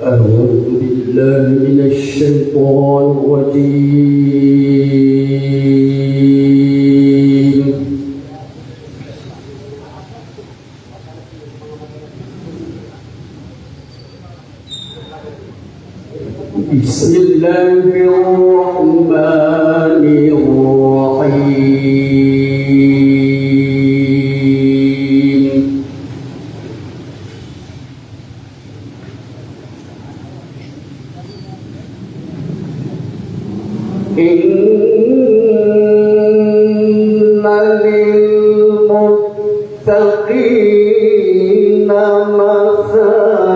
أعوذ بالله من الشيطان الرجيم. بسم الله الرحمن الرحيم. إن للمتقين مفازا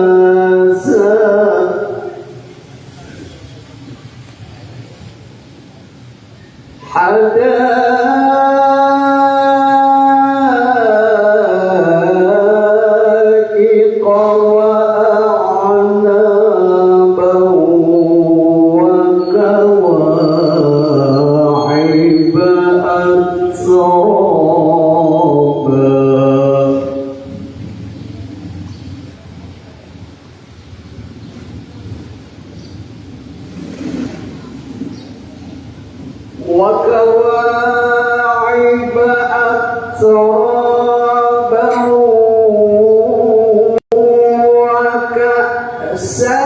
حدائق وأعنابا وكواعب أترابا وكواعب أترابا وكأسا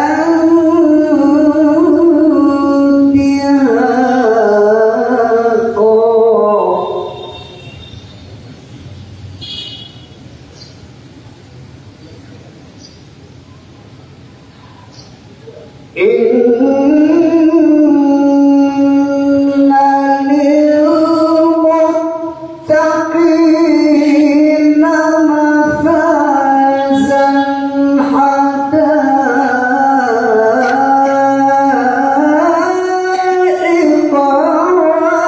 دهاقا. إن للمتقين مفازا حدائق وأعنابا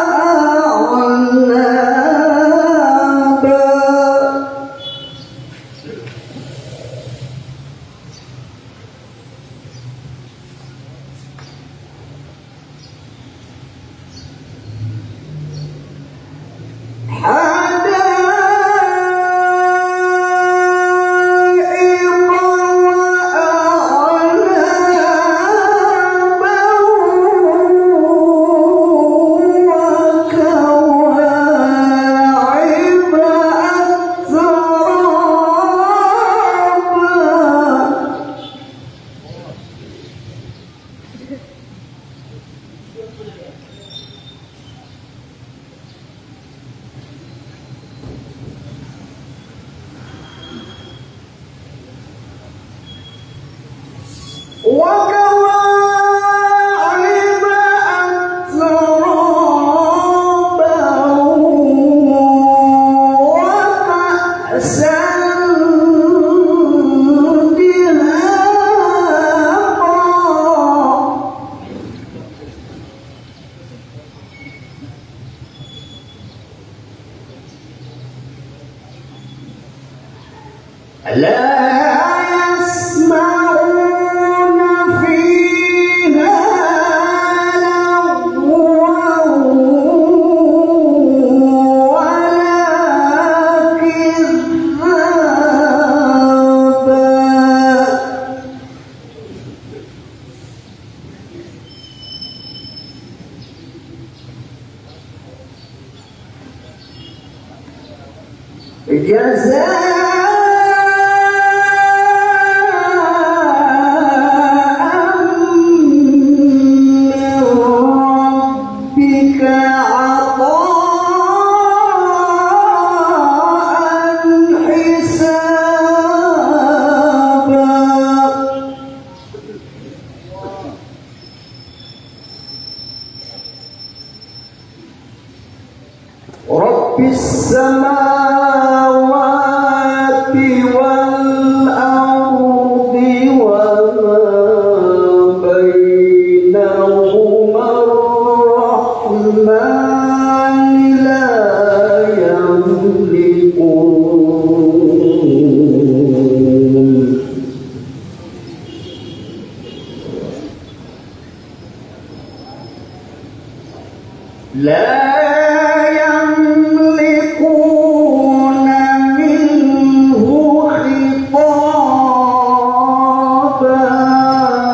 وكواعب أترابا وكأسا دهاقا. لا يسمعون فيها لغوا ولا كذابا. جزاء من ربك عطاء حسابا. رب السماوات والأرض وما بينهما الرحمن لا يملكون. لا يملكون منه. 「「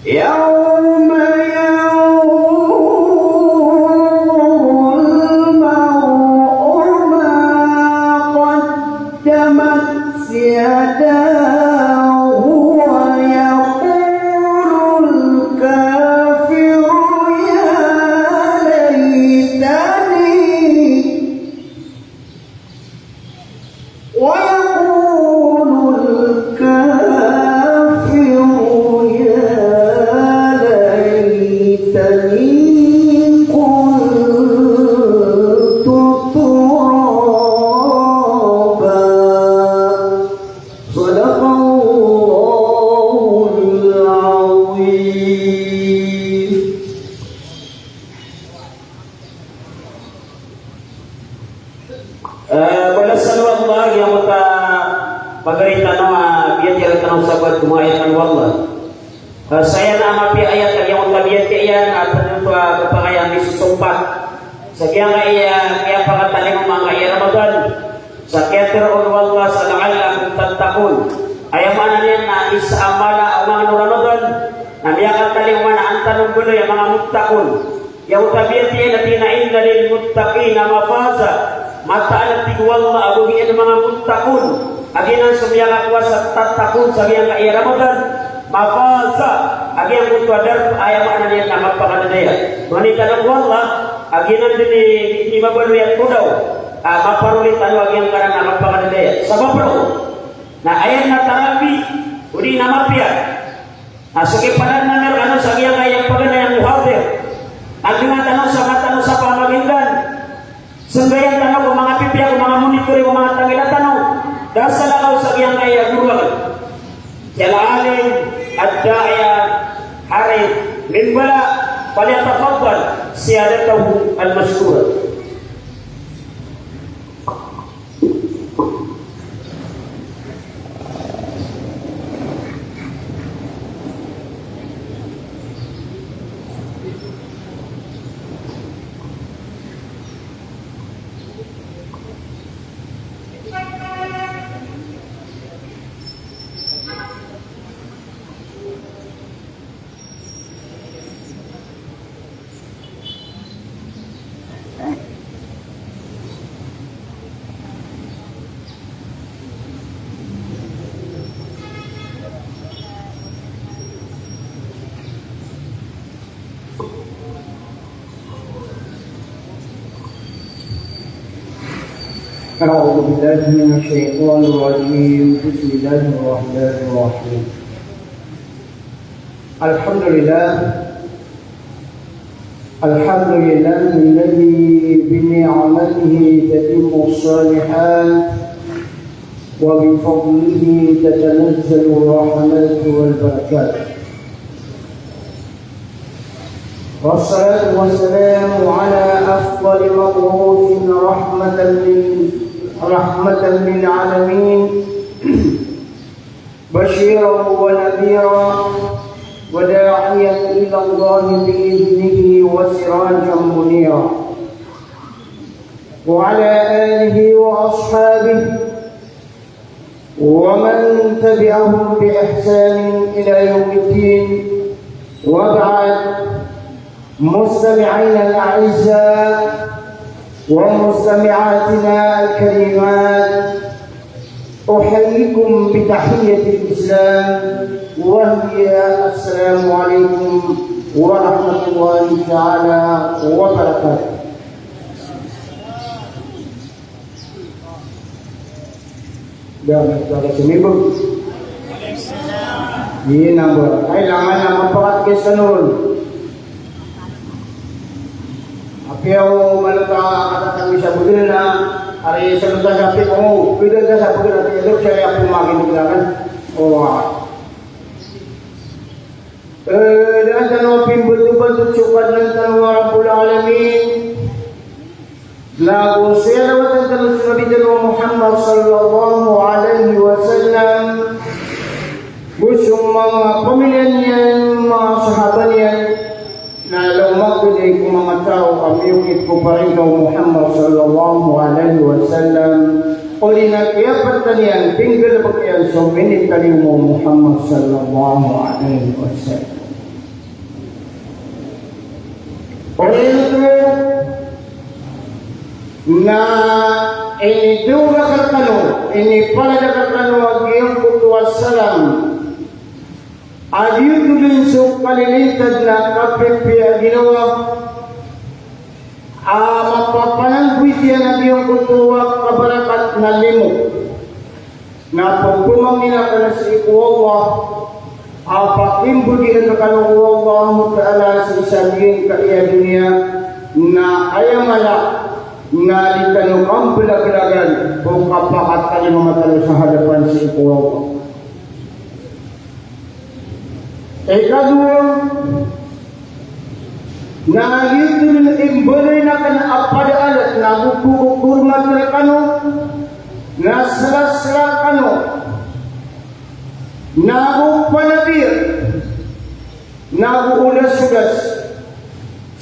يوم ينظر المرء ما قدمت يداه ويقول الكافر يا ليتني ويقول الكافر يا ليتني كنت ترابا. صدق الله العظيم. Balasan Allah yang muta pagarita nama biar jalan tanah sahabat kumayan Allah. Saya nama pi ayat yang muta biar tiyan akan tua kepangayan disusumpat. Sekian iya kaya pangatan yang memangkai Ramadan. Sekian terun wallah sallallahu tattaqun. Ayam mana niya na isa amala mga Ramadan. Nabi akan tali mana antanong gulo yang mga muttaqun. Yang muta biar tiyan natina inna lil muttaqina mafaza. Mata anak tigwal ma abuhi ang mga muttaqun aginan sumiyang kuasa tatakun sa iyang kaya Ramadan mafaza agian kuntu adar ayam anak niya na magpakadadaya wanita ng wala aginan din ni mabaluyan kudaw maparulitan agian karang na magpakadadaya sabab bro na ayan na tarabi uli na mapya sukipanan na meron sa iyang kaya pagandayang muhadir at nga tanong sa pamagindan senggayan tanong mga pipiya mga monitor mga tangila tanong dasal ako sa iyang kaya guruan yala alim ad-da'ya hari min bala falyatafaddal siyadatahu al-mashkura. أعوذ بالله من الشيطان الرجيم. بسم الله الرحمن الرحيم. الحمد لله الذي بنعمته تتم الصالحات وبفضله تتنزل الرحمات والبركات. والصلاة والسلام على أفضل مبعوث رحمة للعالمين بشيرا ونذيرا وداعيا إلى الله بإذنه وسراجا منيرا وعلى آله وأصحابه ومن تبعهم بإحسان إلى يوم الدين. وبعد، مستمعينا الأعزاء ومستمعاتنا الكريمات، أحييكم بتحية الإسلام وهي السلام عليكم ورحمة الله تعالى وبركاته. Dan saudara seminggu ini nambah. Ay langan na mapakat kesanul. Kaya malata katatang bisa begini na hari seluruh sapi kamu beda sa begini nanti itu saya pun makin dibilangan. Dan tanah pimbul-pimbul cukup dan tanah Rabbul Alamin. Lagu saya lewat tanah Nabi Muhammad sallallahu alaihi wasallam. Busung mga pamilya mga sahabatnya na lumakod ay kung mga tao amiyong ko pa rin Muhammad sallallahu alaihi wasallam. Uli na kaya patanian, tinggal pa kaya suminit tayo mo Muhammad sallallahu alaihi wasallam. Uli ito na iniduga katano, inipalada katano ang iyong kutuwa salam. Adiyo tulin sa kalilitad na kapipiya ginawa. Mapapanangguit yan ang iyong kutuwa kabarakat na limo. Na pagpumangin ka na sa ikuwawa, pakimbugin na kanukuwawa mo taala sa isaging kaya dunia na ayamala na di tanukang bilaglagan kung kapakat ka niyo mamatalo sa hadapan sa ikuwawa. Ikadua, na itu imbulay na kan apada alat na buku na kano, na salasla kano, na panabir, na ulas-ulas,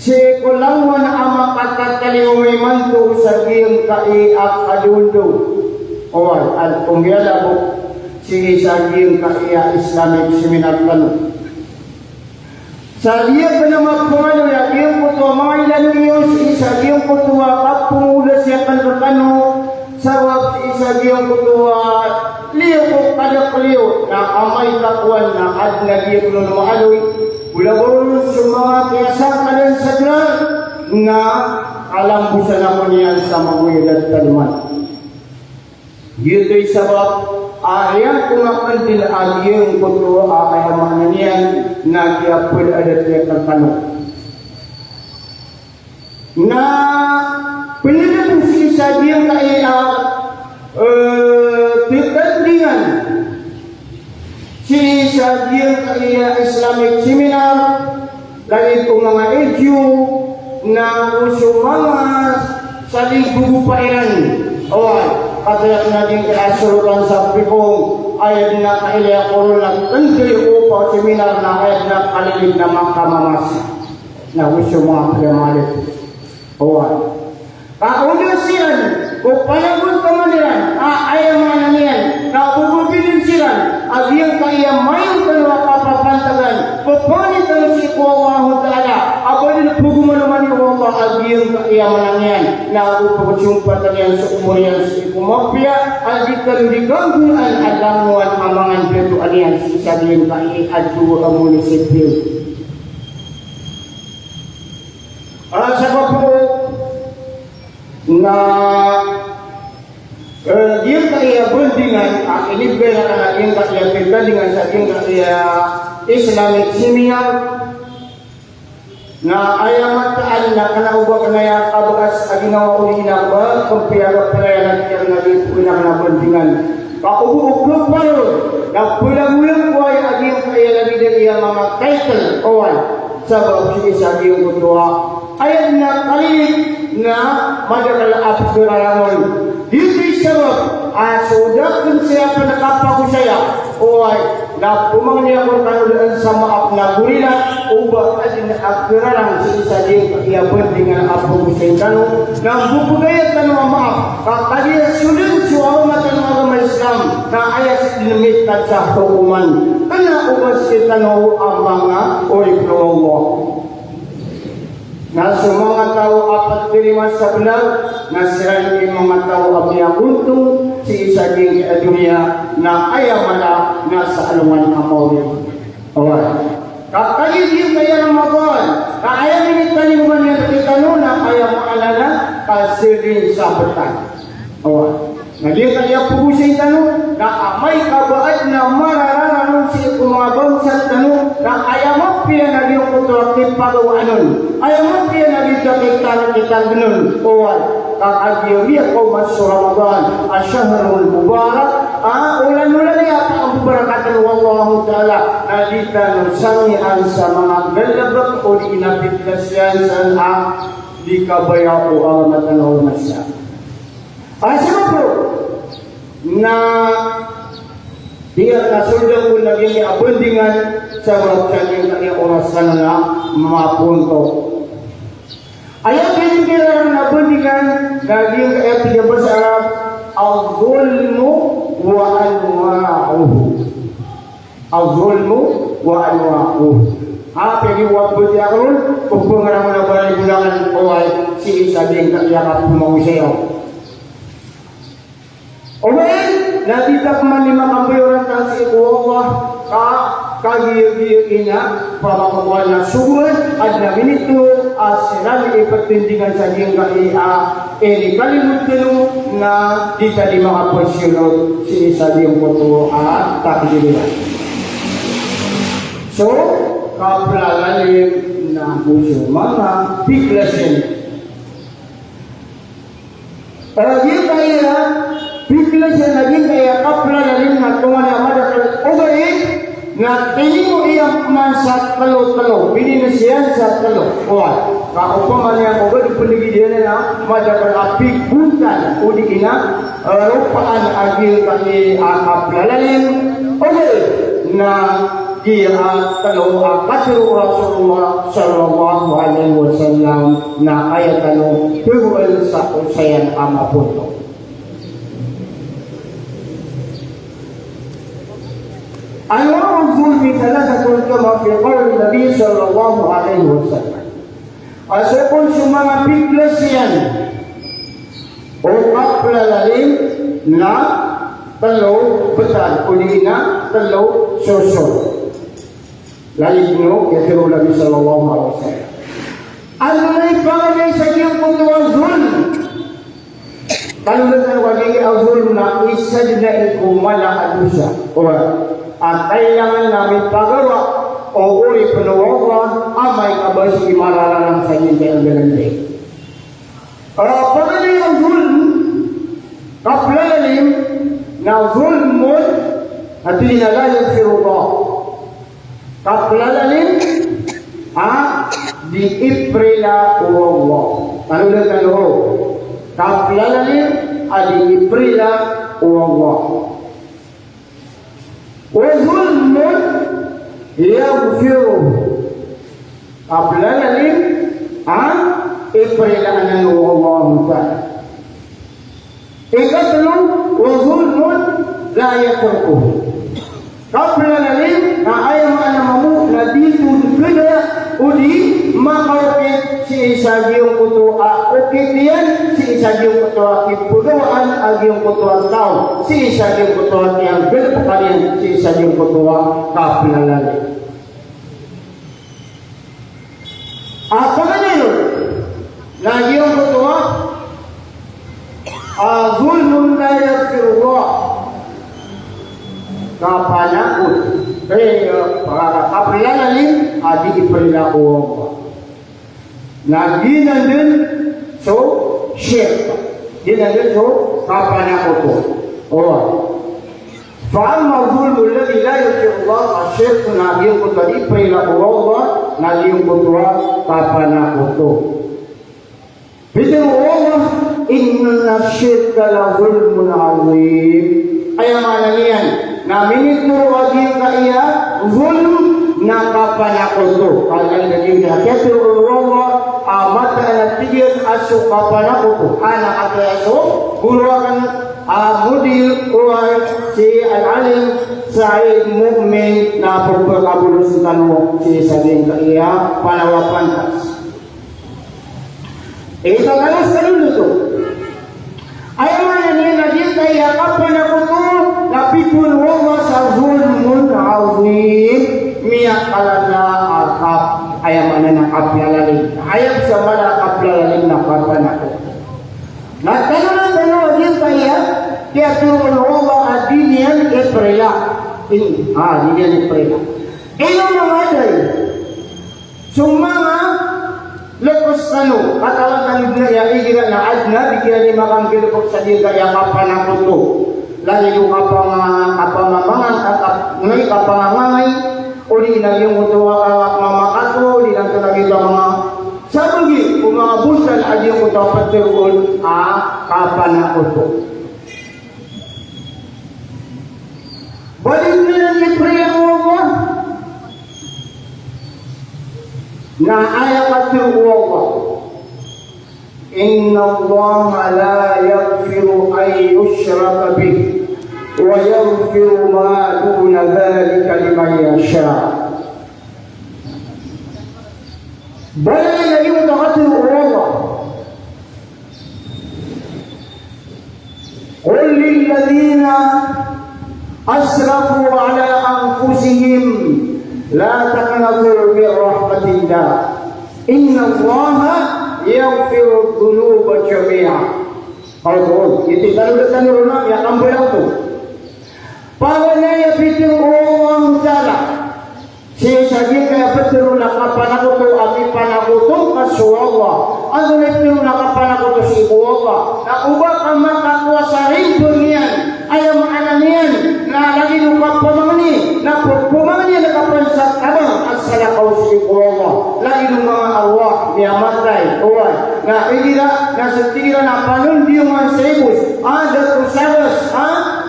si kulangwan ama katataliw may manto sa kiyang kaiak adundo. Owan, at kung yalabok, si sa kiyang kaiak Islamic Seminar kano. Sa dia kena mapungano ya dia kutua mga ilan niyo sa dia kutua kapungulas ya kano sawab sa dia kutua liyo ko kada kliyo na amay kakuan na ad na dia kuno maaloy bulabon sa mga kayasa kanan sa dran nga alambusan ako niyan sa mga at talman. Dito'y sabab ayat kumakan din agiyong kutua ayamanan niyan na kiapul adat niya terkano. Na penelitian sisa dia kaya pertandingan sisa dia kaya Islamic Seminar lagi kong mga edu na usung mga saling bubupairan. Katayak naging kaasurutan sa pikong ayat na kailya korona tentuy upaw seminar na ayat na kalilig na makamamas na gusto mga piyamalit. Kaundas siyan, kung panagun ka manilan, ayaw mga naniyan, na ububilin siyan, at yung kaya mayong kalwa kapapantagan, pupunit ang si Kuwawahu Ta'ala, abadin puguman naman yung wapa, at yung kaya manangyan, na upagsumpatan yan sa umuriyan sa ikumapya, at dikan-dikanguan at languan amangan dito aliyan sa yung kaya at duwa ang munisipyo. Sa po, na dia kaya berdingan ini bela yang kaya beda dengan saking kaya Islamic Seminar na ayamat taan na kana ubah kana ya kabakas aginawa uli na ba kumpiyaga pelayanan yang naging puna na berdingan paubu-ubu paro na pulang-ulang ko ay aging kaya lagi dari yang mga title kawan sabab sa aging kutuwa ayat na kalilik na madakal abduralamon dito sabab sudah kun siya panakapaku saya na pumangniya ko kanulaan sa maap na gurila uba at abduralang sa din kakiyabot dengan apo kusay kanu na bubugayat kanu maap kakaliya sulit suwa matan agama Islam na ayat dinamit at sa hukuman kana ubas kitanu ang mga oripno Allah. Na semua tahu apa terima sebenar na sirang mga tahu apa yang untung si saging dunia na ayamala na sa alungan amawin. Kakali din kaya Ramadan na ayam ini taliman yang kita nuna ayam alana kasilin sa betan. Na dia kaya pugusin tanu na amay kabaat na mararanan si kumabang sa tanu na ayaw piya na yung kutuwa kipagawanon. Ayaw piya na dito kita ganun. Uwan, kakagyo niya ko masu Ramadan, asyahrul mubarak, ulan-ulan niya pa ang barakatan wallahu ta'ala na dito nusamian sa mga galabak o inapitlasyan sa di kabaya o alamatan o masya. Siyempre, na dia nasulda pun lagi ni abundingan sa mga kanyang orasan na mapunto. Ayaw kaya na abundingan lagi ang kaya pinabas sa Arab al-zulmu wa anwa'uhu. Al-zulmu wa anwa'uhu. Pwede huwag po siya karoon kung pangarang mo na balay bulangan o ay si sabing kakiyakap pumawisayaw. Okay, natita man ni makabayoran ta si Allah kagiyo-giyo ina pamakabuan na sugod at na minito sila ipatindingan sa jingga ini kalimut tino na di tadi makapasyunod si isa diyong kuto takdiran. So, kaplalalim na puso mga biglasin. Di kaya bigla siya naging kaya kaplalalim na tungan na madakal ugayin na tingin mo iyang man sa talo-talo. Bini na siya sa talo. Uwan, kaupaman niya ugad ipunigid na madakal apig buntan o di ina rupaan agil kami kaplalalim ugayin na dia talo katiro Rasulullah sallallahu alaihi wasallam na ayat talo tuwal sa usayan amapunto. أنواع الظلم ثلاثة كما في قول النبي صلى الله عليه وسلم. Asapun sumanga piglasian o kaplalalim na talo betal kulina talo sosol. Laligno yatiro Nabi sallallahu alaihi wasallam. Ano na ipangalay sa iyong kuntuang zulm? Kalulan wagi azul na isa din na ikumala adusa. At kailangan namin pagawa o uri penuwawa amay kabay si mararalang sa inyo ang galande. Pagkali ang zulm, kaplalim na zulmun at dinalayan si Ruba. Kaplalim di Iprila uwawa. Kalulan kaplalim di Iprila uwawa. وظلم يغفره قبل العلم عن إفرلان الله تعالى قتل وظلم لا يتركه قبل العلم أيام أنا مموت نديت كده ودي ما قلت si isagyong kutua ukitian si isagyong kutua kipudoan agyong kutua tao si isagyong kutua yang berpekalian si isagyong kutua kapilalali. Apa na yun? Nagyong kutua zulmun la yaghfirullah kapanakot kaya kapilalali adi iparilakuwa na ginandun so shirk ginandun so kapanakoto فأما الظلم الذي لا يغفر الله الشرك ناديم كتادي فإلى الله ناديم كتوا kapanakoto بدر الله إن الشرك لظلم عظيم أي معنى namin ito waging kaya zulm na kapanakoto kaya naging nakete ulwawa amata na tigil aso kapanakoto anak at aso guluakan mudir uway si al-alim Sa'id Mu'min na pagpagkabulos ng tanong si sabing kaya panawapantas ito kanas kanun ito ayaw na niya naging kaya kapanakoto napipun wawa sa zulmun azim miyak kalana akap ayam ana na kaplalalim ayam sa mana kaplalalim na kapanakoto na tanong din kaya kaya turun wawa adinian Iprila dinian Iprila Ino mengadai sumanga lepas kanu katawan kanu na ya igira na adna bigyan ni makang bilukok sa diga ya kapanakuto lagi yung kapamamangan ngay kapangangay uli na yung utuwa mamakato uli na talaga yung mga sabagi kung mga busan ay yung utuwa patirul kapanakuto. Balik na ng libre ang uwa na ayat Allah, Inna Allah la yaghfiru an yushraka bih wa yaghfiru ma duna dhalika liman yasha. Balik na yung takatiru Allah. Qul lilladhina asrafu ala anfusihim la taqnatu min rahmatillah inna allaha yaghfiru dhunuba jami'a. Kalau itu kan ulama yang ambil itu pawanya ya pikir Allah taala sesagi kaya betul nak panakuto abi panakuto kasullah anu betul nak panakuto si Allah nak ubah kama kakuasain dunia ayam ananian na lagi lupa pemangni na pemangni na kapansat abang asala kausi Allah lagi lupa Allah dia matai oi na igira na setira na panun dia masebus ada kusabas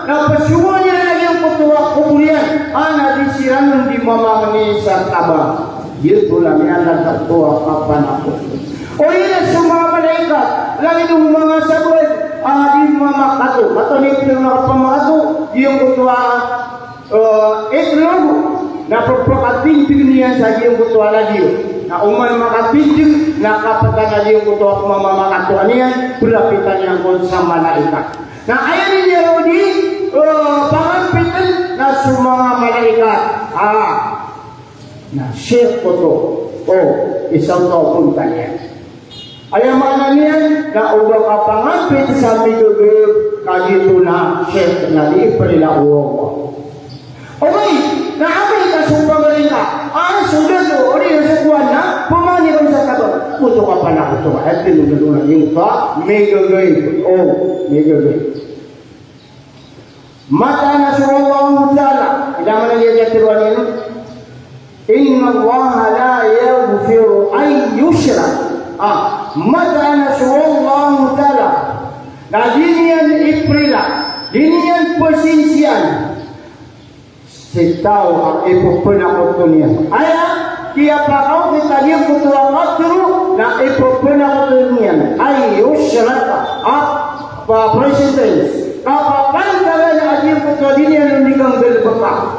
na pesuanya lagi yang ketua kemulian ana disiran di mamangni sat abang itulah yang ada ketua kapan aku oh iya semua malaikat lagi lupa mga sabun di mga kato ni mga pamakato yung kutuwa etlog na pagpakatintig niya sa yung kutuwa na diyo na uman makatintig na kapatan na yung kutuwa pamamakato niyan pulapitan niya kung sa malaikat na ayan niya di pangampitan na sa mga malaikat na share ko to isang taon niya. Ayam mana niyan na ubah kapangan sa migugub kagito na syekh na di perilaku Allah. Okay, na amay kasupang rin ka. Sudah to, ori nasukuan na, pumani ka sa kato. Puto ka pa na kuto. At tinugad yung ka, migugub. Migugub. Mata na sa Allah ta'ala. Ilang man niya tiruan yun? Inna Allah la yaghfiru ay yusra. Mata nasulullah ta'ala na dinian iprila dinian persinsian setahu ang ipupunakot niya aya kaya pa kau kita dia kutulang atru na ipupunakot niya ay yusrata pa presentence kapapan kala na adir kutulang dinian nundikang belbaka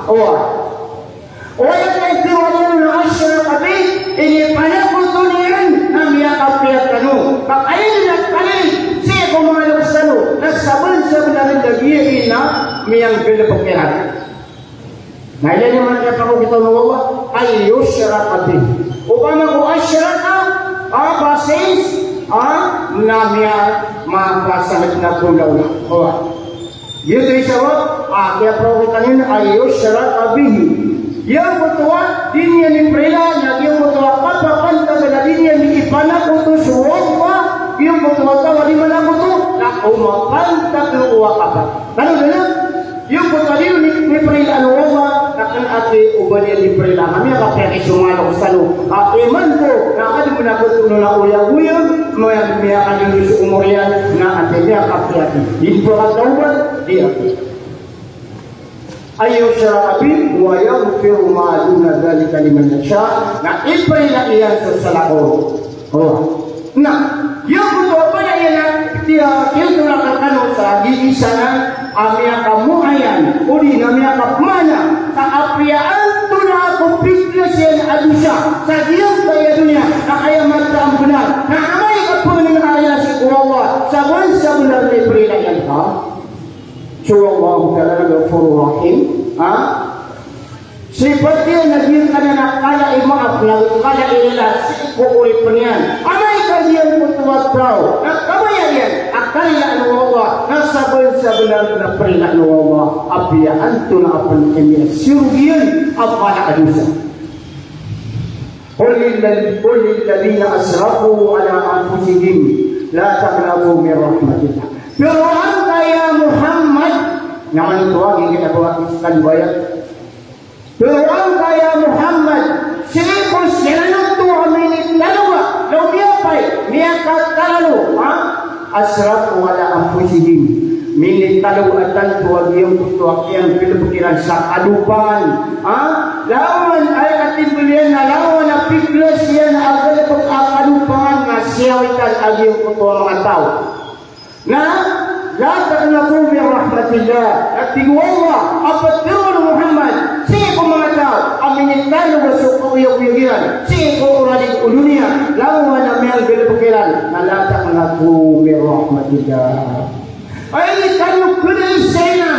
Orang yang terwajib nasyar kami ini pada kutulian namanya kapiat kanu. Kapain nak kali saya komalu selalu. Nak sabar sebenarnya dia ina miang bela pakiran. Nah ini mana kata kita Allah ayu syarati. Upama ku asyarata apa says namanya maka sangat nak kundau. Itu sebab dia perkataan ayu syarati. Yang betul dunia ni perela, yang betul apa-apa pada dunia ni ipana kutu semua, yang betul tahu di mana kutu, nak umapan tak keluar apa. Kalau dia, yang betul ni perela Allah, takkan ada ubahnya di perela. Kami akan pakai semua itu selalu. Iman tu, nak ada benda kutu nak uyang-uyang, mereka akan di umurnya, nak ada dia akan pakai. Ini berkata dia. Ayu syarabi wa yaghfiru ma duna dzalika liman yasha. Nah, ibrila iyan salako. Nah, yang betul apa yang dia tulakkan sa di sana amia kamu ayan. Udi namia kapmana sa apriaan tuna kompliknya sen adusha. Sa diam kaya dunia na kaya mata benar. Na amai kapunin aya si Allah. Sa benar ibrila yan ka. Subhanallah ta'ala ghafurur rahim. Seperti yang nagirkan na kala imaaf na kala ilala si kukuri penian. Amay kalian putuwat tao. Nakabayan yan. Akala Allah. Nasabal sebenarnya perintah Allah abiya antuna apan kami syurgian apa nak dosa. Qul lil ladzina asrafu ala anfusihim la taqnatu min rahmatillah. Fir'aun ya Muhammad nyaman itu lagi kita buat iskan bayar. Fir'aun ya Muhammad sirkus jalan tu amin lalu lalu dia pai dia kata lalu asrafu ala anfusihim min talu atan tu yang kutu yang pikiran sakadupan lawan ayat belian lawan piklas yang agak sakadupan ngasiawitan agi kutu mengatau la taqnatu min rahmatillah atigu Allah apa turun Muhammad si ko mengatau amin talu bersyukur yang pikiran si ko orang di dunia lawan amel pikiran la taqnatu min rahmatillah. Ay kalau kena isena,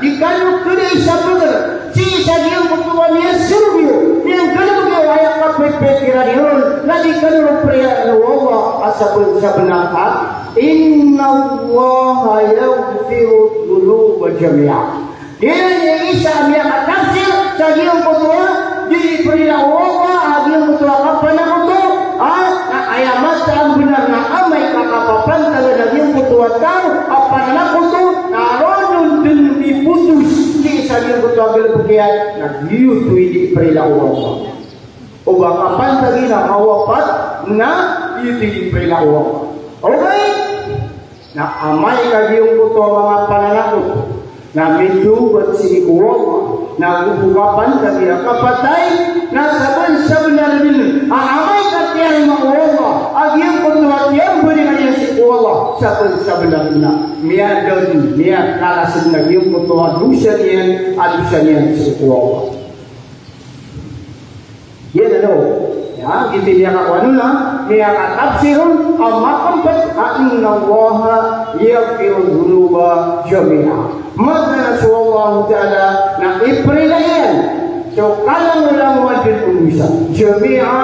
di kalau kena isabar, si saja bertuan dia serbio, yang kalau dia ayat kafe pikiran dia, nanti kalau pria Allah asal sebenarnya, Inna Allah yaghfiru dzunuba jami'a. Dia yang isa dia tafsir saja bertuan di pria Allah dia bertuan apa nak bertuan? Ayat masa benar nak amai kakapapan kalau dia bertuan tahu apa nak bertuan? Naronun dan diputus si saja bertuan berpikiran nak dia tu ini pria Allah. Oba kapan lagi nak awak nak itu di pria Allah. Okay? Nak amai kaji bertuan apa nak bertuan? Na mintu bersih kuat, na bukapan kami kapatai, na saban sebenarnya. Amai katian Allah, agian kutuat yang beri kalian si Allah saban sebenarnya. Miadon, miad kala sebenarnya yang kutuat dusanian, adusanian si Allah. Ya lalu, ya kita dia kawanuna, dia tafsirun, amakam bat inna Allah yaghfiru dzunuba jami'a. Maka Rasulullah Ta'ala nak iperilayan so kalau ulang wajib bisa jami'a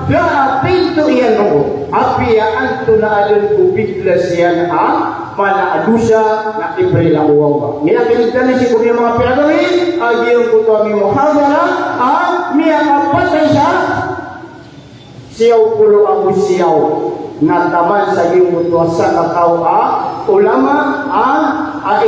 dah pintu yang nunggu api yang antuna ada kubiklas yang mana adusa nak iperilah Allah ni nak kita ni si kubik mga pinagawin agi yung kutuami muhadara mi apa saja siyaw pulo abu siyaw na taman sa iyong kutuasa kakao ulama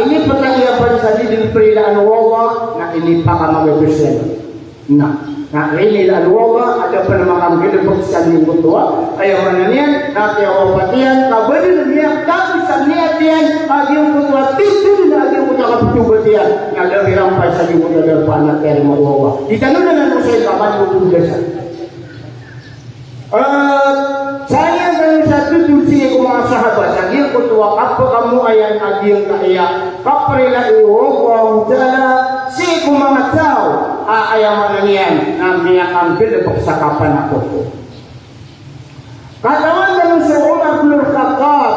ini pertanyaan saja di perilaan Allah na ini pakam magagusyan na ini Allah ada penamakan gedebuksan yung kutua ayaw mananian na kaya wapatian kabadin niya kapisan niya tiyan yung kutua tisun na yung kutua kapitubatian na dari rampai sa yung kutua dari panak kaya Allah itanong na lang sa kapan yung kutugasan saya dan satu tusi ko mga sahabat sagil ko tuwa apa kamu ayan agil kaya kaprela Allah Ta'ala si ko mga tao ayaman niyan na miyakambel pagsakapan ako katawan dan sa Umar bin Khattab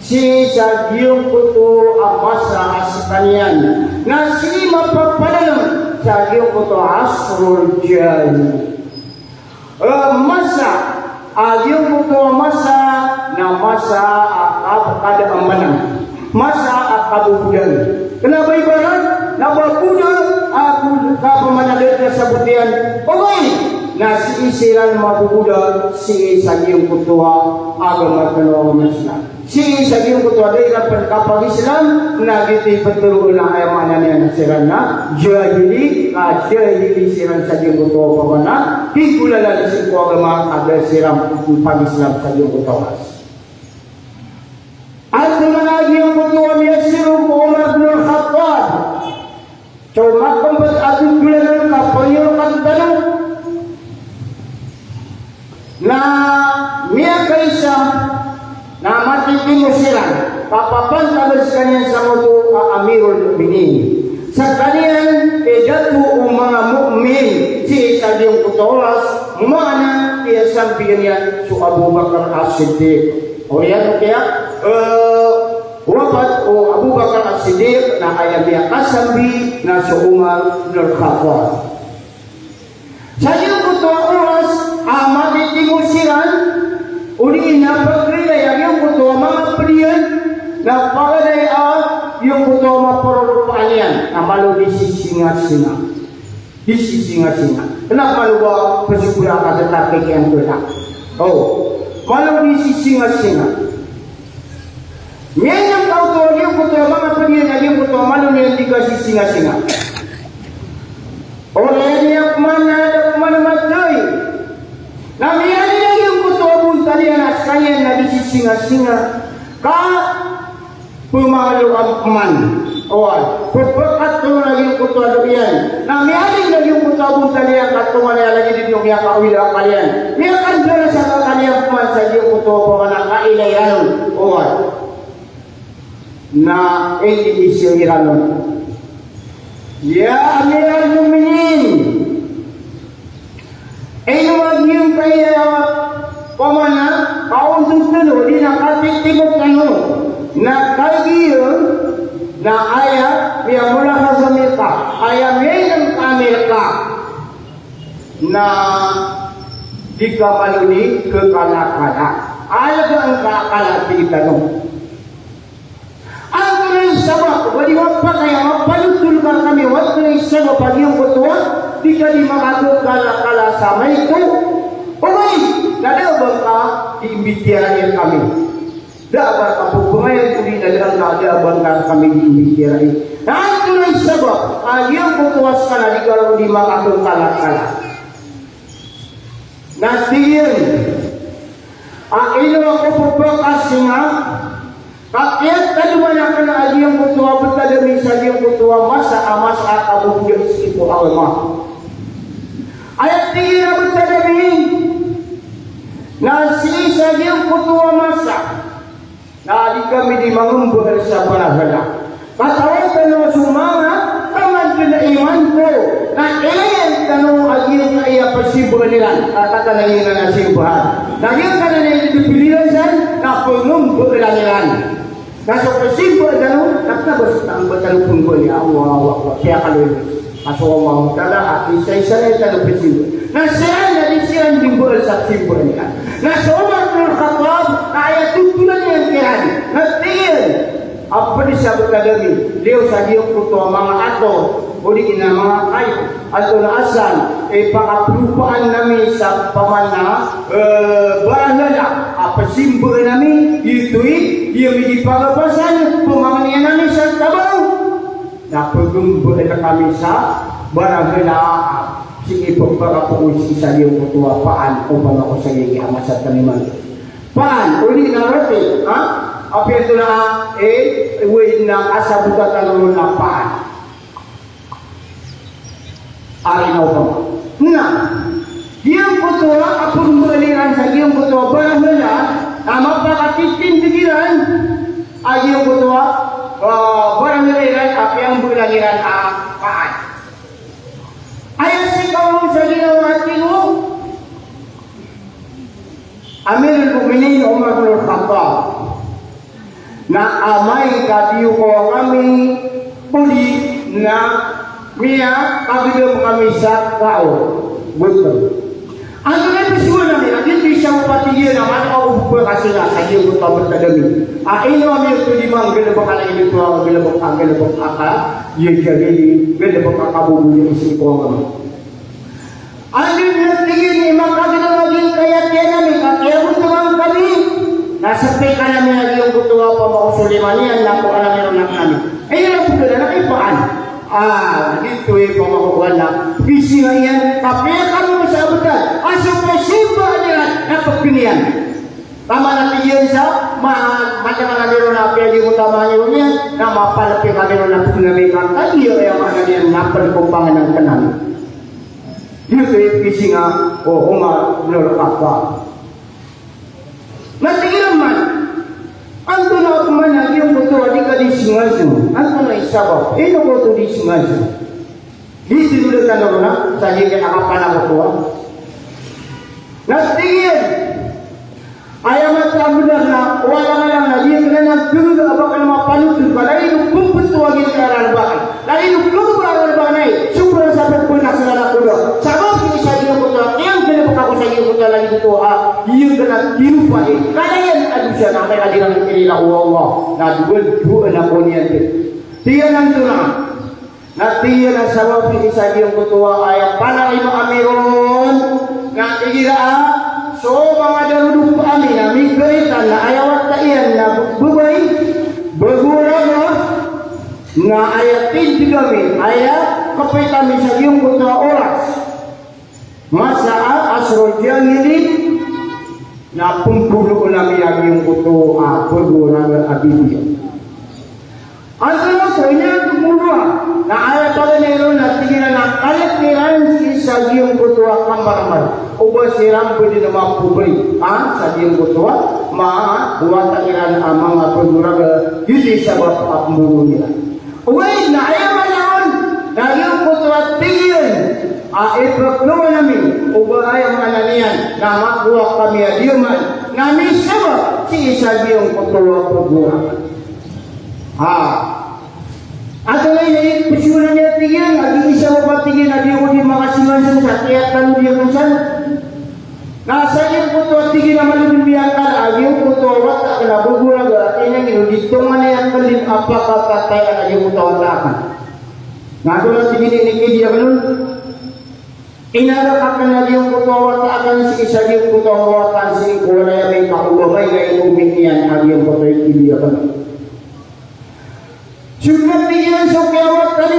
si sagil ko to amasa askanian na si mapapadalam sagil ko to asrul jani masa yung buto masa na masa kada amanang masa akabubudan kenapa ibarat nababuda aku kapamanalit na sabutian okay na si isiran mabubuda si sagiyong kutuwa agama kalawang masna si sagiyong kutuwa dari kapag Islam na giti patulungan na ayaman niya na siran na jahili siran sagiyong kutuwa pamana higulalan si agama ada siram pag Islam sagiyong kutuwa at managi ang kutuwa niya sirum Umar bin Khattab cuma kumpat asin gulalan kapayong kantanong na miya kaisa na matitimo siran kapapan tabas kanyan sa mutu Amirul Mu'minin sa kanyan edatu mga mu'min si Sadyong Kutoras mana kaya sabihin niya su Abu Bakar As-Siddiq o yan kaya wapat o Abu Bakar As-Siddiq na kaya niya kasabi na su Umar bin Khattab Sadyong Kutoras matitimo siran uli na pagkila yung kuto mga priyan na pagaday kutua mapororupanian na malu di singa-singa. Di singa-singa. Kenapa malu bawa persikulah kata kaki yang berat? Oh, malu di singa-singa. Yang kau tahu dia kutua mana dia dia kutua malu yang dikasih singa-singa. Oleh dia kemana ada kemana matui. Nabi ada yang kutua pun tadi anak saya nabi singa-singa. Kau pemalu amman. Awal, berkat tu lagi kutua doian. Nabi ada lagi kutua pun tadi yang kata mana lagi di dunia kau ilah kalian. Dia akan berasa kalian kemana saja kutua pemana kailah yang awal. Na ini isu Iran. Ya Amirul Mukminin. Ini wajib kaya pemana kau tuntut di nak kasih timur kanu. Nak kaki na ayah yang mula Amerika, ayah menang Amerika. Na dikamaluni ke kala-kala. Ayah yang kala di kanu. Angkara sabak bagi apa kaya apa lutulkan kami waktu sabak pagi yang ketua jika dimaksud kala sama itu oke nada bangka diimbitiran kami dah berapa pemain kuli dalam nada bangka kami diimbitiran angkara sabak pagi yang ketua sekali kalau dimaksud kala nasiin ini aku berkasihnya. Rakyat tadi banyak kena aji yang kutua betul demi saji yang kutua masa kamu punya itu Allah. Ayat 3 betul demi nasi saji yang kutua masa. Nah di kami dimangun bersabar hala. Kata orang sumanga taman kena iman ko. Nah ilayan kanu aji yang ia pasti berliran. Kata lagi nasi bahan. Nah yang kena ini dipilihan san na pengum berliran. Kasih bersimpul dalam, tak bersetang bertelpon boleh Allah saya kalau kasih Allah Taala hati saya dalam bersimpul. Nah saya dari siang timbul saksimpul ini kan. Nah seorang Al-Khattab ayat tujuan yang kiran. Nah tiga apa disebutkan demi dia saja kutua mga ato boleh ina mga kayo atau asal pakapulupaan namin sa pamana barangala apa simbol namin itu dia menjadi pagapasan pemanganian namin sa tabaw na paggumbol na kami sa barangala sige pagpakapuusin sa iyong kutua paan upang ako sa iyong ama sa taniman paan uli na roti ha apa itu na wait na asa buka talon na paan arinaw pa na diyang kutua apun berliran sa diyang kutua barangala na mapakatitin pigiran ay diyang kutua barangaliran apa yang berliran paan ayat si kamu sa ginawa tingo Amirul Mukminin Umar bin Khattab na amay kadiyo ko kami uli na miya kabilo kami sa tao betul ano na bisuan namin ang hindi siya mapatiyo na ako kasi na sa iyo ko bertadami ino kami ito limang galabang kalain ito ang galabang aka yung jagili galabang akabubuyo isi ko ang ano na tingin ni makabilo maging kaya tiyan namin kaya gusto kami nasapay ka namin na yung kutuwa pa makusulimanian na kung alam meron lang namin. Ayun ang puto na nakipaan. Dito pamakukuhan na. Bisi nga yan. Kapaya kami mo sa abutan. Aso po simba nila na pagpinian. Tama natin yun sa matyaman na meron na pwede mo tama yun yan na mapalapin ka meron na pagpinamikan. Kaya kaya mga yan napalikupangan ng kanan. Dito bisi nga Umar bin Khattab. Natigil man, anto na ako man yung buto di ka di singaso. Anto na isabaw, ino ko to di singaso. Di sinulad na na, sa higit nakapana ko to. Natigil, ayaw matlabunan na, wala nga lang na, di ka na nagdulog abakan mga panutin ka, lagi nung pumputuwagin ka rarbakan. Lagi nung pumputuwagin ay, sobrang sabat po na sila na kulo. Sabang isa yung buto, yung pinapaka ko sa iyo buto lagi dito, yung ka na tinupain. Kaya yan, ano siya, na may kadilang ikilang Allah, na duwal buwan na po niyan. Tiyan ang tunang. Na tiyan ang sabab ni isa yung kutuwa ay para imo amiron na igira so mga darudong pa amin na may garitan na ayawat na iyan na bubay bagura na ayatin di kami ayat kapay kami sa iyong kutuwa oras masaat asrodyan ini na pumpulo namin ang iyong kutuwa bagura ng abibiyang. Ang tanong ko, niya tumulwa na ayaw pala nilo na tingin na kalit nilan si sa iyong kutuwa kambaramad. O ba silang pwede naman pubri sa iyong kutuwa? Buwata ilan ang mga pagduraga hindi sa bapak mulu nila. Uwait na ayaw malaon na iyong kutuwa tingin ipagluwa namin o ba ayaw mananian na makuha kami adiuman na may sabab si isa iyong kutuwa pagduraga. Atau lain pesunan dia tinggal, lagi isa apa tinggal, lagi udi makasiman sa tiap kanu dia kunsan. Nah saya putu tinggal nama lebih biarkan, lagi putu awak tak kena berguna berarti ini ditongan yang kelin apa kata saya lagi putu awak. Nah tu lah tinggal ini dia belum. Ini ada akan lagi putu awak akan si isa dia putu awak akan si kuala yang mereka ubah gaya umumnya lagi putu dia belum. Juga tinggal sokewat kami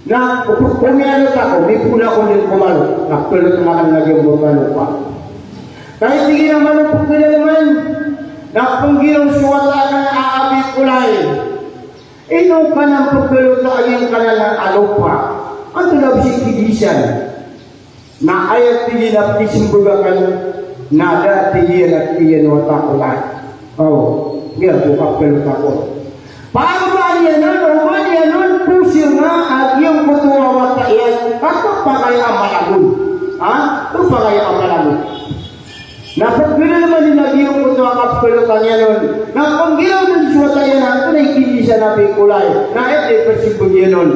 na pumiano tako may pula ko din kumalo na tulad naman lagi ang bukalo pa kahit hindi naman ang pagkila naman na panggirong suwata ka na aabi kulay ino ka ng pagkalo tayo ka na ng alupa ang tulad si kidisan na ayat tingin na pisimbugakan na dati yan at iyan wata kulay yan po pagkalo tako. Paano ba niya nun? O ba niya nun? Pusyo nga at yung kutuwa wata iyan. Kapag pa kayo ang malagun? Kapag pa kayo ang malagun? Napagkila naman din lagi yung kutuwa kapag kanya nun. Napagkila nun siya tayo na ito na ikilisa na pikulay. Na ito ipasibog yun nun.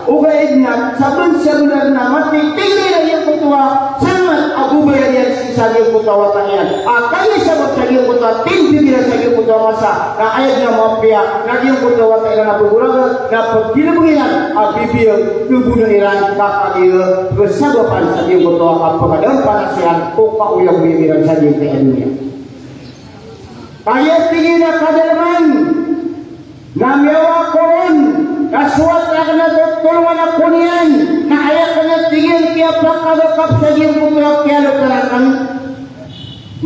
Ugaid na, saban-sabunan na matitigil na yung kutuwa. Sangat agubayan yan sa yung kutuwa wata iyan. Kaya sabot sa yung kutuwa, tindigil sa yung kutuwa masa. Na ayat na mapia, na yung kutuwa wata iyan na paguragan. Na pagkila mo yan, bibiyang tubunan ilan kakaliyo. Kesabapan sa yung kutuwa kapagadaw para siyan o kauyang bibirang sa yung kaya. Kaya tingin na kadalaman na miyawa ko rin kasuat na tulungan ako niyan na ayak ka na tingin kaya pakagakap sa iyong putuwa kaya lukarakan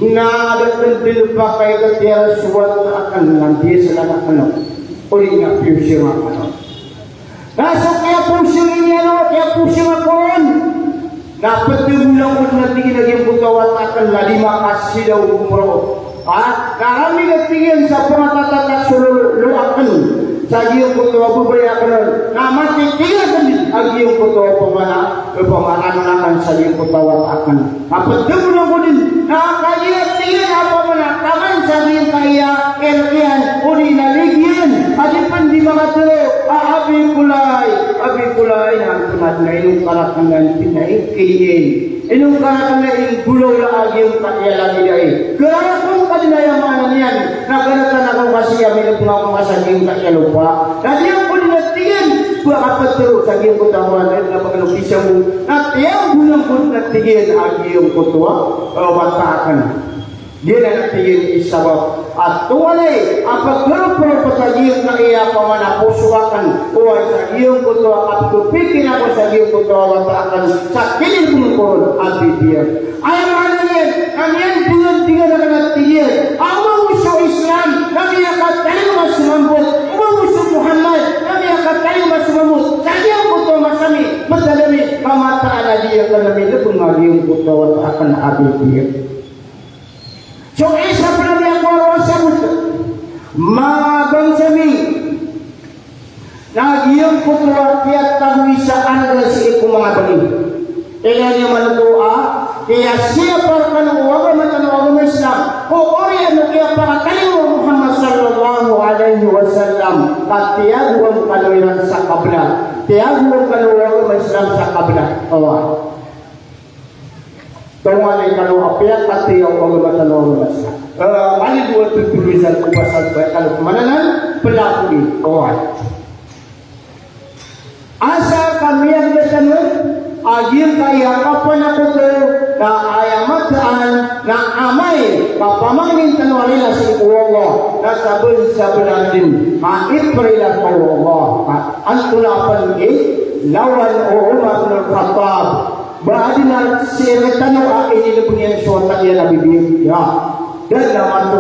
na datil pa kayo kaya suwat na akan nanti sa lanak ulit nga pusyo nga kaso kaya pusyo ini kaya pusyo ako rin na patimulang ko na tingin na iyong putuwa akan lalima kasi daw umuro kami natingin sa pangatatak sululuakan sa iyong kutuwa bubayakan na matitingin ang iyong kutuwa pamana naman sa iyong kutuwa akan napagdamulang ko din na kaya-tingin apa manakaman sa iyong kaya kaya uli naligyan at ipandi mga tulo abi kulay na ang tunad na inong karakangan pinaikiliin inong karakangan na yung gulaw na aging kaya lagi dahil kaya kung kadinayaman niyan naganatan ako kasi amin kung ako masaging kaya lupa na diyan ko ninatingin kapat terus sa iyong kutawan na pagkalupisa mo na tiyang bulang ko natingin ang iyong kutuwa watakan dia na natingin isabab at tuwalay ang pagkalupro pa sa iyong na iya pamanapusuakan o sa iyong kutuwa at tupikin ako sa iyong kutuwa watakan sa kinilpun ko at bibiyang ay mga yan ang yan bulan-tingan na natingin ang mamuso Islam na minakataling masumambot mamuso Muhammad na minakataling masumambot sa iyong kutuwa masami madalami kamataan na diya kalami na kung magiyong kutuwa watakan na abibiyang. So isa pa na niya ko sa mundo mabang sami na iyong kutuwa tiyak tabi sa anda si ikong mga balik kaya niya manutua kaya siya para ka ng uwagaman ng uwagaman Islam o oriyan na kaya para kayo Muhammad sallallahu alaihi wasallam at tiyaguang kaluyan sa kabla tiyaguang kaluyan Islam sa kabla Tawalay kalau apiat pati yang Allah bertahu masa. Mali dua tulisan kubasan baik kalau kemana pelaku ini. Asa kami yang bertanun, agil kaya kapan aku ke na ayamataan na amay kapamangin tanwalila sa Allah na sabun din maiprila ko Allah antulapan lawan o Umar bin Khattab baadi na siretano ini lebih suatu yang Nabi ya dan naman to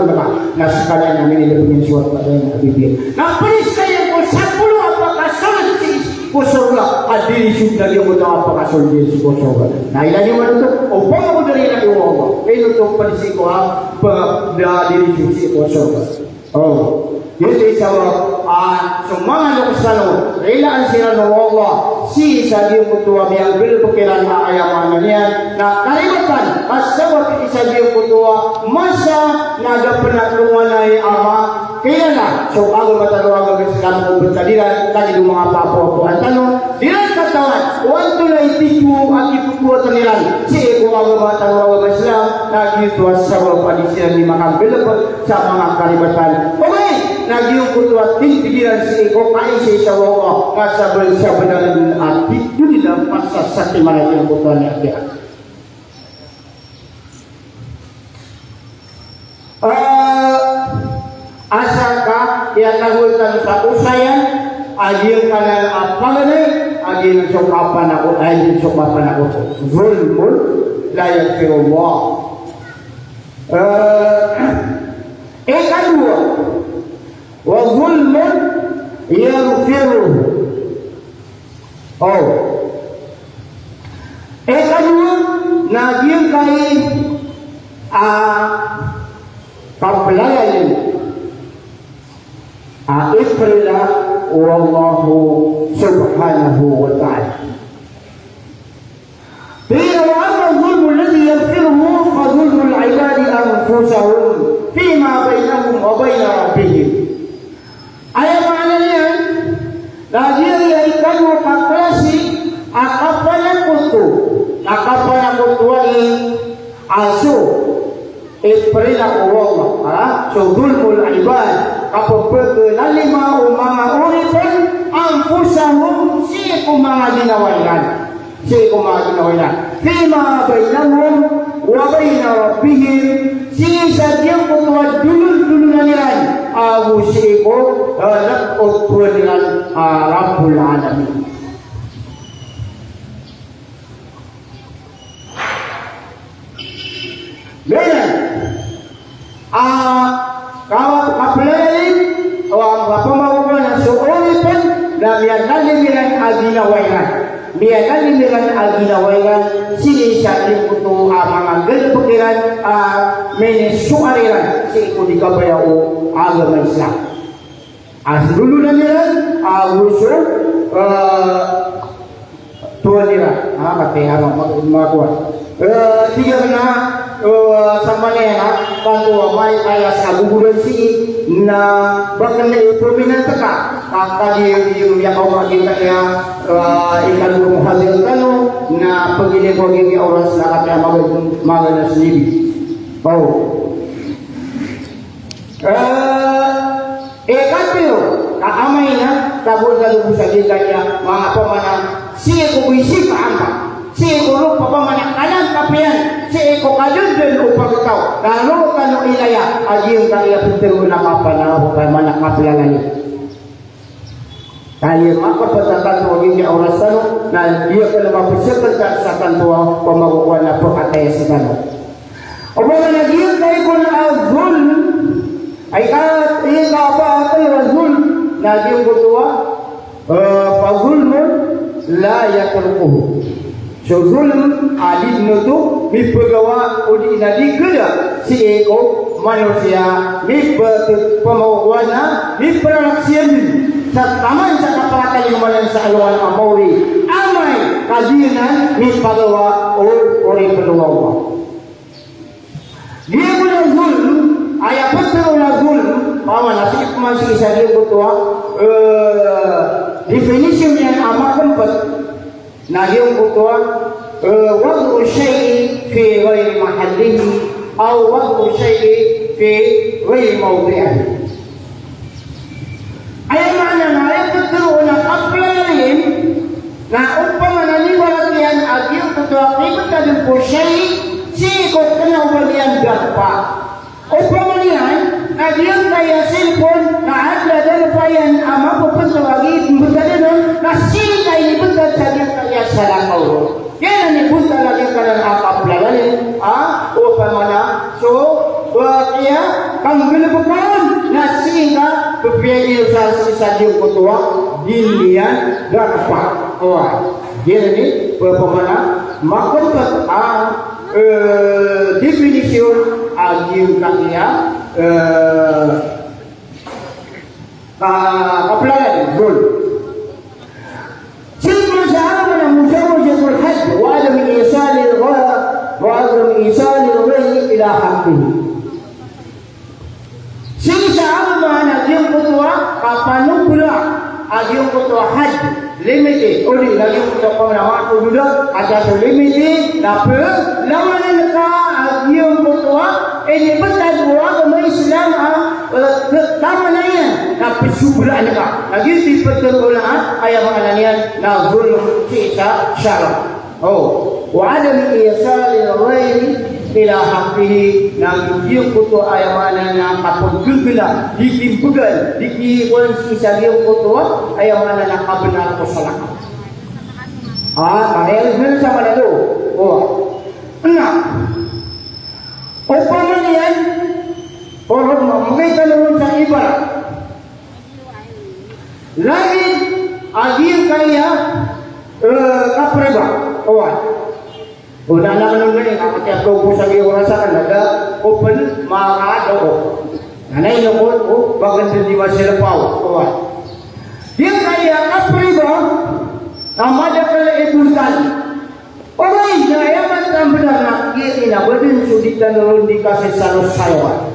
na sekalian namin lebih suatu yang Nabi na please kayo ko sa pulo apakasunod kusurlah adili sudah dia muda apa kasur dia kusurlah. Nah ini mana tu? Oh, apa dari lagi orang? Ini tu perisiko apa diri suci kusurlah. Oh, jadi sama semua anak selalu rela ansira Allah si sahaja kutua yang berpikiran ayamannya. Nah kalimatan asal sahaja kutua masa naga pernah lumanai ama. Kaya na, so ako matalawagan ng Islam kung bertadiran, tadi mga papo ang tanong, dilan katawan, wanto na itismo at ipupuwatan nilan, si kung ako matalawagan ng Islam, nagito sa mga padisiran ni mga bilapot sa mga kalibatan. Okay, nagiyong puto at tintigilan si ko kaisi sa wako, kasabal sa banalan at dito nila pasasaki maraming puto niya kaya. Asaka yang nagultan sa usayan agil kanan apanganay agil sukapan ako zulmul la yakfirullah ikadwa wa zulmun yaghfiruh ikadwa nagil kay kapelayan Ifrila wallahu subhanahu wa ta'ala. Bila wa'ama zulmu alladhi yaghfiruhu fa zulmu al-ibadi anfusahum fima bainahum wa baina rabbihim. Ayat makna niya dahil ikan mo kaklasi akapan kutu ay aso Ifrila wallahu so zulmul ibad kapag nalima o mga uripan ang pusahum si mga ginawainan fima bainahum wa baina rabbihim si sadyang kutuwa dulul-dulunan nilan si ko nag-utwa nilan Rabbul Alamin. Ganyan kalau kapelain orang bapa mau na suuripan na miyan aginawayan sini siya kutu mga galpukiran menisuariran si iko di kabayao agama Islam dulu na nila gusto tuwa nila kaya magawa tiga na sama niya bantu may kaya sa gugulan si na bakal na prominent ka tadi yung yakaw maging kaya ikalung halil kano na pagiligo yung oras na kaya magalas nibi katyo kaamay na kabul-galubos sa giganya mga pamanang siya kubisip ka si guru pamanak kanan kapian si ko kadun upang ikaw lalo kanu ilaya aging kaya pintu na kapana pamanak kapian kaya makapatatan mo gini oras sano na dia kena mapusyakan sa kantua pamagukuan na pagkataya sa kanu o mga naging kayo kung azul ay iya apa kayo azul naging kutuwa pagul mo la yakulkuhu so zulm adid nutu mipagawa udi inadi geda si eko manusia pemawana mipralaksian sa taman sa kapalatan yung malang sa aluan amauri amay kajinan mipagawa o ori peluwawa dia mula zulm ayapat mula zulm paman nasib masih isa dia butuwa definisi yang amat tempat na yung kutuan wad'u syai'i fi ghairi mahallihi aw wad'u syai'i fi ghairi mawdi'ihi Ay mana na ay tuturo na kaplarin na upama na niwalagyan at yung tutuwa kibot na din po siya si ikot ka na uwalian gagpa. Upama niyan at yung kaya cellphone na agladan pa yan ama pupunta lagi ibuta din nun na si kaya ibuta sa yung kaya sa langaw. Yan ang ibuta lagi ka ng akaplarin upama na so kaya kang gulubukon na sehingga berpikir sa dia ketua dilian gagpa. Jadi bagaimana maksud definisi agim kaya kaplan gol. Sehingga sahabat mujawajul hajj wa adam isalil ghaya wa adam isalil ghayri ila haqqihi. Sisa ama na diyong kutuwa kapanong pula diyong kutuwa haji limiti uli na diyong kutuwa kong naman kududa ada so limiti tapi lawanan ka diyong kutuwa ini betul buwa kama Islam tama na yan na pisubulaan ka lagi di betul ulaan ayaw mga naniyan na gulong sisa syarab wa adam iyasali ghayri ila haqqihi na yung kutu ayamana na kapag gugula dikimbugan dikiwan sisa yung kutu ayamana na kabenar ko sa lakas kaya yun sa manalo upama niyan orang makita naman sa iba lagi agil kaya kapreba Una na nung gani kakati ako po sa iyo rasakan naga open makado ko. Nanay no ko bagan sa diwa sila pao. Dia kaya kapriba amada kala ibulkan. Oray na yaman tambla na ina bodin suditan ron di kasi salos sayawan.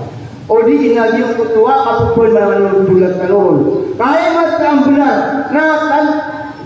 O di ina yung kutuwa kapupul na bulat talon. Kaya matambla na kan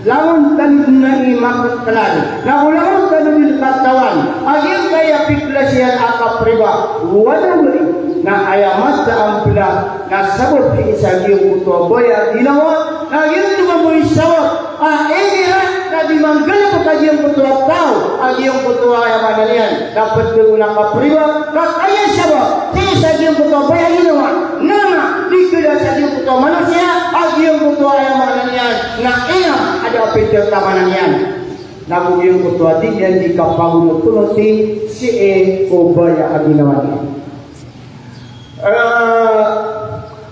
lawan tanun na imakot kalali. Na ulawang tanun katawan. Agil kaya piklasyan akapriba. Wadawari na ayamat na ampula na sabot isa yung kutuwa boya ginawa. Na yun tumamoy sawat. Inihan na dimanggal ko kayo yung kutuwa tao. Agi yung kutuwa ayaman na niyan. Dapat ko na kapriba. Kaya sawat. Isa yung kutuwa boya ginawa. Nana, di kira sa yung kutuwa manusia. Agi yung kutuwa ayaman na niyan. Na ina ada picture tamanan yan. Naku yung kutuwa di yan di kapangulo tunuti si Obaya aginawa niya.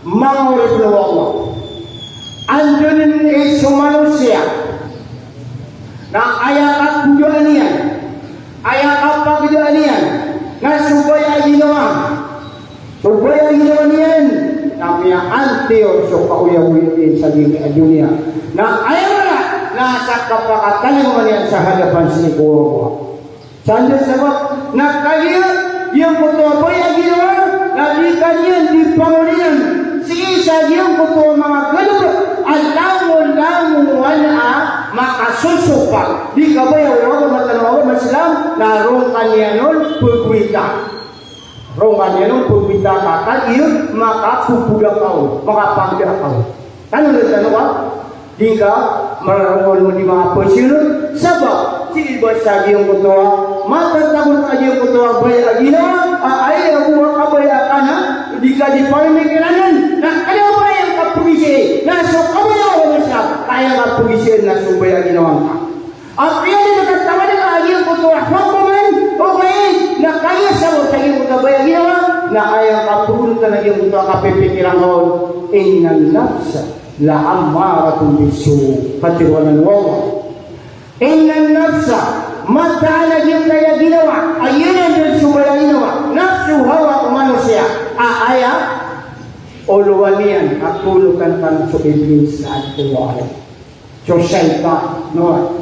Mangurip na Allah. Andun iso manusia na ayakat kudaan yan. Ayakat pagdaan yan. Na subaya aginawa. Subaya aginawa niyan. Namanya antio so kauyawiin sa dunia. Na ayaw nasa kapakatan mo yan sa hadapan sa Nikuwa. Sanda sabab na kaya yung kutuwa po yung ginawa na di kanyan di pangulian si isa yung kutuwa mga galur at lamu-lamuan makasusupak di ka ba yung wala matanawa maslam na rong kanyan nun pagwita rong kanyan nun pagwita kakal yun makapupuga kao makapagda kao tanong na tanawa hingga meraruan mo di mga position sabab si iba sa yung kutuwa matatagol ka yung kutuwa baya agina ay buwa ka baya kana di ka di pamimikilanan na kaya ba yung kapugisi na so kabaya o siya kaya kapugisi na so baya ginawang ka at kaya din nakatawa na ka yung kutuwa hukuman okay na kaya sa yung kutuwa baya ginawa na kaya kapulunta na yung kutuwa kapipikilang ko inang nafsa la ammaratun bisu katiwanan wawa inna nafsa mata lagi kaya ginawa ayun ang subaya ginawa nafsu hawa manusia aya uluwanian atulukan kan so iblis sa atuwa so syaitan no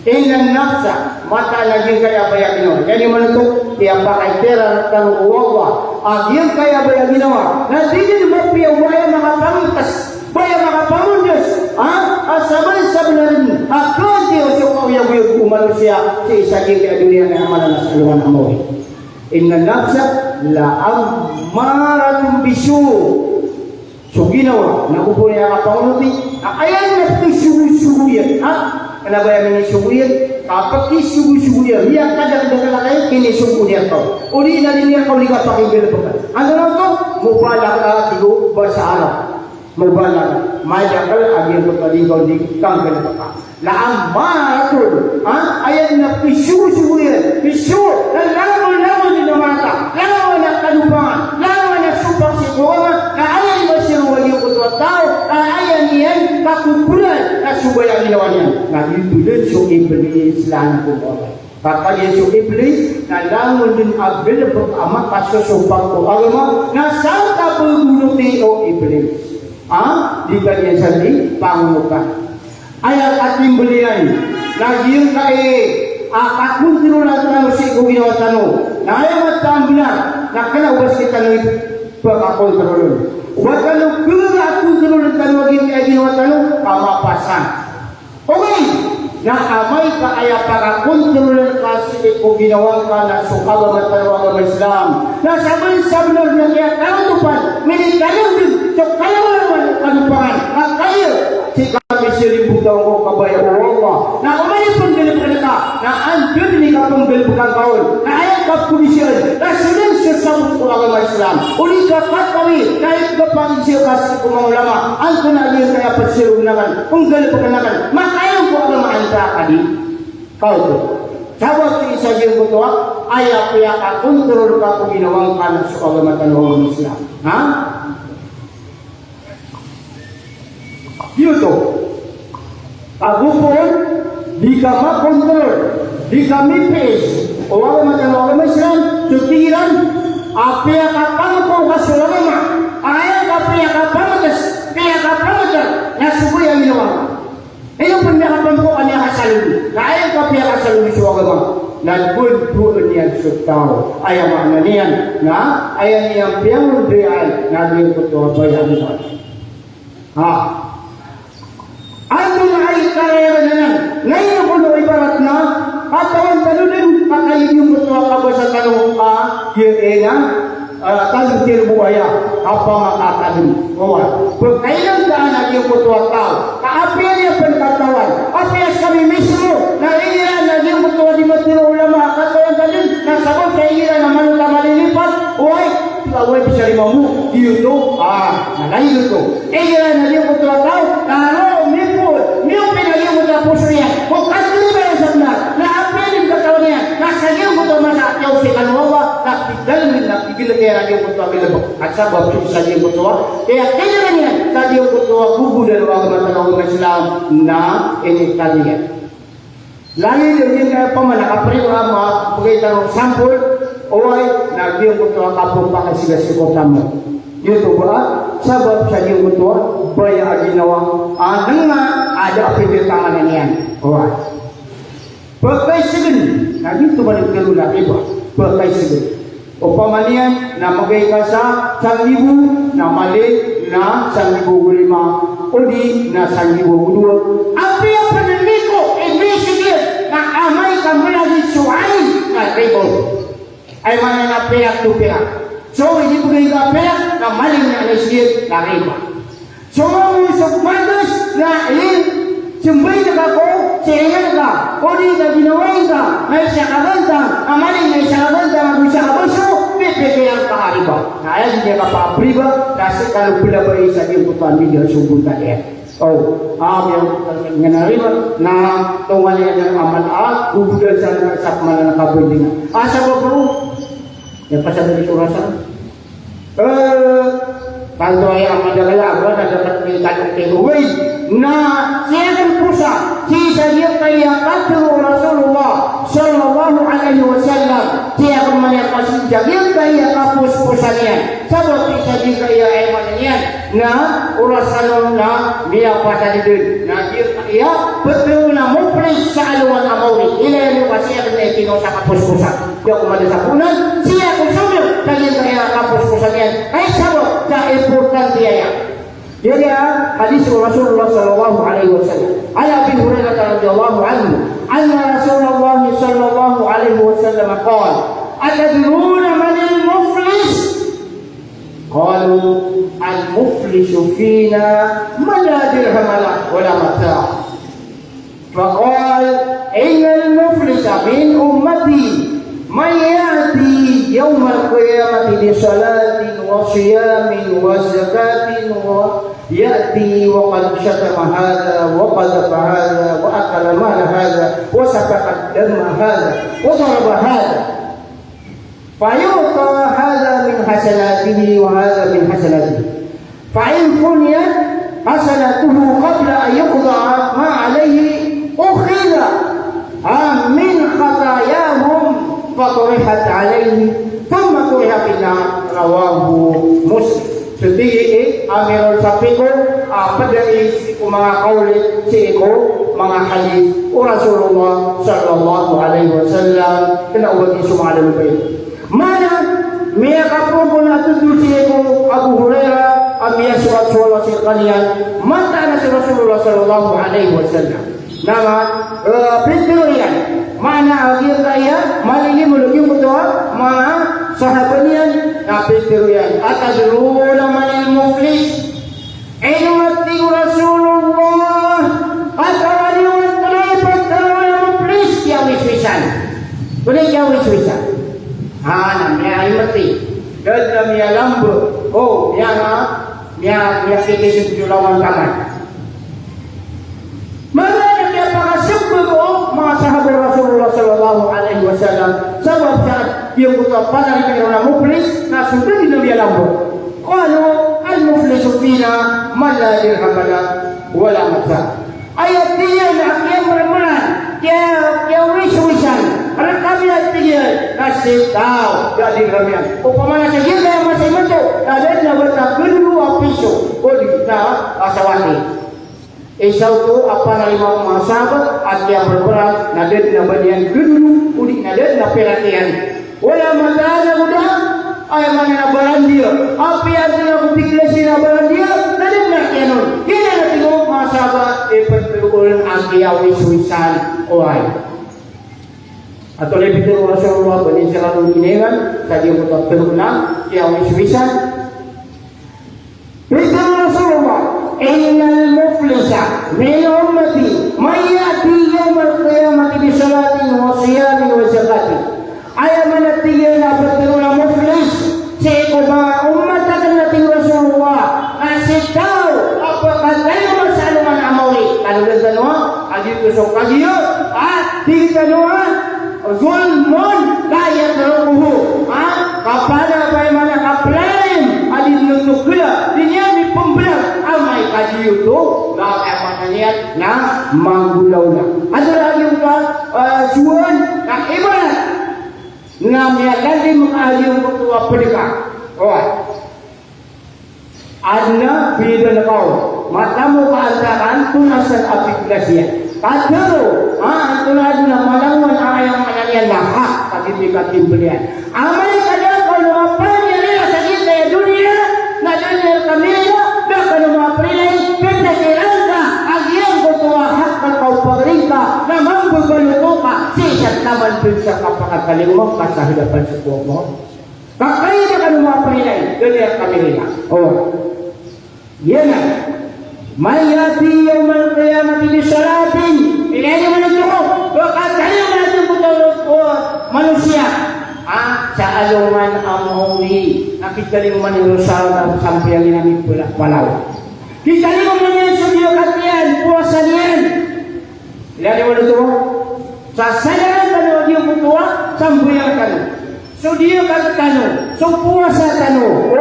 inna nafsa mata lagi kaya baya ginawa jadi menutup tiap pakai tera kan wawa ayun kaya baya ginawa nanti din mo piya waya makapantas Baya makapamundos, asabay sabnarin, akante o sukaw yabuy manusia si isaging kaya dunia na amalan na saluhan amoy. Inna nafsa la ammaratun bisu. So ginawa, naupo niya kapangunuti, ayan na sugu-sugu yan. Ha? Kenapa yang ini sugu yan? Kapag sugu-sugu yan, niya kadang-kadang kayo, kini sugu niya kau. Uli na din niya kau liga pakinggan pa. Ano lang to? Mubalak ka, tigo, bahasa Arab. Mubalak. Majakal, agyan ko taligaw, di tanggal pa. Laamatul. Ha? Ayan na sugu-sugu yan. Sugu. Lalaman din na mata. Lalaman na kalupangan. Lalaman na sumpang sikuwangan. Na ayan ba siya wali ko tao? Na ayan yan kakumpulan na subaya ginawa niya. Na dituloy so iblis lang ko ba. Kapag yung iblis, na langon din abil pag-ama kasusupang ko agama na saan ka paguluti o iblis. Ha? Di ka niya sandi, pangunukan. Ayat ating belian lagi yung kakuntiru lang tanong si ginawa tanong na ayaw matamblan na kanaubas kita ng pagkakontrol huwag ka nung pagkakontrol ng tanong yung ginawa tanong kamapasan okay na amay ka ay pagkakontrol ka si ginawa ka na sukagaman tanong Islam na sabay-sabay na kaya kalutupan minitayang din so kaya wala naman kalupangan na kayo si kami seribu tahun kau kabaya Allah. Na umay penggelap mereka. Na anjur ni kapung gelap bukan kawan. Na ayat kapulisian. Na sudah sesama ulama Islam. Uli kapat kami naik ke pangisian kasih kumau ulama. Antuna dia kaya persiru gunakan. Penggelap gunakan. Maka yang ku agama anta tadi. Kau tu. Sahabat ini saja yang kutua. Ayat pihak akun terlalu kaku ginawangkan agama tanah Islam. Ha? Yuto, aku pun di kami kontrol, di kami pes. Orang macam Islam, cutiran, apa yang kapan kau kasih lama, ayat apa yang kapan kes, kayak kapan kes, nasuku yang ini orang. Ini pun yang kapan kau anya kasih lagi, ayat apa yang kasih lagi suagama. Dan pun yang tahu ayat mana nian, nah ayat yang piang real, nabi ketua bayar ini. Ano na ay karera na yan. Ngayon ko na ibarat na, katawan talunin, kakayin yung mutuwa ka ba sa tanong yun tanong tirbuaya, kapag makakalim. Kung kailan ka na yung mutuwa tao, kaapyan yung pagkatawan, apyas kami mismo, naiira na yung mutuwa di matiro ulama, katawan talunin, nasabot kaiira na manuta malilipat, uway, away bisa limamu, dito, nalayo to. Iira na yung mutuwa tao, naro, niyo pinaging mo na puso niya. Kung kasuli ba yung sabna, na apelin ka tao niya, nasagyan mo ito masa yaw si Kanuwa, napigil kaya radyo ko ito abilabok. At sa bawat sa radyo ko ito, kaya kaya niya, radyo ko ito, gugulan ang mga matanong ng Islam na inikta niya. Lagi din kaya pa man, nakapriyo ang mga pagkita ng sample, oy, radyo ko ito, kapong pakasigas ko tamo. Yuto ba? Sabab sa iyong mutuwa, baya ang ginawa. Nang nga, ada apititaman na niyan. Alright. Pagkaisigin, na dito ba nagkalula, iba? Pagkaisigin. O pamanian, na magay ka sa 1,000, na mali, na 1,500, o di, na 1,200. Api ang pananiko, ibigin, na amay ka mula di suwain, na ribo. Ay mananapiak to piak. So, hindi ko kayo kapela na maling na alasir na riba. So, mga sukmandos na sumbay na kako, siringan ka, o di ka ginawain ka, may siya kabantang, ang maling na siya kabantang, ang siya kabaso, pipigyan ka riba. Na ayan, hindi ka pa-apriba, kasi kalupula ba isa yung putuan video sumbong na yan. Yung nga riba, na tungan niya ng amal gugulan sa sakman na nakabundingan. Asa ba po? Yang pasal dari urasan kalau yang madagala agak ada dapat teguwi na siya kan pusa siya dia kaya katu Rasulullah sallallahu alaihi wasallam siya kan maniakas dia kaya kapus pusanya sabab siya dia kaya emannya na urasan na dia pasal itu na dia betul na muplis sa aluan amawi ila yung kasi ang tino sa kapus pusa dia kumada sa punan siya kusumyo kaya kaya kapus pusanya ay sabab sa important dia. Jadi hadis Rasulullah sallallahu alaihi wasallam. Ala Abi Hurairah radhiyallahu anhu, anna Rasulullah sallallahu alaihi wasallam qala, "Atadruna man al-muflis?" قالوا المفلس فينا من لا درهم له ولا متاع. فقال إن المفلس من أمتي من يأتي يوم القيامة بصلاة وصيام وزكاة ويأتي وقد شتم هذا وقذف هذا وأكل مال هذا وسفك دم هذا وضرب هذا، فيعطى هذا من حسناته وهذا من حسناته، فإن فنيت حسناته قبل أن يقضى ما عليه أخذ من خطاياهم فطرحت عليه ثم طرح في النار. رواه Muslim. Sedih Amirul Safiqo padai mga kaulit si iko mga hadis Rasulullah sallallahu alaihi wasallam kena ubat sumada lupay. Mana miya kapungkol na tutul si iko Abu Hurairah amiya surat-surat si kanian mata na si Rasulullah sallallahu alaihi wasallam. Nama pintu yan. Mana agil kaya malili mulagi mutua ma sahabanian na pintu yan. Atadruna manil muflis. Inumati Rasulullah atawali wa talipat tarawal muflis ya wiswisan. Boleh ya wiswisan. Namanya imati. Dan namanya lambu. Oh, miya fikir julawan taman. Mana yang pakasubbu mga sahabat Rasulullah sallallahu alaihi wasallam sebab saat dia buta pada orang muflis na sudah di Nabi lambu. Qalu al-muflisu fina man la dirham wala mata. Ayat dia nak yang bermain dia wiswisan. Ada kami dia nasib tahu jadi ramian. Upamanya saja yang masih mentok ada nak bertakulu apiso. Oh kita asawati. Isau tu apa nama masabat asya berperan nadet na banian dulu udik nadet na perhatian wala madana udah ay mana na barandia api ada aku tiklasi na barandia nadet na kianon kina na tingo masabat pertukuran asya wiswisan oai atau lebih tu Rasulullah bani selalu ini kan tadi untuk terkenal dia wiswisan Rasulullah إن المفلس من أمتي من يأتي يوم القيامة بصلاة وصيام وزكاة. أي من التيجي نفترون مفلس سيكون أمتك التي رسول الله أسيتاو apakah saya masalah man amali kalau kita doa ajib besok kajian kita doa zulmun la yadruhu kepada bagaimana kaplaim adil nukula dia di pembelah amai kaji itu la emananiat na manggulaula ada lagi bukan suan na ibarat namanya lagi mengaji untuk pendekat adna bidan kau matamu keantaran tunasan aplikasinya kadaro tunadna malawan ayam mananian lah tadi dikatim belian amai kada kalau apa ni rela sakit dari dunia na dunia kamera dah kalau maprilai peta keranga agian kotua hak kau pemerintah na mampu belutoka sisa taman bisa kapakat kalimau kasah hadapan sebuah mohon kakai dia kalau maprilai dunia kamera yana mayati yaumal qiyamati bisalatin ini aja menunjuk katanya menunjuk betul manusia sa'aluman amhuli kita lima manirusal dan sampai yang ini palau kita lima menyusul katian puasa nian lihat yang menunjuk sasadaran kalau dia bertua sampai yang kanu so dia kata kanu so puasa kanu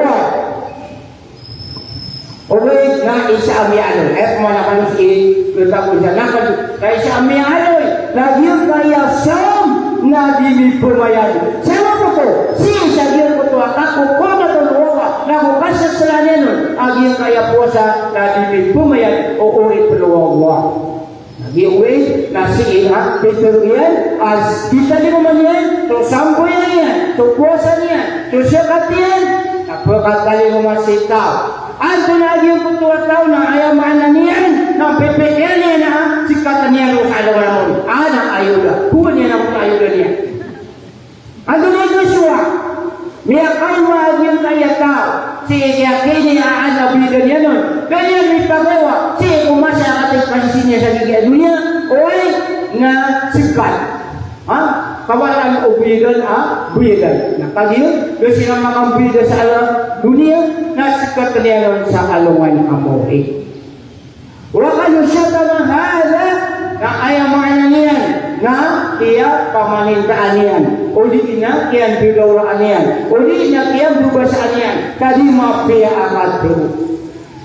Oleh na isa ami aloy, mana manusia kita punya nak kaya isa ami aloy, lagi kaya sam na dimi permayado. Siapa betul? Si dia betul aku koma tolong, nak kasih selanen, lagi kaya puasa na dimi permayado o uri peluang. Lagi uri nasi inak peteruian, as kita di rumahnya, tu sampuinya, tu puasanya, tu sekatian, apa kali masih tahu. Anto lagi yung kutuwa tao na ayaw maananian na PPL niya na sikatan niya ng kalawa naman. Nang ayuda. Kuha niya na kung ayuda niya. Anto na yung suwa. Niya kayo maagyan kaya tao. si yakini aan abidan yanon kaya may pagawa si kumasa ating pansiniya sa giga dunia oy nga sikat kawalan abidan bidan na kagiyon kasi na makambida sa alam dunia na sikat niya sa alungan amori wakano siya na hada na ayaman niyan na iya pamanintaan niyan o di na kiyan bigawraan niyan o di na kiyan bubasaan niyan kadi mapia akad pero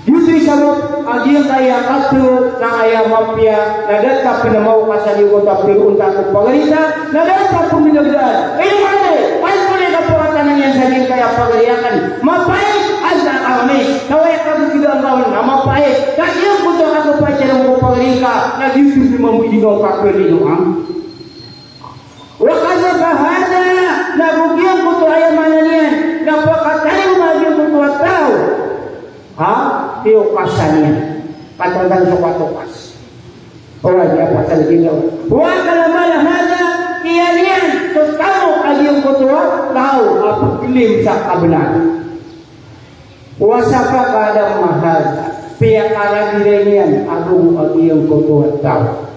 yutri sabot adi kaya akad na aya mapia nadat ka pinamaw ka sa liwot at pirunta kong pagarita nadat ka puminagdaan ay ko na kapuratan na niyan sa din kaya pagariakan mapait ang nakawani naway ka bukidang kawan na mapait kaya ko to ako pa siya ng pagarika na dito di mamudigaw ka pwede wakana bahada na bugian ko to ayamanan niyan napakatayo maging ko to tao tiyo kasanian patunggan sa patukas ora dia pasal dino wakala malahada kianian to tao aging ko to tao apaglim sa kabelan wasapa kada mahada pia kala direnian agung aging ko to tao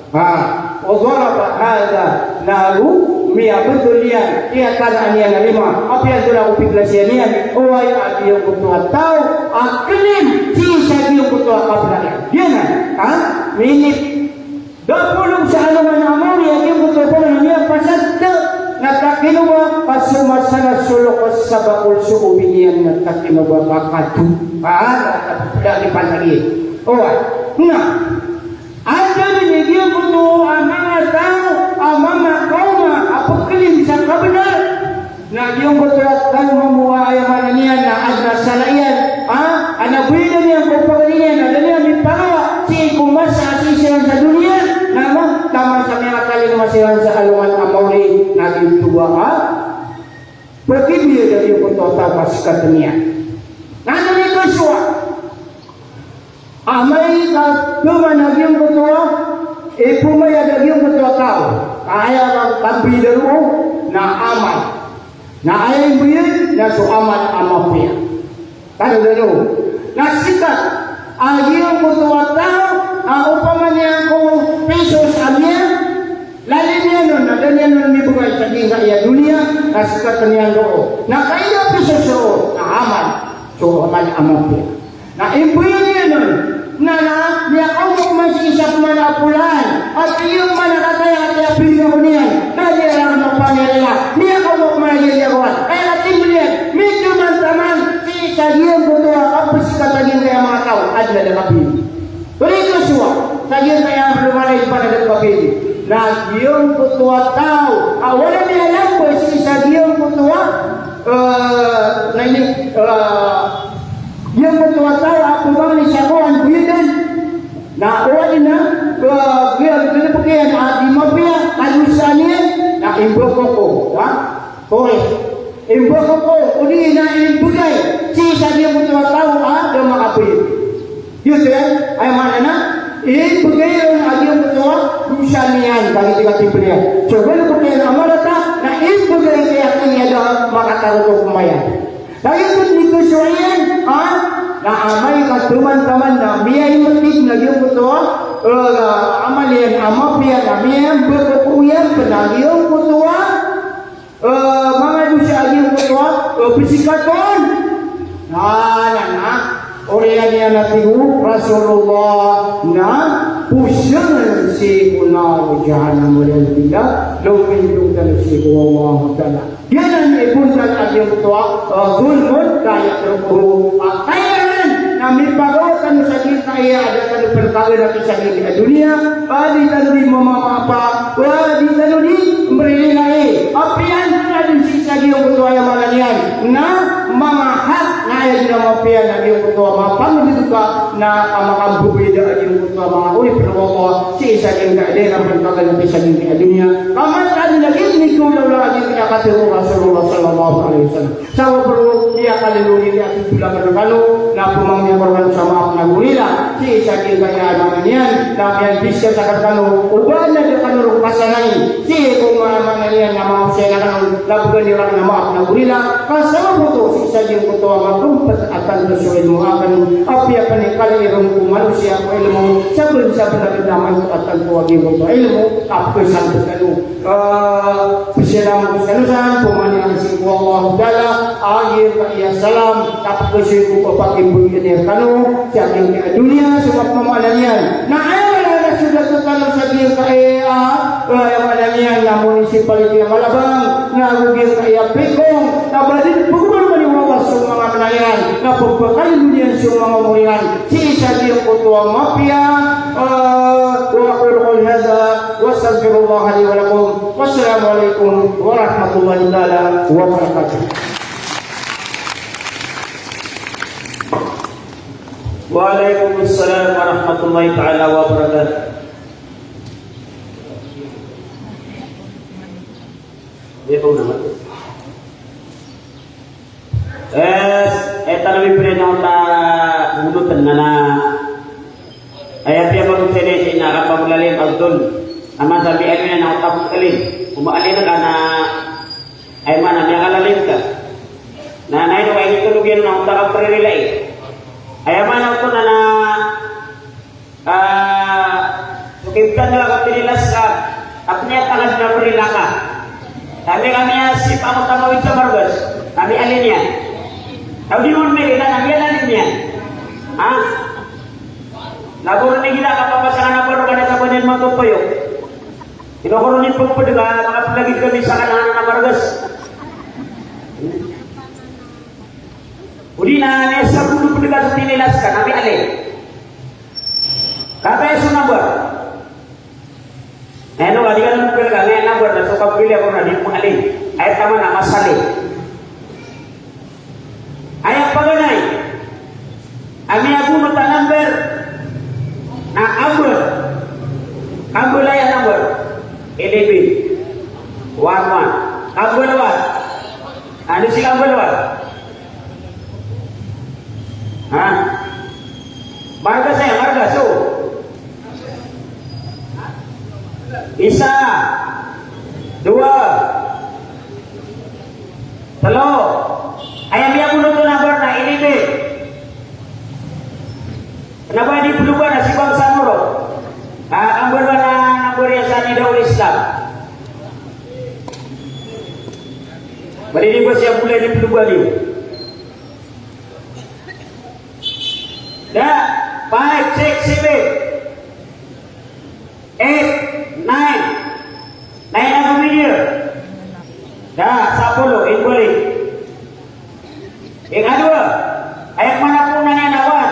Odoraba hada nalu mia betulian ia kana ania nalima apa yang sudah upiglasia nian owai adi yang kutua tau aklim si sabi yang kutua kabla yana minit 20 sa anuman amori yang kutua pala niya pasada nakakinuwa pasumasana sulok sabakul suubinian nakakinuwa kakatu tidak dipantagi owai ada binigyan ko to ang mga tao, ang mga kauma, apagkilim sa kabinar. Na yung ko to at mamuha ay mananiyan na adna salayan. Anabwila niya ang pagpagaliyan, na niya may pangawa, si kumasa asisiran sa dunia, na tama sa mga kaling masiran sa alungan amawri, naging tuwa, pagkibili na yung ko to tapas kataniya. Nanay ko siya, amay ka duman nagyong kutuwa pumaya nagyong kutuwa tao kaya kang kabilan mo na amay na ayaw mo yun na suaman amapya kaya nasikat nagyong kutuwa tao upaman niya kung pesos amya lalim niya nun na ganyan nun may bugay sa ginga iya dunia nasikat niya loo na kaya pesos loo na amay suaman amapya na imbuyan niya nun na niya kung masisap man apulan at iyong manakataya at yapin ko niyan kaya lang ng pangyayala niya kung managayagawan kaya natin mo niyan medyo man taman si sagiyang buto kapos katagin kaya mga tao at lalakapin tuloy ko suwa sagiyang kaya lumalay pa nagkapin na iyong buto tao wala niya lang po si sagiyang buto yung betul tahu aku bang ni siapa orang buidan na orang na biar kena pakai di mafia alusanian na imboko kore imboko uni na imbugay si sabi betul tahu ada makapi yun ay mana na imbugay ang agyung betul alusanian bagi tiga timplia coba lu pakai amarata na imbugay kaya kini ada makataruto kumayan Lagi pun dikusuayan, na amay ka teman-teman na miyay matig na yung kuto, amalian amapya na miyay berkukuyan penagiyong kuto, mga dusya agiyong kuto, pisikaton. Oriyan niya natigu Rasulullah na pusyang si unar jahannam wal billah law mintum tansibu Allah taala. Yan ang ipuntan at yung tuwa, zulmon, kaya terpuru. Kaya na may pagawa ka sa akin kaya ada ka ng perkawin natin sa akin sa dunia, di tanong mamamapa, di tanong mberi na apian na din sa yung kutuwa yung mga niyan, na mga hak na ayaw na mapian na yung kutuwa, mapangulito ka na makambubida at yung kutuwa mga ulit, pero mo si isa yung kaedera ng perkawin natin sa akin sa dunia. Kaman lagi ni kulaw lagi kaya kasiro Rasulullah sallallahu alaihi wasallam. Sawa perlu dia kaliluli dia bilang kalau na pumangnya korban sama na gurila si sa kaya naman yan na yan bisa sa kalau uban na kanurong pasanay si kung mana yan na mga siya na labugan nila na maap na gurila kasama mo to si isa din ko to ang magumpat at ang dosuin mo akan apya pa ni kalirong kumalo siya ko ilmo sa kung sa pinagdaman ko at ang tuwagi mo to ilmo kapko santo kanu Bismillah Mustanusan pumani ang siku Allah Ta'ala akhir kaya salam kapko siku ko pakimbul kanya kanu siya yung dunia sebab pemahalannya nah ayaw sudah tertanam sabihin kaya yang adanya yang municipality yang Malabang na rugir kaya Pekong na badin pagkuman maniwawas sa mga menayan na pagpakalindian sa mga mulihan si isa din ko to ang mafia wa aqulu qawli hadha wa astaghfirullah li wa lakum wassalamu alaikum warahmatullahi taala wabarakatuh. Waalaikumsalam warahmatullahi taala wabarakatuh. Dia pun nama. Eta nabi pernah ta mulut nana. Ayat dia baru sini sini apa mulalim Abdul. Aman sabi alina na utak kalin. Umaalin na kana ay mana niya kalalin ka. Nanay no ay tulugyan na utak prilay. Ay mana ko na sukiptan nila ko tinilas ka. Apnya tangan na prilaka. Kami si Pak Mutama Wicca Margas, kami alinnya. Tahu di mana mereka kami alinnya? Ah, labur ni kita kapal pasangan apa orang ada kapan yang mau topoyo? Kita orang ni pun pada maka lagi kami sangat anak Margas. Udina ni sebelum pendekat sini laskan kami alin. Kami sunambar. Neno adikan mungkin kami enak buat dan suka pilih aku nanti mengalih ayat sama nama salih ayat paganai kami aku minta number nah ambul ayat number LB 11 ambul what ada si ambul what marga saya marga so Isa, dua, telo, ayam yang bunuh tu nabar na ini deh. Kenapa di pelukan nasi bangsa moro? Ambil mana nabar yang sani daul Islam. Beri ni bos yang mulai di pelukan ni. Dah, 5, 6, 7, 8. Naik apa media? Dah 10 balik. Yang kedua, ayat mana pun nanya nawan,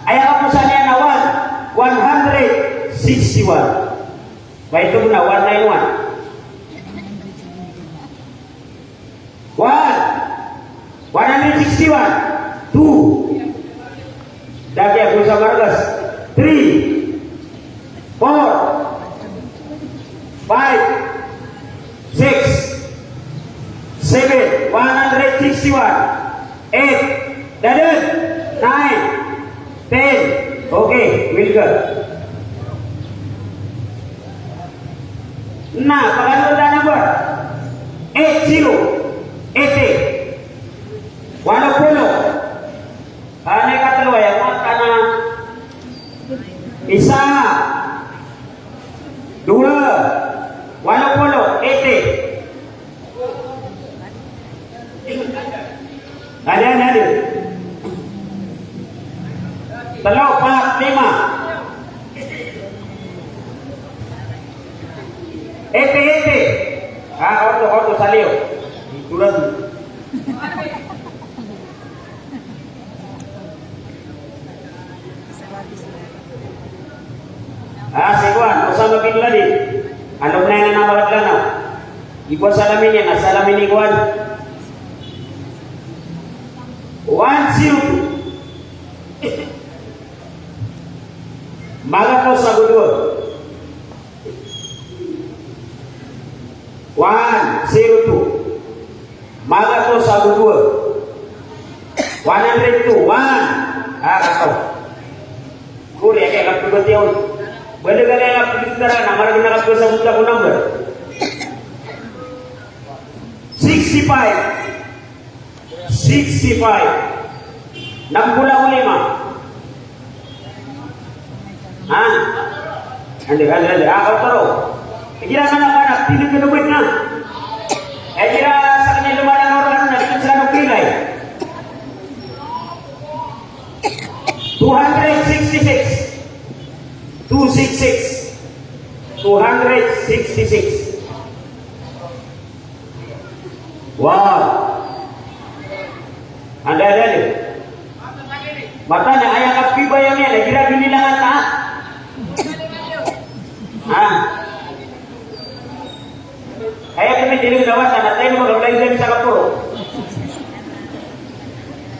ayat apa saja nawan 161. Baik itu guna 191. 161. 2. Dah dia berusaha Margas. 3. 4. 5, 6, 7, 161, 8, 9, 10. Okay, we'll go. Nah, kalau ada number 80, 80, 110. Ane kata lo ya, karena isa 2. 180, 80. Ada. Telo 4, 5. 80. Ordo saliu. Turun. Seguan, Osama bin Laden. Ano na yung nabalat lang na? Ikuan salamin yan, nasalamin ni Ikuan. 102. Maga ko sa gudwa. 102. Maga ko sa gudwa. 102. 1. Ako. Kuri, kayak kapag yun. Boleh kalian aplikasi nama lagi nak aku sebut aku number. 65. 65. Ha? Ande. Ako taro. Kira ka na anak, hindi ka lumit na. Kira sa kanya lumalang orang na dito sila ng pilay. 266. 266. Wow. Anda. Mata na ayah kapi bayangnya, kira binilangan tak? Ayah kami diri dawatan, natai mo gablay din sa kapuro.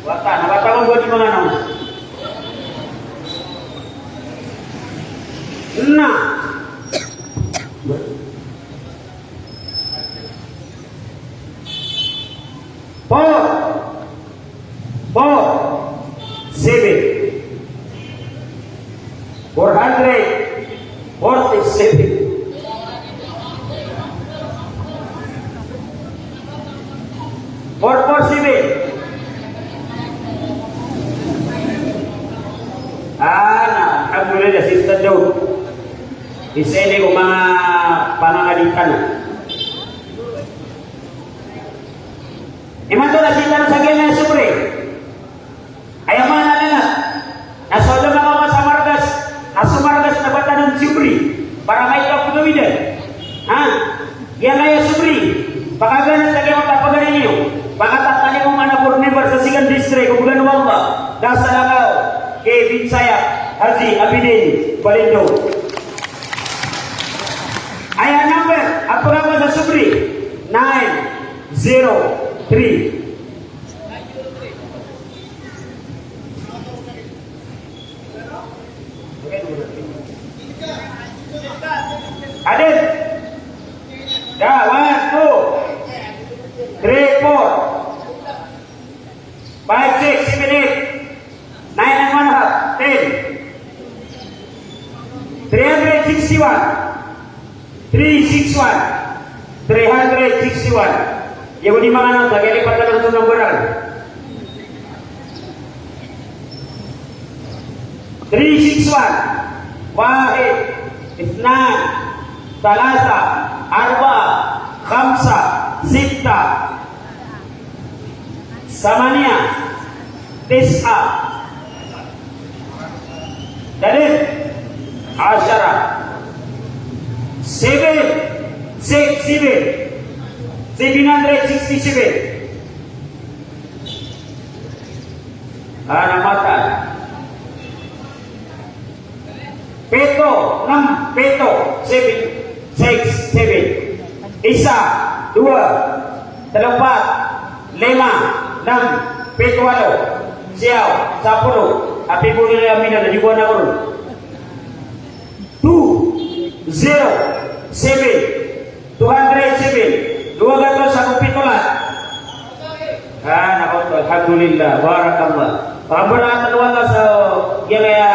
Wata mo buat di mana nang? Nah. 447. 447. Alhamdulillah Sister Daud. Isa ini kung mga pangangalitan. Iman to na sila sa gaya na sobre. Ayaman na nila. Nasolo na ako sa Margas. Asumargas na bata ng sobre. Para may kapunawidan. Yan kaya sobre. Pakaganan lagi ang tapaganin niyo. Pakatatali mong anak Bornebar sa Sigan District. Kung bulan wala. Dasa langaw. Kay Binsaya. Haji Abidin Balindo. Ayah number. Apa nama sa sobre? 903. Adit. Dah, 1, 2, 3, 4, 5, 6, 7, 8, 9 and 1 half, 10, 361, 361, 361. Yang di mana nak kali patah dengan nomboran? 361. Wahid, Isnan, Salasa, Arba, Khamsa, Sitta, Samania, Tis'a, Dalil, Asyara, 767. Anak mata. Peto, 6, peto, 7, 6, 7. Isa, 2, 3, 4, 5, 6, peto, 8, siaw, 10. Api boleh kami dah di buana korun. 2, 0, 7, 207. 201 pitolat. Alhamdulillah, barakallah. Pemberatan wala sa gaya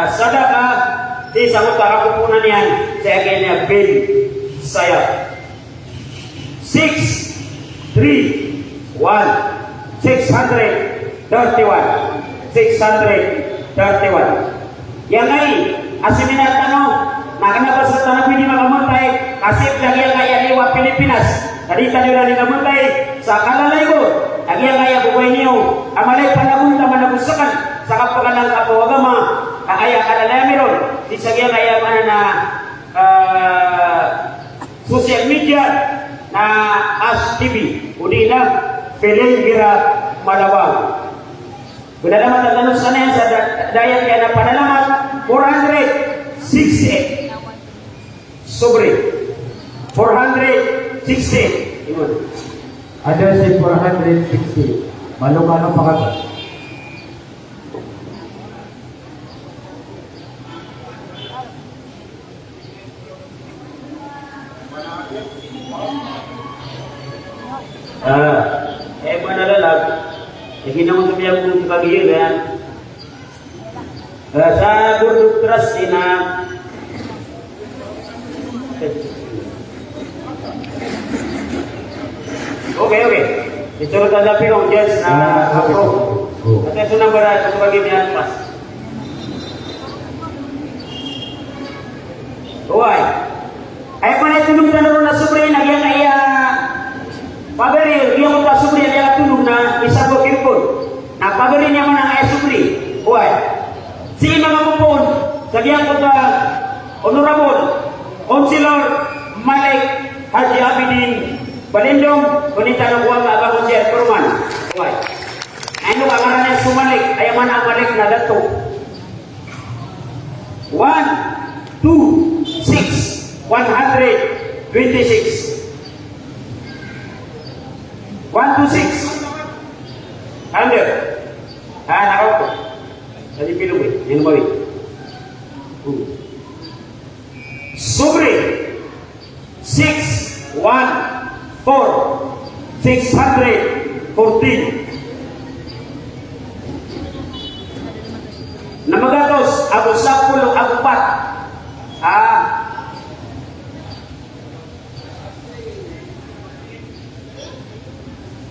sadaka di sa utara kupunan yan sa agenya bin saya 631 yang ay asiminat nakanabas sa tanah pwede makamuntay kasip lagi ang kaya liwa Pilipinas tadi tadi udah dikamuntay sa kalalay ko lagi ang kaya bubuhay niyo amalay panahon na manabusakan sa kapagalang kapawagama kaya kalalay meron di sa kaya mana na social media na As TV udina Pelen Gira Malawang benar naman tatanong sana yan sa dayat kaya na panalamat 468 sobre 460 ada si 460 malu-malu pakat mana lalag hindi naman kami ang kung kagiyin yan sa duduk trust na Okay, okay. Isurot ang dapin ng judge na approve. At ito nang barat ito bagi niya pas. Uy. Ay pa na tulog na naroon na sobre na yan ay pagari, iya ko pa sobre na tulog na isabot kirpon. Na pagari niya man ang ay sobre. Uy. Si mga kupon, sabihan ko ta Honorable Councilor Malik Haji Abidin Balindong, kunita ng kuwag na abang siya, Perman. Uy. Ano ang ngaran niya sumalik? Ayaman ang malik na dato. 1, 2, 6, 126. 1, 2, 6. Under. Nakaw ko. Tadi pilih, yang bawah. Sobre 6, 1, 4, 614. Namagatos, ako 10, ako 4.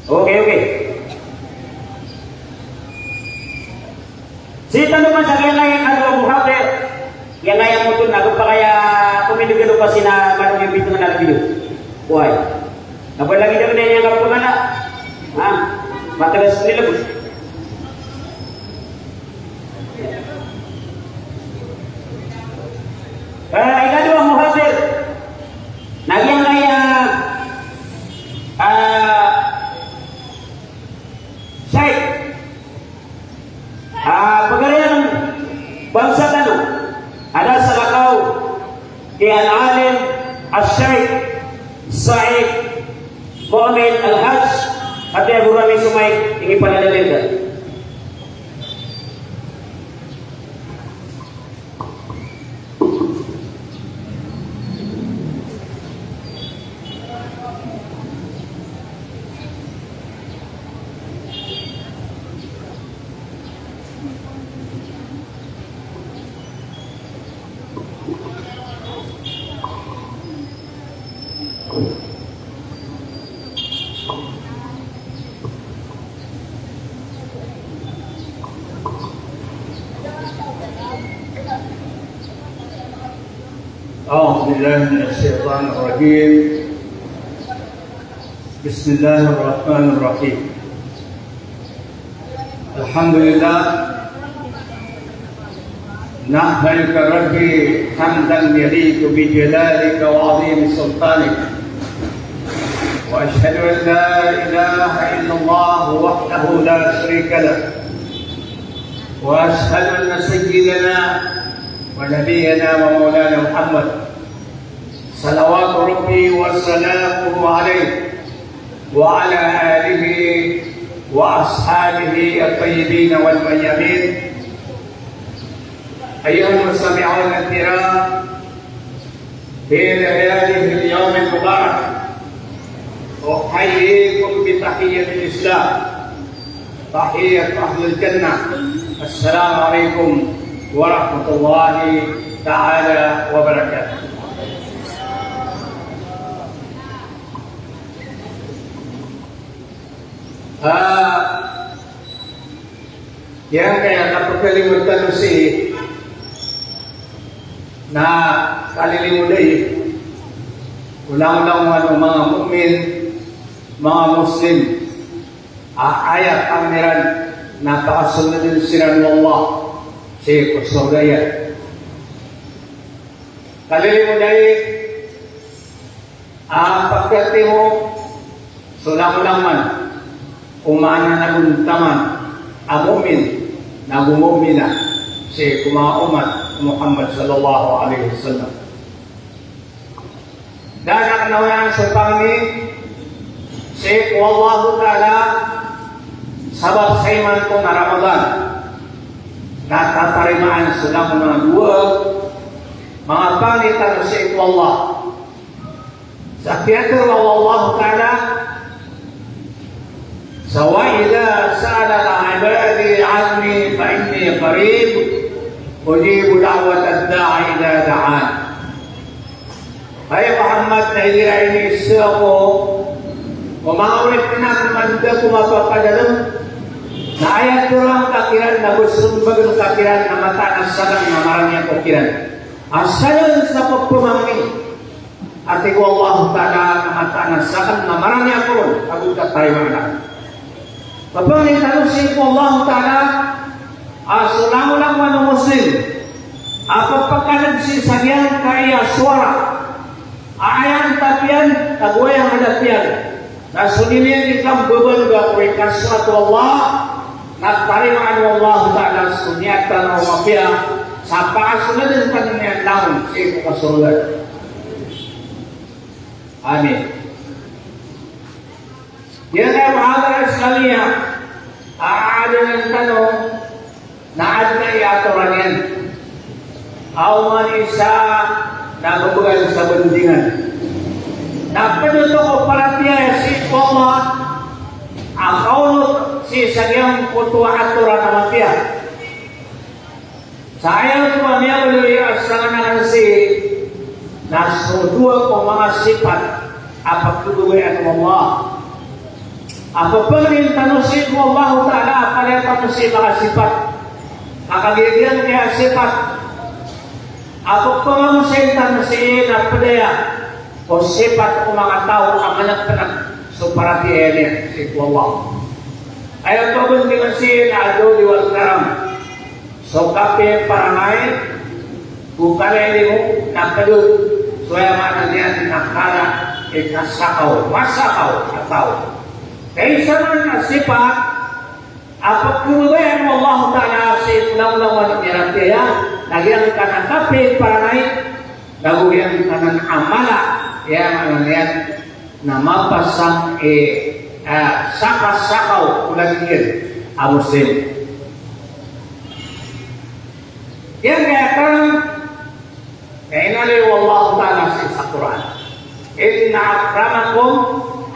Okay. Si tanong man sa kaya yung ano mo hape, yan nga yung muto na kung pa kaya kuminugano pa sina manong yung bito na nalabilo. Why? Napalagi daw na yung kapungan na. Matalas nilabos. Ikadua mo hape, nagyang kaya Syekh pagarian ng bangsa tanong ada sa Lakaw kay Al-Alim Al-Syekh Said Muhammad Al-Hajj at yung gurami sumay tingin panadalinda. أعوذ بالله من الشيطان الرجيم بسم الله الرحمن الرحيم الحمد لله نحمدك ربي حمدا يليق بجلالك وعظيم سلطانك وأشهد أن لا إله إلا الله وحده لا شريك له وأشهد أن سيدنا ونبينا ومولانا محمد صلوات ربي وسلامه عليه وعلى آله وأصحابه الطيبين والميامين. أيها المستمعون الكرام في هذه اليوم المبارك أحييكم بتحية الإسلام تحية أهل الجنة. السلام عليكم ورحمة الله تعالى وبركاته. Yang kaya napagkalimutan si na kalilimuday ulang-ulang mga mukmin, mga Muslim ayat pangeran napakasunod din sila ng Allah si kusogaya kalilimuday pagkati mo ulang-ulang man umana na guntaman amumin na gumumina si kumaumat Muhammad sallallahu alaihi wasallam. Dan ang nawayan sa pangin si wallahu ta'ala sabab sa iman ko na Ramadan na tatarimaan sila mga dua mga pangitan si Allah sa kiyatur wallahu ta'ala وَإِذَا سَأَلَكَ عِبَادِي عَنِّي فَإِنِّي قَرِيبٌ أُجِيبُ دَعْوَةَ الدَّاعِ إِذَا دَعَانِ. Hai Muhammad na ini sako O mga ulit pinapamanda kumapapadalam na ayat kurang kakiran na gusto bagang kakiran na matanasagan na maraming kakiran. Asalun sa pagpumangin at ikaw Allah Ta'ala na matanasagan na maraming kakiran agad tayo na. Kapag tanong ko Allah Ta'ala asulamu lang wano muslim apapakanan si sagyan kaya suara ayan tapian kagwayang hadapian na sunilian ikam beban ga kasratu Allah nagtarimaan Allah Ta'ala sunyatan o mafia sa paasunod ng kanyang naon sa ito kasulad. Amin. Yan ay mahalaga Islamiyah aada ng tanong na ad na iatoran yan. Awan isa na babagal sa bandingan. Napaduto ko para tiya si Allah akaunot si sagyang kutuwa aturan na matiya. Sayang ko niya ulit asangan na si nasudua ko mga sifat apagtuduwi at Allah. Apapag rin tanusin mo Allah Ta'ala apalaya tanusin mga sifat. Akagigyan kaya sifat. Apapag pangamusin tanusin apalaya o sifat o mga tao ang anak-anak so para tiyan si Allah. Ayaw ko buntingan si na ado diwal karam. So kape paranay bukanay mo napadug so yaman niyan nakara ikasakaw masakaw ataw. Kaya isa man na sifat apag kumubayan mo Allah Ta'ala sa ilang-lawan ng iratiya nagyan ka ng kape paranay nagugyan ka ng amala yan yan na mapasang saka-sakaw ulang yun ang Muslim. Yan kaya kan kainaliw Allah Ta'ala sa Quran inna akramakum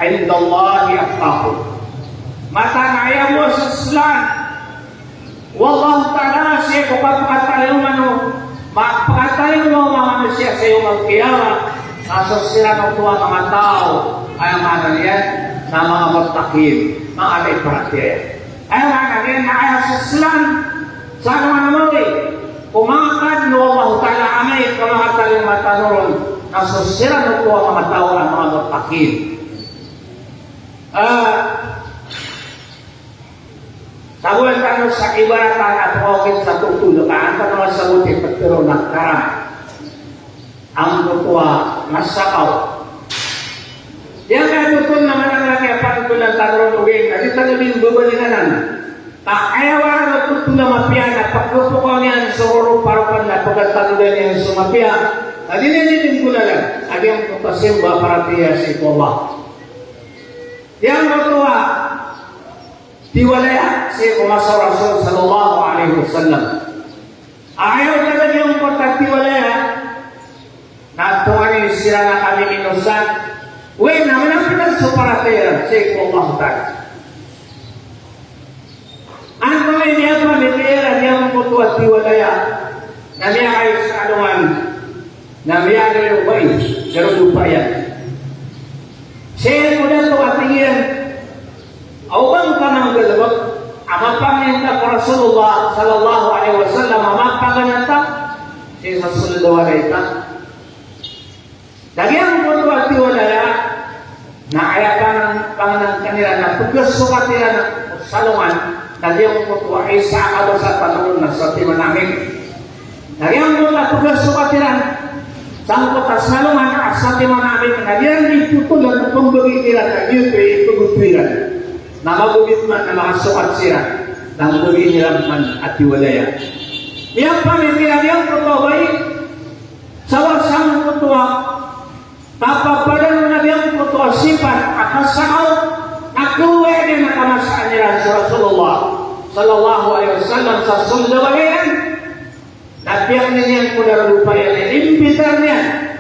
indallahi atqakum matanaya mo sa Islam wallahu Ta'ala siya kapagpatayo mapakatayo mo mga manusia sa iyong magkiyama nasasira ng tuwa mga tao ay ang mga yan na mga magtakim mga alay-paratya ay mga yan na ayaw sa Islam sa naman naman kumakad no Allah Ta'ala amay kamahatal yung matanuron nasasira ng tuwa mga tao ang mga magtakim. Sabulan tanong sa ibaratan at mawagin sa tutulog ang tanong sa buti pagtiro ng karam ang tutuwa masakaw. Yan kaya tutun naman ang laki at tutulan tanong uging kasi tanong bubalinan ayawan na tutun na mapiyan at pagpupukaw niyan sa urong parapan na pagkatanudan niyan sa mapiyan adininitin ko na lang agyang tupasimba para tiya si Allah. Yang kedua, tiwalaya si Umasa Rasul Sallallahu Alaihi Wasallam. Ayaw talaga yung pagkatiwalaya na tumanin sila na kami inusan. Uy, naman ang pinagsuparatira si Allah Ta'ala. Ang mga niya pamitira niya ang putuwa tiwalaya na niya kayo sa anuman na niya kayo ba pero lupayan. Siya mo na ito atingin. Awang ka ng galabag. Amapangin ka ko Rasulullah Sallallahu Alaihi Wasallam. Amapangan ka. Siya Rasulullah na ita. Dagyang po ito at tiwalaya na ayakan ng panganan kanila na pagkasukat nila ng salungan. Dagyang po ito ay sa akado sa panahon na sa timan namin. Dagyang po ito at pagkasukat nila sangkot at salungan at sa timan namin na yan itutulan at pambagi nila na yun ay pagutwiran na magugit man na mga sukat sila ng bagi nila man at tiwalaya. Iyang pamitiran yung tutaway sa wasang tutuwa tapapalan na yung tutuwa sifat at nasakaw nakuwe din na kamasaan nila sa Rasulullah Sallallahu Alaihi Wasallam sa sundawalayan Nabiyak niya ko na lupayan niya. Imbitar niya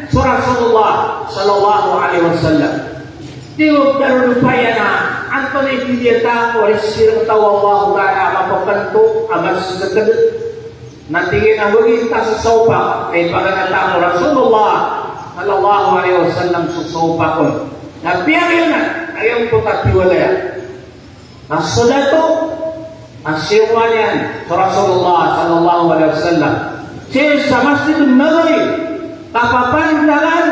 sa Rasulullah Sallallahu Alaihi Wasallam. Di mo na lupayan na Anton ibigita ko resir tawa Allah Ta'ala mapapanto amas sagad. Natingin ang wagita sa sopa ay paganata mo Rasulullah Sallallahu Alaihi Wasallam sa sopa ko. Nabiyak niya na ayam putar tiwala. Nasudah tu asyirwanyan Rasulullah sallallahu alaihi wasallam. Sa Masjidun Nabawi kapapandalan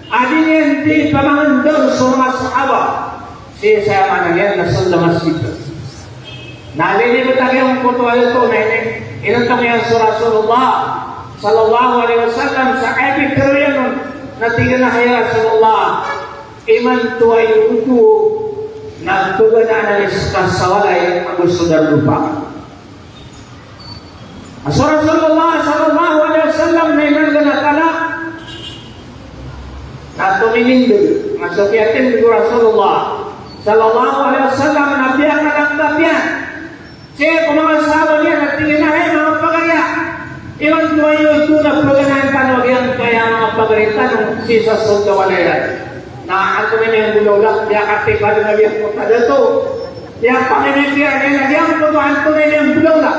adinyan di pamangandang sa mga sahaba. Saya mananyan na sa masjid. Nalilibot ang iyong kutuwa ito na inantong yan sa Rasulullah sallallahu alaihi wasallam sa epic career na tingin na kay Rasulullah iman tuwa yung upo nagtuganaan na kasawalay ang gusto na lupa. So Rasulullah sallallahu alaihi wasallam na iman ganatala na tuminindog masukyatin ko Rasulullah sallallahu alaihi wasallam na biyak na nagtabiyan siya kung mga sahabat niya nagtingin na ay mga pagaya iwan tuwa yung ito na paganahan tanong yan kaya mga pagaya tanong si sa sundawalayan na ang tumin yung bulolak dia katiba na biyak po tada to dia panginigyan nila diyan po to ang tumin yung bulolak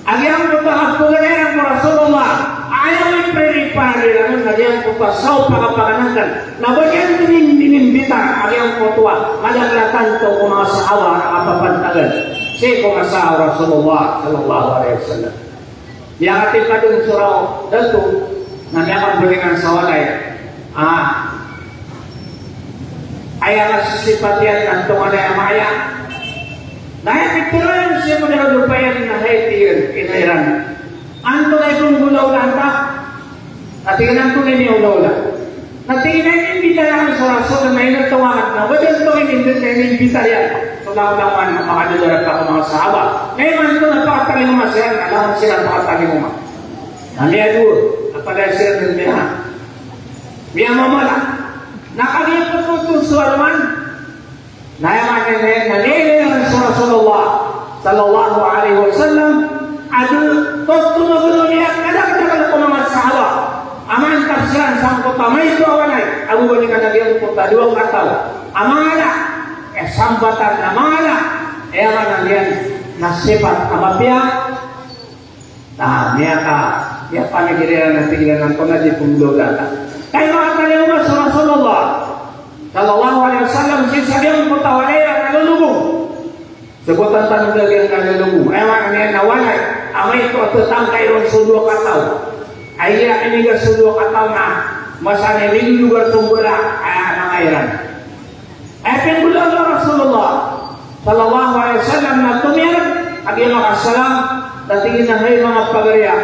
ang yang po to ang paganahan mo Rasulullah ayaw yung pre-repari lang na diyan po to sa pagkapaganangkan na ba yan dinimbita ang yang po to malaglatan to kung mga sahawa ang kapapantagan si kung sa Rasulullah sallallahu alaihi wasallam. Yang ating kadung surau datu na dapat berikan sawalay. Ayat sifatian dan tungan yang maya. Dahil pikiran siya mo na lupayan na haitiyan kinairan. Anto na itong gulaw lanta. Natingnan ko na niyo ulaw lang. Natingnan yung bitayan sa Rasul na inatuwangan na wajan to yung bitayan. Tulang-tulangan na makadalarap ako mga sahabat. Ngayon ito napakatali mo masaya, alam sila napakatali mo mga. Naliado, napadaya sila ng biyahan. Biya mamala, nakalipat mo ito sa alaman. Nayaman na nalilan sa Rasulullah sallallahu alaihi wasallam adu tutunog niya kadang-kadang ko mga sahabat. Aman tafsiran sang kota may ito awanay. Abu balikan na diyan kota duwang kataw. Amala sambatan na mala era na yan na sifat amapya na niya ka niya panagiriran na tigilan ng kunadi pumulogata kaya mga kaliwa sa Rasulullah sallallahu alaihi wasallam sisabiyang mutawalaya na lulubong sebutan tanong dali ang nalulubong ay mga niya nawalay amay ito tetang kayo sa dua kataw ay ini ka sa dua kataw na masanya rin lugar tumbula ay nangairan Akan bulan Rasulullah sallallahu alaihi wasallam na tumir agi mga salam datingin na hay mga pagariya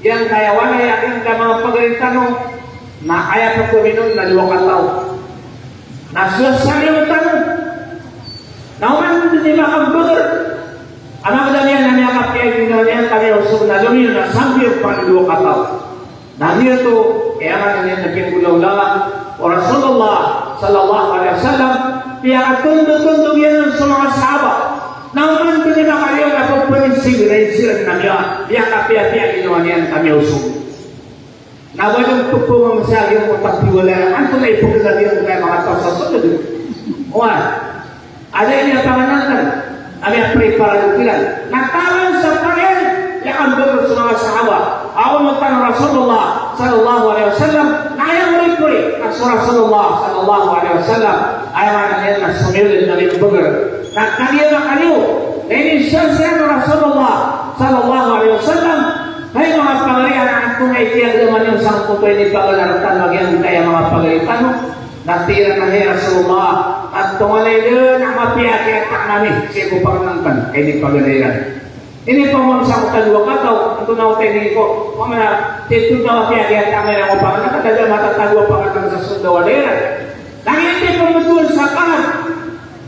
yang kaya wala yakin ka mga pagariya tanong na kaya pa kuminon na 2 kataw na sasali mo tanong na uman hindi makabagar anak dalian na niya kapiyay ginalian kami usog na lumiyo na sambil pa 2 kataw na niya to kaya nga niya nagkingulaw lang o Rasulullah sallallahu alaihi wasallam dia tunduk-tunduk yan sa mga sahabat na uman din na kayo na pagpanisig-resig na dia kapia-pia ginawa niyan kami usog na walang tupong masyagi yung utang-tiwala ang tunay po kasi yung kaya mga tao sa sunod uwan ada niya panganangan ang yung preparadukilan natawan sa pangil yang ambil sa mga sahabat awal magtanong Rasulullah sallallahu alaihi wasallam na ayaw ripuri na sa Rasulullah sallallahu alaihi wasallam ayaw niya na sumilin na rin na kaliw na inisyal siya ng Rasulullah sallallahu alaihi wasallam ay mga pagarihan ang tungay tiyag naman yung sangko pwede pagalaratan magyan kaya mga pagaritan natira na ni Rasulullah at tungalay din ang mapiyaki at namin siya ko panganangkan kay di pagarihan ini pemerintah kota 2 kataw untuk na utay ko mga tito na mapiyaki at namin ang upangan nakatagal matatagwa pangatang sa sundawalera dahil hindi pumutul sa pangan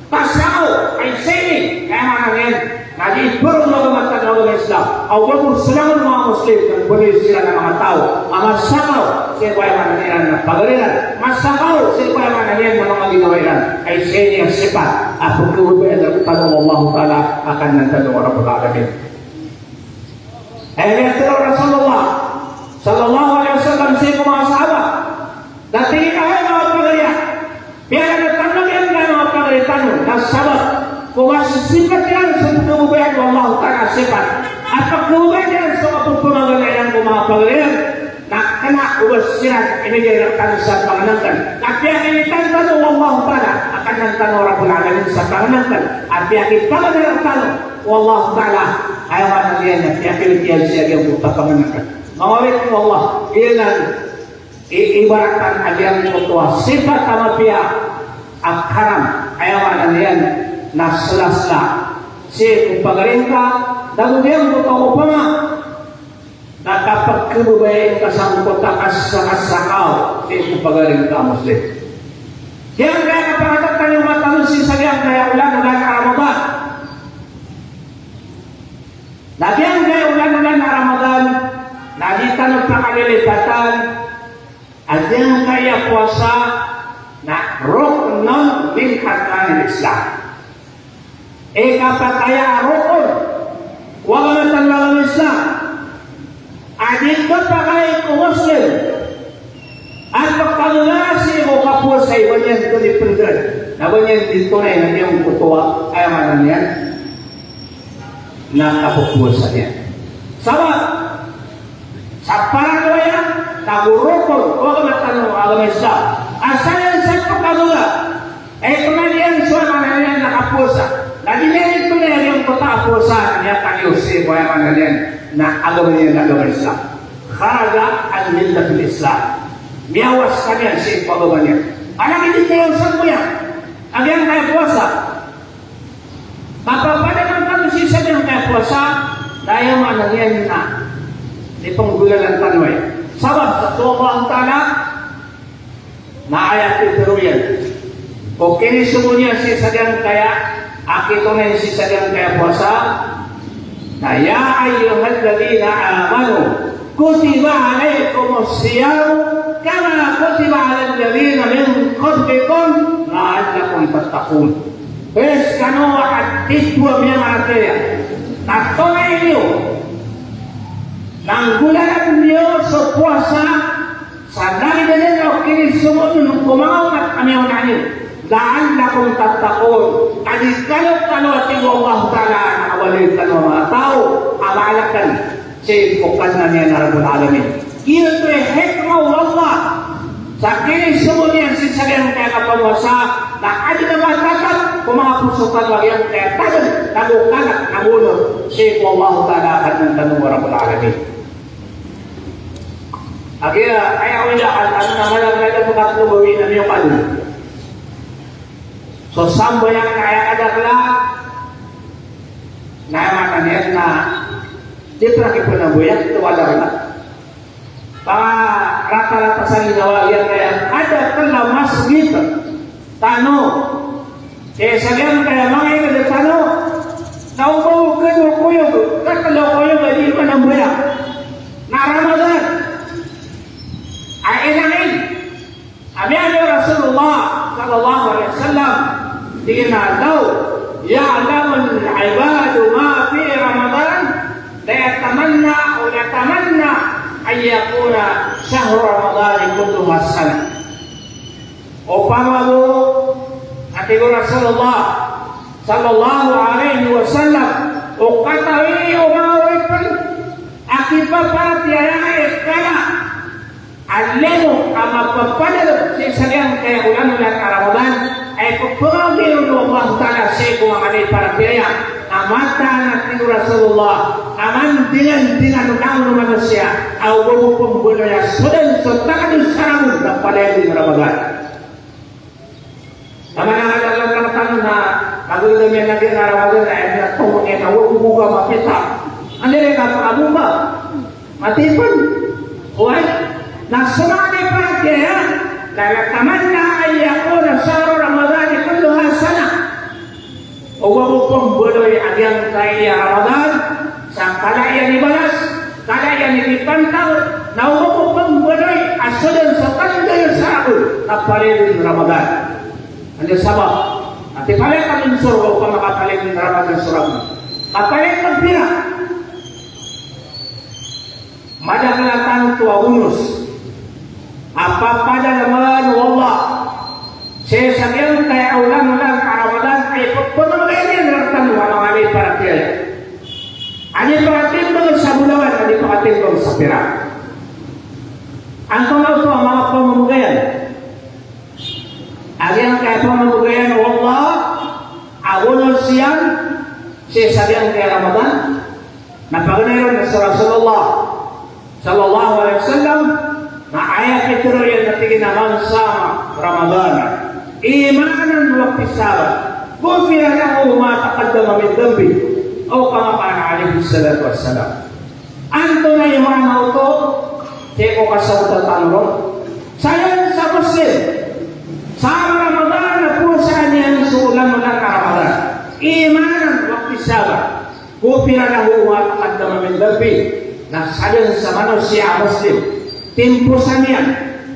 tasaw ay sini kaya mga ngayon nag-iburo na gumatanaw ng Islam o bago sila ng mga Muslim kung bulis sila ng mga tao ang masakaw sila kaya mananiran ng pagaliran masakaw sila kaya mananiran ng mga ginawiran ay sini ang sipat at pagkurubi ang tanong Allah Ta'ala akan nantanong ang Rabbul Alamin ay nito Rasulullah sallallahu alaihi wasallam sa mga sahabat dating ay mga pagaliran biar nagtanong yan mga pagalitan na sahabat kung masisipat yan sa pagkabubayan ng Allah Ta'ala sifat at pagkabubayan yan sa kapagpumagalayan ng mga pagaliran na kena ubasiran ini dia akan sa panganangkan. Tapi ang initan wallahu ta'ala akan nangkan Rabbul Alamin sa panganangkan. At yang ipanganangkan wallahu ta'ala ayaw na niya na kaya siya yung buta panganangkan. Mawawit mo Allah, ilan ibaratan adyang kutuwa sifat tamapia ang karam ayaw na niya na selasla. Si pagaringka dagudiyang buta upama nakapagkibubay kasangkot kasakaw si pagaringka muslim. Kaya kaya kapagatan yung matanong si Sagyang kaya ulan na Ramadan. Nagyang kaya ulan na Ramadan, nakita ng pakalilipatan, at yung kaya puasa na ruknon min arkanil Islam. Kapataya rukun, wala na tanwalang Islam. Adit ko pa kayo kung Muslim. At pagkalulasi mo kapuasa, iwan yan ito ni Pindran. Nawan yan dito na yun, yung kutuwa, ay manan yan. Nakapupuasa niya. Sama, sa paranoia, nagurukol, huwag na tanong alam Islam. Asa yan sa pagkalula? Kung naliyan siya, manaliyan nakapuasa. Naliyan ito na yan yung kutapuasa niya kanyusi, kaya manaliyan na agawin niya na agawin Islam. Kharaga ang millatul Islam. Miyawas kanya siya pagawa niya. Alam hindi kayo sa kuya. Ang yan kaya puasa. Mapapadaman kami siya ng kaya puasa, dahil manaliyan na di panggulan ang tanway. Sabab sa tuwa ang tala, na ayat ito yan. Kung kinisumo niya si Sadyang kaya, akito na si Sadyang kaya puasa, na ya ayyuhal ladina amanu, kutiba alaykumus siyam, kama kutiba alal ladina min qablikum, la'allakum tattaqun. Pues kano at titwa miya materia, tatunay niyo, nang gulan niyo sa puasa, sa dami na niyo, kinisumo niyo, nung kumangat kami ang nanyo, la'allakum tattaqun. Adit kayo at Allah Ta'ala nakawalid ka ng mga tao, amalakan sa ipukan na niya na Rabbul Alamin. Ito ay hikmah Allah. Sa kinisumo niya si Sagyang kaya kapalwasa, na adi na matatat, kung mga pusukan wag yan kaya tagal, nagukanak, nagulog, sa Allah Ta'ala at ng tanong Rabbul Alamin. Kaya wala, ano naman ang kaya pagkaklubuhin na niyo kalu. So, sambo yang kaya kadakla, na yan na, di prakip po na buyak, ito wala ka na. Rata-rata sa ginawa yan kaya, ada ka na masjid, tano. Kaya sabihan kaya, mga ina na tano, naubaw ka nyo kuyog, kakalaw kuyog, hindi ka na buyak. Na Ramadan, ay ilangin. Abiyan yung Rasulullah, sallallahu alaihi wasallam, dina daw ya'lamu al-ibadu ma fi Ramadan la yatamanna o yatamanna ay yakuna sahru Ramadan kullu masana. Upama mo ati Rasulullah sallallahu alaihi wasallam o katawi o mawipan akipapat yaya kala alemo ama papadalo si Sagyang kaya ulan-ulan ka Ramadan ay pagpagawin ng Allah Ta'ala sa kung ang alay para kaya amata natin Rasulullah aman dinan naman siya aw bubupong bulo ya sudan sa takadun sarang ng palay ng Ramadan. Naman ang alagatan na kagulo niya na din na Ramadan ay natungin na huwag buga mapita. Ano rin ang pagabumba? Matipon? Uwan? Nasunani para kaya lalatamanna ay ako na saro Ramadan kulluha sana. O wabupong buloy adyang kaya Ramadan sa kalayan ibalas, kalayan ipipantang na wabupong buloy asudan sa tanday sa ako na parin Ramadan. Ano sabab? At ipalit ang insuro kung makapalit ng Ramadan surab. Kapalit ng pira. Madagalatan tuwa unus. Apa pada naman wallah saya sabihan kaya ulang-ulang Ramadan ay pagpapagayin ng walang alay para kaya ani pakatin ba sa bulawan ani pakatin ba sa pira Ang tungkol ang mga pamumugayan. Agian kaya pamumugayan, wallah, awal siyan, sabihan kaya Ramadan, napaganayon na sa Rasulullah sallallahu alaihi wasallam, na ayat itu yang natigin naman sa Ramadan. Imanan wa ihtisaban. Ghufira lahu ma taqaddama min dhanbi. O kama qala alaihi salatu wassalam. Anto na iman auto, teko kasautan tanron. Saya sa Muslim. Sa Ramadan na po sa niyan suulan mo ng Ramadan. Imanan wa ihtisaban. Ghufira lahu ma taqaddama min dhanbi. Nasayan sa manusia Muslim. Timpusannya,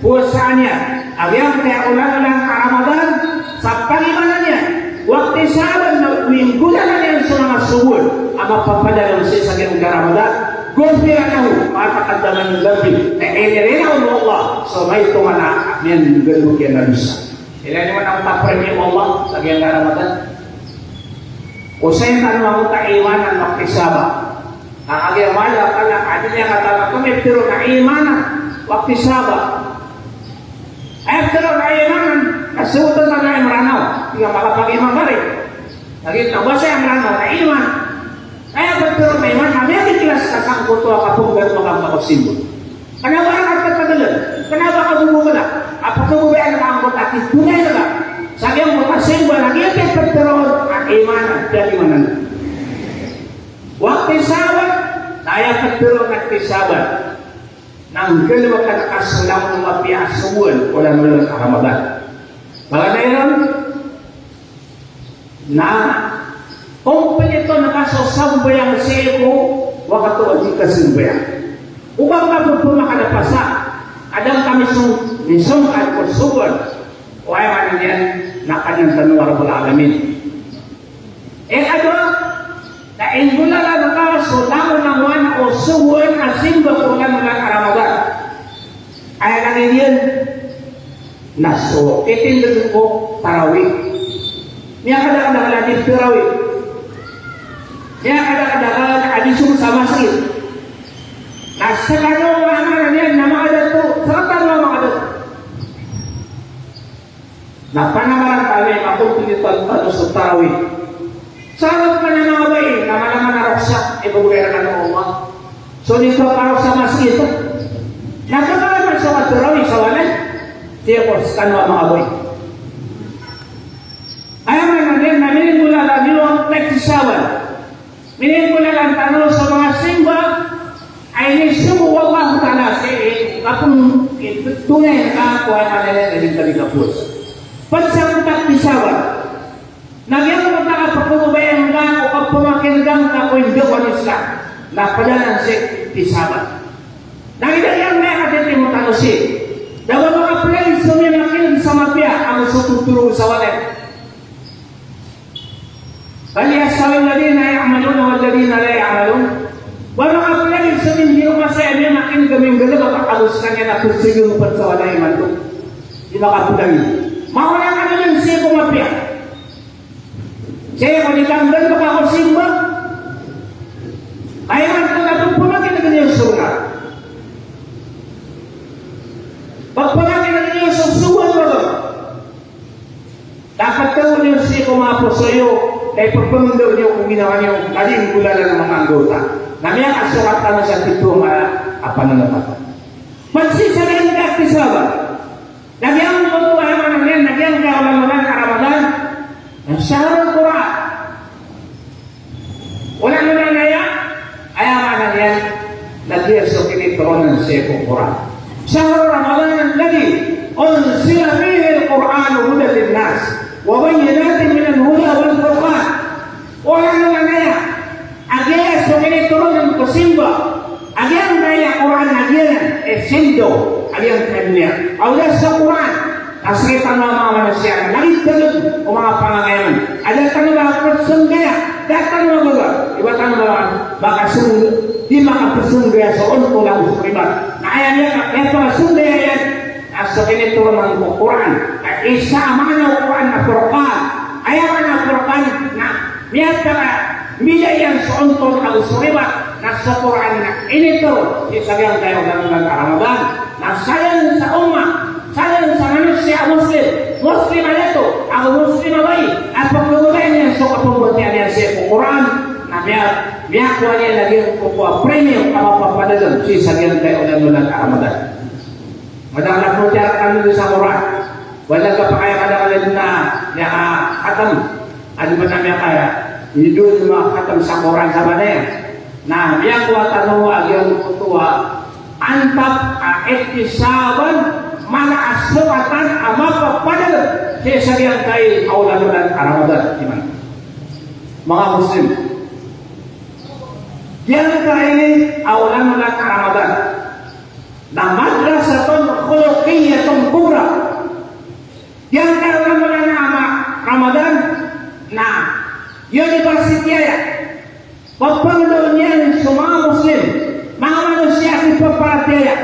puasanya, agar kaya ulang-ulang Ramadan sa palimanannya, waktu sahabat minggulan yang selama subuh, ama papadalan sa sagyang Ramadan, gufira lahu mataqaddama min dhanbi. Nailirina Allah, so may tumana yan gano'n kaya na bisa. Ilan naman ang tapremi Allah sagyang Ramadan. Usayin tanong ang taiwanan makisaba. Ang agawala kanya adilnya kata kami pero naimanan waktu sahabat. Pero naimanan kasutan na nga meranaw. Tiga makapag-iman balik. Lagi tabasa yang meranaw naiman. Kaya betul naiman kami yang dikilas kasang kutu akapunggan makam makasimbol. Kenapa orang akan katalan? Kenapa kamu bumula? Apa kamu bayar angkot aki tunai na ba? Sabi ang makasimbol lagi yang betul imanan dari mana? Waktu sahabat, saya betul waktu sahabat. Nang kedua kata kasalam ng mapiasuan wala melalui Ramadan. Maka ngayon, na kompleto na kasasambayang sa iyo, wakato ang kasambayang. Upang mapupuma ka na pasa, adang kami nisungkat ko suwan, o ay manan yan, na kanyang tanuwar wala alamin. Na ingulala na kaso lang ng wana o suwan na simba kung lang ng Ramadan. Ay lang yun, naso, itindod ko tarawih. Niya kada-kada di tarawih. Niya kada-kada adisong sa masjid. Nasa kano mga niyan na mga dato, saratan mo mga dato. Napanamaran kami, makumpilitan pa sa tarawih. Sarap ka na mga bayi, naman na roksak, ibugera ka ng Allah. So dito parang sa masjid, nakakalaman sa maturawi sa walay, tiyapos ka na mga bayi. Ayaw na din, naminin ko lang yung nagsisawan. Minin ko lang ang tanong sa mga simba, ay nisubo Allah ta'ala sa kapung tunay na kakuha na nila na din kaligapos. Pagsang nagsisawan, nagyang mo nakapagpubayan ka o kapamakingang ka o hindi ko Islam na padalan si isabat. Nagidayang may katitin mo tanusi. Dawa mga play sumimakin sa mapya ang sututuro sa walay. Bali asawin ladina ya'amalun o ladina la ya'amalun. Wa mga play sumimakin masaya niya makin kaming galing makakalus ka niya na kursigong pa sa walay man to. Di makapulagi. Mauna ka na yung siya kumapya. Saya kau ditanggal baka ako simba. Ay man ka napagpumagin na ganyan surga. Pagpumagin na ganyan susuwan mo. Dapat ka mo yung siya kumapo sa iyo. Dahil pagpumagin niyo kung ginawa niyo kaling gulala ng mga anggota. Namaya kasurat ka na sa tito pananapatan. Magsisa na yung kaktisaban. Nagyang mo ito ay manangyan. Nagyang ka ulang-ulang Ramadan. Ang syahrul Quran. Wala na naya, ayaman na yan, nag-iasok initonan sa Quran. Syahrul Ramadan alladhi unzila fihi al-Quran hudan lin-nas wa bayyinatin min al-huda wal furqan. Wala na naya, ag-iasok initonan ko simba. Agyang naya Quran nagyan sindo, agyang kanya. Awala sa Quran. Asritan mga manusia, nagitalag o mga pangangailan. Adatan mga persunggaya, datan mga baga. Ibatan mga makasunggaya, di makapersunggaya sa unto lang usuribat. Na ayan yan, kaya pangsunggaya yan, nasa kiniturunan ko Quran. At isa mana Quran na Quran. Ayaman na Quran na niyat ka na, bila yan sa unto lang usuribat. nasa Quran na inito isagang kayo ng Ramadan na sayang sa ummah, sayang sa manusia Muslim na ito, ang Muslim na bayi at pagkagulay niya sa kapumbutian niya sa Quran na biya ko niya lagi kukuha premium kapapadadon si isagang kayo ng Ramadan. Madalang mo tiyak kami sa Quran, wala ka pa kaya kadang-kadang na khatam, ano ba na niya kaya? Hindi doon mga khatam sa Quran sa banaya. Nah, biya ko tanong agyan kutuwa, antap iktisaban mana asukatan ama papadal sa isagang kay aulanulan Ramadan iman. Mga Muslim, yan kay aulanulan Ramadan na madrasatun khuluqiyyatun kubra. Yan kay aulanulan Ramadan na university ya. Pagpangdoon yan sa mga Muslim, mga manusia at ipapataya.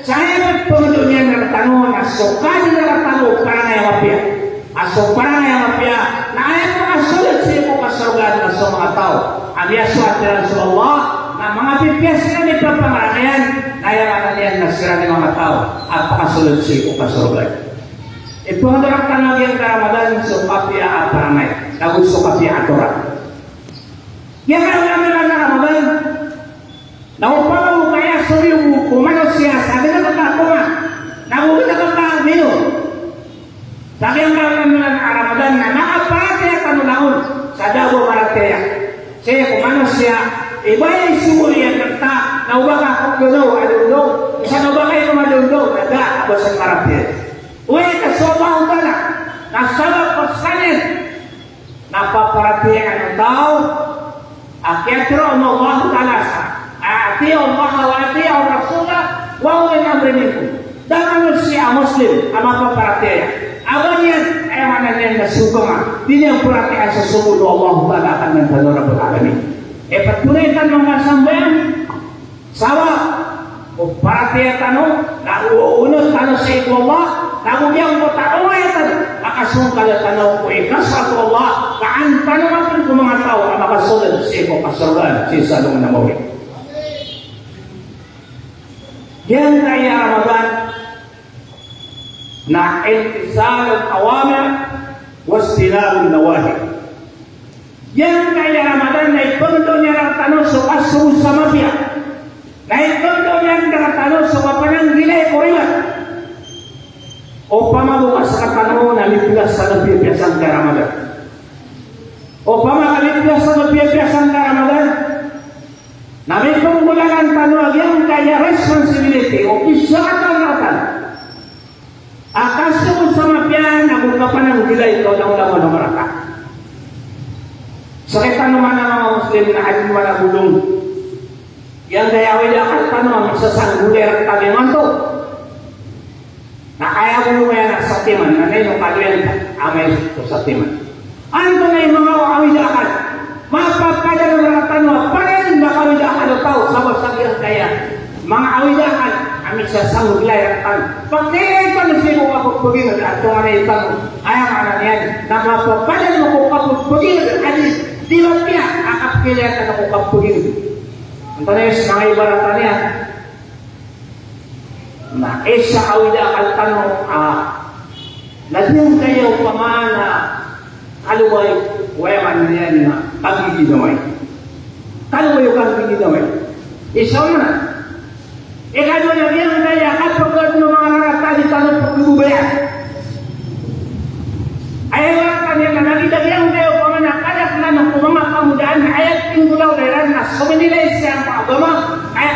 Saya pagpangdoon yan ng tanong na sukali na tanong para na yung mapya. Aso para na yung mapya, na ayaw mga sulit sa iyo kasarugan na sa mga tao. Ang yaswa at sa Allah, na mga pipiyas na may papangaranayan, na ayaw yan na sira ng mga tao at pakasulit sa iyo kasarugan. Ipangdoon ang tanong yan ka Ramadan sa kapya at paranay, na gusto kapya at orat. Yang kami na Ramadan, na upang mo kaya sa iyo kumano siya, sabi na katatungan, nabuhin na katamin. Sabi ang kami na Ramadan na nakaparate at anulaon sa Dabo Maratea. Siya kumano siya, iba yung sumuli ang kanta, na ubang akong lunaw, alundaw, isa na ba kayo kumalundaw, nada, abo sa Maratea. Uwe, kasobaw ka na, nasabag pasanin, napaparatea ang tao, akhirnya Allah Taala atiiu Allah wa atiiu Rasulah wa ulil amri minkum. Dan manusia Muslim ama perhatian. Abangnya mana yang nasugama. Ini yang perhatian sesungguhnya Allah Taala akan menjadi Rabbul Alamin. Patulitan mga sambayan sawa perhatian tanu na uunod tanu sa Allah Nagugyang mo taoyatan, makasungkal tanaw ko ikas ako Allah, kaan tanawakan ko mga tao, ang makasulad sa iko kasarulan, si Salong na mawin. Yan kaya Ramadan, na intisal awamir, wastinal nawahi. Yan kaya Ramadan, na ikondo niya ng tanong sa kasunod sa mafia, na ikondo niya ng tanong sa kapananggilay kuriwan, o pamabukas sa katanong na ligtas sa nagpipiyasan ka Ramadan. O pamakaligtas sa nagpipiyasan ka Ramadan, na may panggulangan tanong yung kaya responsibility o kisakatan. Akas mo sa mapyan, ako ka pa ng gilay ito na ulang ng maraka. Sakit naman ng mga Muslim na ating malagulong. Yang kaya wala ka tanong, magsasanggulir at tabiman to. Na kaya mo yan sa timan, na yung kalyan amay ito sa timan. Ano na yung mga awidakan? Mapapadala ng mga tanong, parin na kawidakan o tao sa basagyan kaya. Mga awidakan, kami sa sanguglay at tanong. Pag nilay pa na siya mo kapagpagin at kung ano yung tanong, ayaw ka na yan, na mapapadala mo kung kapagpagin at di ba niya, akapkilya ka na kung kapagpagin. Ito na yung mga ibaratan niya, na isa awida kal tanong nagyang kayo pamana kaluway wayaman niyan na pagigidamay kaluway yung pagigidamay isa na ikano na yan kaya kapag ng mga naratali tanong pagbubaya ayaw kanya na nagidagyan kayo pamana kayak na ng mga kamudaan ayaw pinggulaw leran na suminilay siya ang agama kaya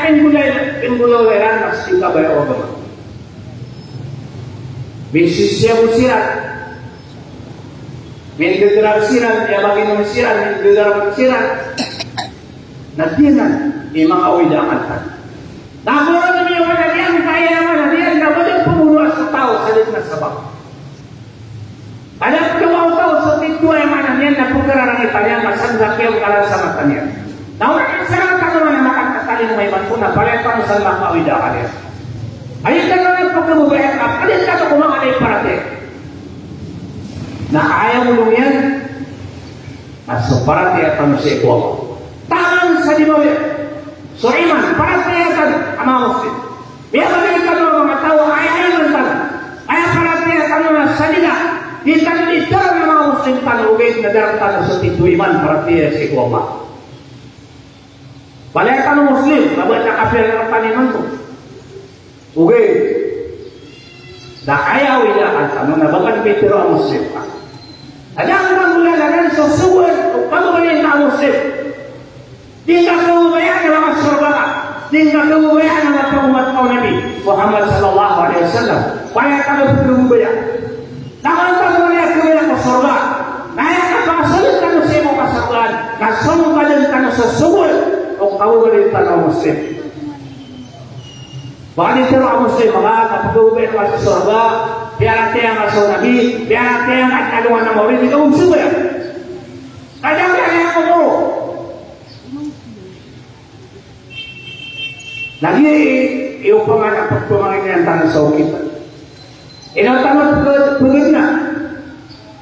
pinggulaw leran na sikabay o agama. Bisis siya mo sirat. May gagarap sirat, kaya bagay naman sirat, may gagarap sirat. Nadiyan, may mga awidakan ka. Nakura naman yung nadiyan, kaya naman nadiyan, na walang pumunuas sa tao sa lit na sabak. Alam ko ang tao sa tituwa yung mga nadiyan, na pagkararang italyan, masangga kayo kalang sa mata niya. Nawakan sa mga tanong na makakasalin may manpuna, paletang sa mga awidakan niya. Ayun ka naman pagkabubayan ka, palit ka ito kumangalay parate. Nakaya mo lang yan, at so parate at ano sa ikuha mo. Tamang sa dimawin. So palayakan ang mga Muslim. Biya balikan mo mga tao, ayaw man tayo. Kaya paratiya tayo na salila. Di tayo dito ng mga Muslim tayo, ugay na darang tayo sa tituiman, paratiya si Kuwama. Palayakan ng Muslim, labad na kapil ng paniman ko. Ugay. Da ayaw ila ang tanong na bakit pitiro ang Muslim ka. Adang kang mulalagan sa suwad o pagawalin na Muslim. Di ka kawabayaan ng mga surga ka. Di ka kawabayaan ng mga umat kau Nabi Muhammad sallallahu alaihi wasallam. Kaya ka na pinumubaya. Nakantang mo niya kumaya ko surga. Kaya ka pakasunod ka na sa iyong kasakuan. Kasunod ka din ka na sa suwad o kawabalin ka ng Muslim. Baka dito ang Muslim, mga kapag-uubay ka sa surga, biar natin ang rasul Nabi, biar natin ang kalungan ng mawin, hindi ka umsubo yan. Kaya kaya ako mo. Lagi, iyong panganak pagpumangin ng tanong sa ukitan. Inautamat pagod na.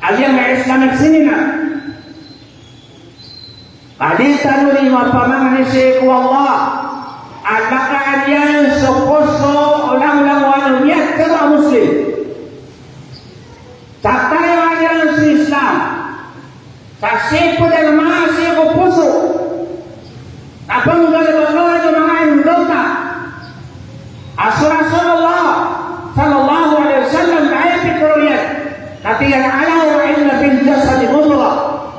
Aliyang na Islamic sinina. Kaditan mo ni mapamangan ni Sheikh Allah. At nakaan yan sa puso o lang-langwan yan ka mga Muslim. Sa tayo yan sa Islam. Sa sipo na mga sipo puso. Tapang galabagawa ng mga indota. Asura Allah sallallahu alaihi wasallam na ayat ito yan. Natiyan alaw wa inna bin jasad mudra.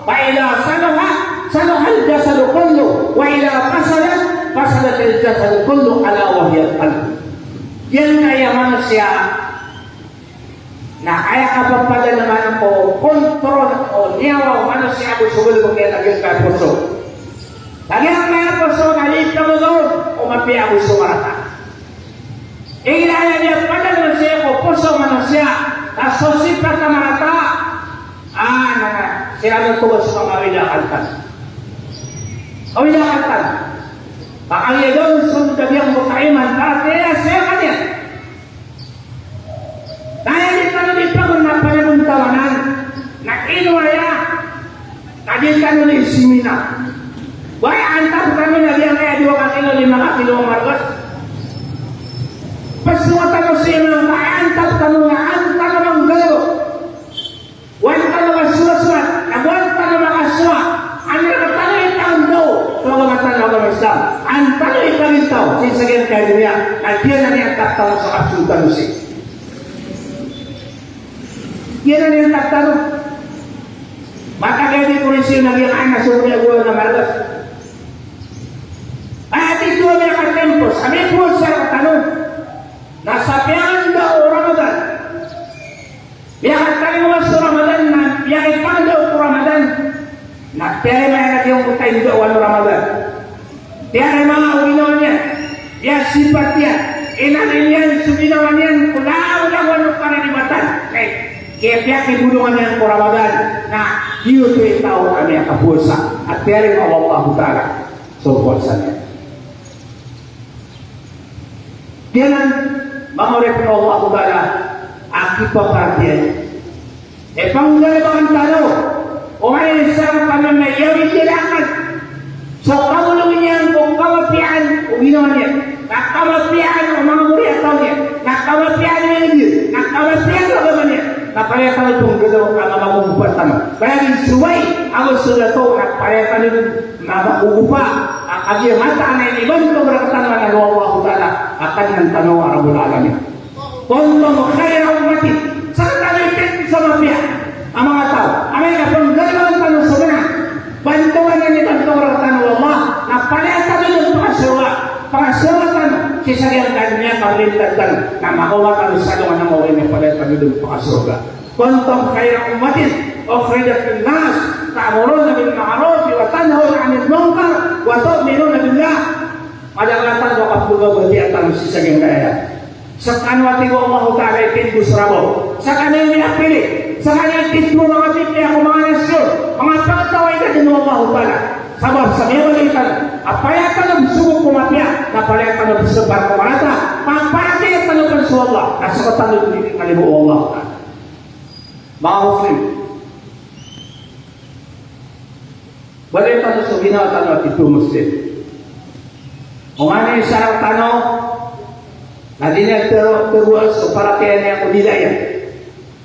Wa ila salaha al-jasad kullu. Wa ila fasadat al-jasad kullu ala wahiyal qalb. Yan kaya manusia na kaya kapag naman ako kontrol o niyaw manusia ako sugul kung kaya naging kapuso. Lagi ang kaya puso nalit na doon o mapi ako sumarata. Ilaya niya pada manusia ko puso manusia na sosipat na marata sinabi ko sa mga wilakaltan. O wilakaltan. Baka niya doon sunod kabiyang bukaiman para kaya siya kanya. Dahil dito na dito kung napanagong tawanan na inuwaya kadil ka nun yung simina. Why antap kami na diyan kaya 2 kilo 5 kilo margot. Pasuwatan mo siya ng antap kami na antap ng galo. Wala ka na masuwaswat. Nagwala ka na makaswa. Ano na tayo taon daw. So kamatan na mga Islam. Ang tayo ikalintaw. Sinsagyan kayo niya. At yan na niya taktaw sa absolutan musik. Yan na niya taktaw. Maka gani ko rin siya nagyang anak sa mga buwan na margas. At ito ang mga katempo. Sabi po sa katanong. Nasabihan daw Ramadan. Biyakat tayo mga sa Ramadan na biyakat pa daw po Ramadan. Nagtiyaray mga yung kutay daw ano Ramadan. Tiyaray mga uwinawan niya. Biya sipat niya. Inanin yan, suminawan yan. Kula-ulang wano pananibatan. Kaya biyakin bulungan yan po Ramadan na dito yung tao kami ang kapusa. At tiyaray mga Allah Ta'ala. So, puasa niya. Kailan, mga orepin Allah Ta'ala, akipa partiyan. Panggalabang talo, o may isang kami na iyawin nilakan. So, kamulungin yan kung kamapian, o ginawa niya. Nakamapian o mga muri at tao niya. Nakamapian niya niya. Nakamapian o gama niya. Napayatan itong galaw ang magugupat naman. Kaya rin suway, ang sulat ito, napayatan itong magugupa. Ang agimata na ibang itong rakatan na Allah Ta'ala akan ng tanong Arabul Alamin. Kuntum khayra ummatin. Saan tayo itin sa mapia? Ang mga tao. Amay na kung dalawang tanong sa mga. Bantuan na nitong rakatan ng Allah na palayatan itong pangasiwa. Pangasiwatan, sisagyan niya paglintagan na makuha kami sa luwan ng mawin na palayatan itong pangasiwa. Kuntum khayra ummatin. Ukhrijat lin-nas ta'muruna bil ma'ruf wa tanhauna 'anil munkar wa tu'minuna billah. Madalatan ko kapag berarti akan sisagyan kaya. Sa kanwati ko Allah Ta'ala itin busrabo. Sa kanil niya pilih. Sa kanil itin mo mga bibli ako mga nasyon. Mga pagtaway ka din Allah Ta'ala. Sabab sa mga balikan. Apayatan ang sumong kumapya. Napayatan ang sebar kumarata. Papayatan ang kansu Allah. Nasa katanong din kalibu Allah Ta'ala. Mga Muslim. Balikan sa ginawa tanong at ito Muslim. Umani sarang tanong, na di niya terbuas o para kaya niya kudilaya,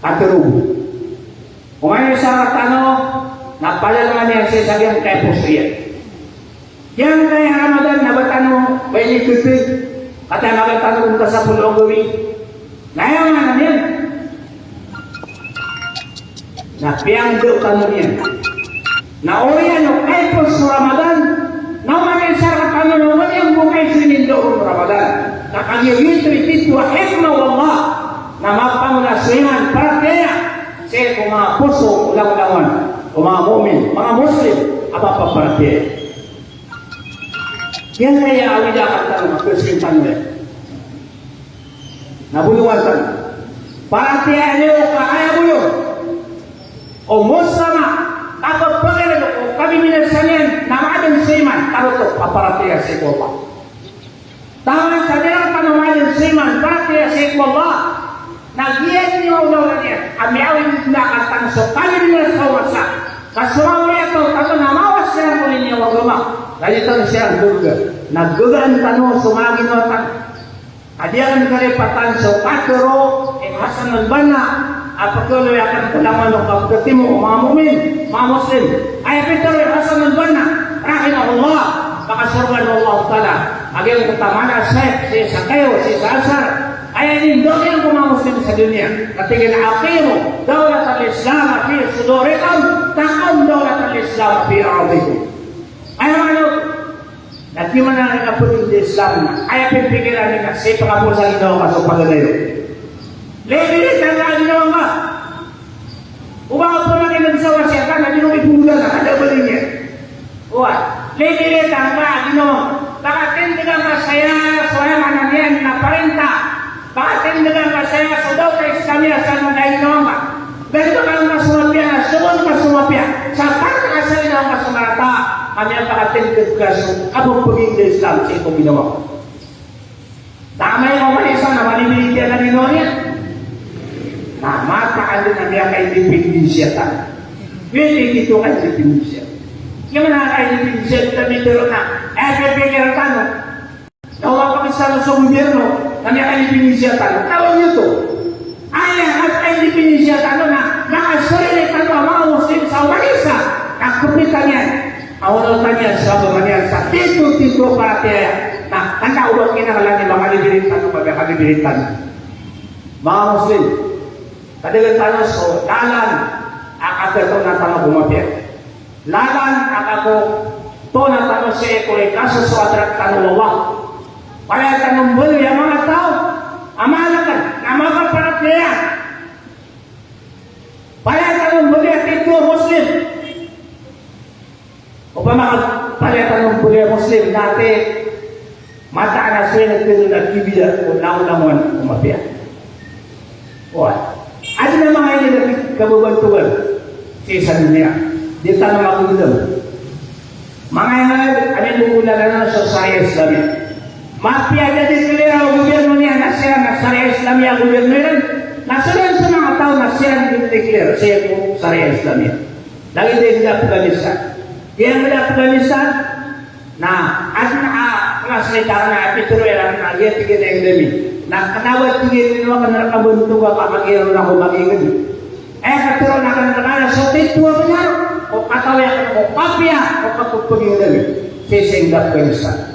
katurugo. Umani sarang tanong, na pala niya sa sagyang kay Pusriya. Yan kay Ramadan, nabatano, may nitutug, kata nabatano kung sa pulong gawin. Ngayon nga namin, na piyang do tanong yan. Na oriyan o kay Pusriya Ramadan, naman sarang tanong na wala yung bukay sinindo ng Ramadan. Nakagiyuyin ito wa hikma wallah na mapangulasihan para kaya sa kung mga puso ulang-ulangan o mga mu'min, mga Muslim, apapaparate. Yan kaya awida kang tanong, magkasing tanong. Nabulungan tanong. Parate ano kaya mo yun? O Muslima, kapag pagkalan o kami minasalian na maadang sa iman, tarot o paparate sa ikopa. Tama sa dalang panamayan sa iman, parate sa ikopa, Nagiyan niyo ulo niya. Kami awin na katangso. Kami nila sa wasa. Kasuraw niya ito. Tato namawas siya muli niya wagama. Ganito siya ang durga. Naggugaan tanong sumagin mo tanong. Adiyan karipatan so katuro. Hasan al-Banna. Apatuloy akan kulaman ng kapagatimu. Mga mumin. Mga muslim. Ay pituloy Hasan al-Banna. Rahimahullah. Makasurgan Allah ta'ala. Aging kutamana si Sakayo. Si Sasar. Ay nindot yan kung mga Muslim sa dunia. Natigil aqimu daulat al-Islam fi sudurikum taqam daulat al-Islam fi aradikum. Ay ano? Dati man na nakapunin di Islam na. Ay pipigilan nila sa pagkapusan ginawa ka sa pagalayo. Lebilit ang ginawa ka. Umakot po na kinagsawa siya ka na dinumipula na kadabali niya. Uwat. Lebilit ang ginawa. Bakatin ka masaya suaya mananian na parenta. Bakit dengan saya sudah ke Islamia sana dari nama. Begitu kalau masumapia, semua masumapia. Sampai ke asal nama sumarata, hanya bakatin kegasu. Kamu pergi ke Islam sih kau binawa. Tama yang mau di sana mali miliki na dinonya. Nah, mata anda nabi akan dipinisiatan. Bili itu kan dipinisiat. Gimana akan dipinisiat kami teruna? Pikir tanah. Kalau kami selalu sa gobyerno, kami akan dipinisiatan. Tahu niyo to? Ayah at ay dipinisiatan na nakasarili ka na mga Muslim sa Umanisa. Nakupitan yan. Awalatan yan sa Umanisa. Sa tito-tito para kaya na kanaulog kinakalan niya mga libiritan o pagkakalibilitan. Mga Muslim, kadilitan so, dalan akagato na tanong bumapit. Lalan akago to na tanong sa ekole kaso so atrak tanong lawak. Para tanong bulu yang mga tao, amalakan, namakan para kaya. Para tanong bulu yang itu Muslim. Upama para tanong bulu yang Muslim, dati mata na sila nagkibida o naunamon umapia. Wah, ada na mga hindi kabubantuan sa isang dunia. Di tanong magulong. Mga yan, ano yung bumulalan na sa saya Islamia. Mafia jadi clear gobierno niya nasiyan na Sharia Islamia gobierno yan. Nasiyan sa mga tao nasiyan declare sa Sharia Islamia. Lagi din sa Afghanistan. Yan sa Afghanistan na at nakasalita na epituloy lang na yan tigil na endemi. Na kanawat tigil nyo ka na nakabunto ka kapag-iro na kumagigid. Katuro na ka na sa tituwa pa niya o katawya ka o papya o kapagpagigid. Sising Afghanistan.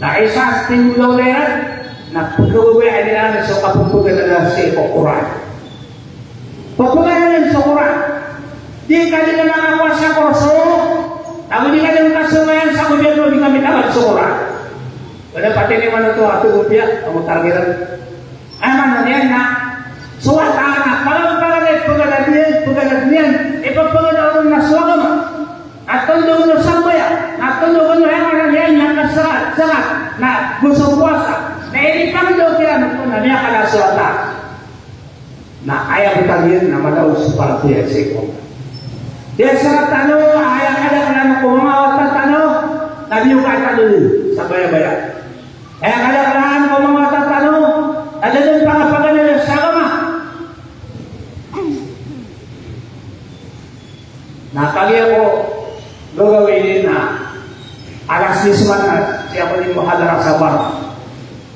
Na isa tinulaw na yan, na pagkawawain nila na sa kaputugan na sa Quran. Pagkawain sa Quran, di ka din na nakawa sa kurso, namun di ka din kasumayan sa gobyerno, di kami tawag sa Quran. Wala pati ni man ito ato gupya, ang targetan. Ay man na yan na, suwata na, parang pagkalat niyan, ipagpagalaw na suwagama. Natundog na sambaya, natundog na yan nakasarat na gusto puasa. Na inikang daw kaya na niya kalaswata. Na ayaw tangin na madaos para tiya sa ikaw. Diyan sa tanong, ayaw ka na kaya kumamawat ng tanong, nabiyo ka tanong sa baya-baya. Ayaw ka na kaya kumamawat ng tanong, nadadun pa kapag na sa kama. Nakagaya ko, gagawin na alas 10 na siya ko ni muhadara sa bar.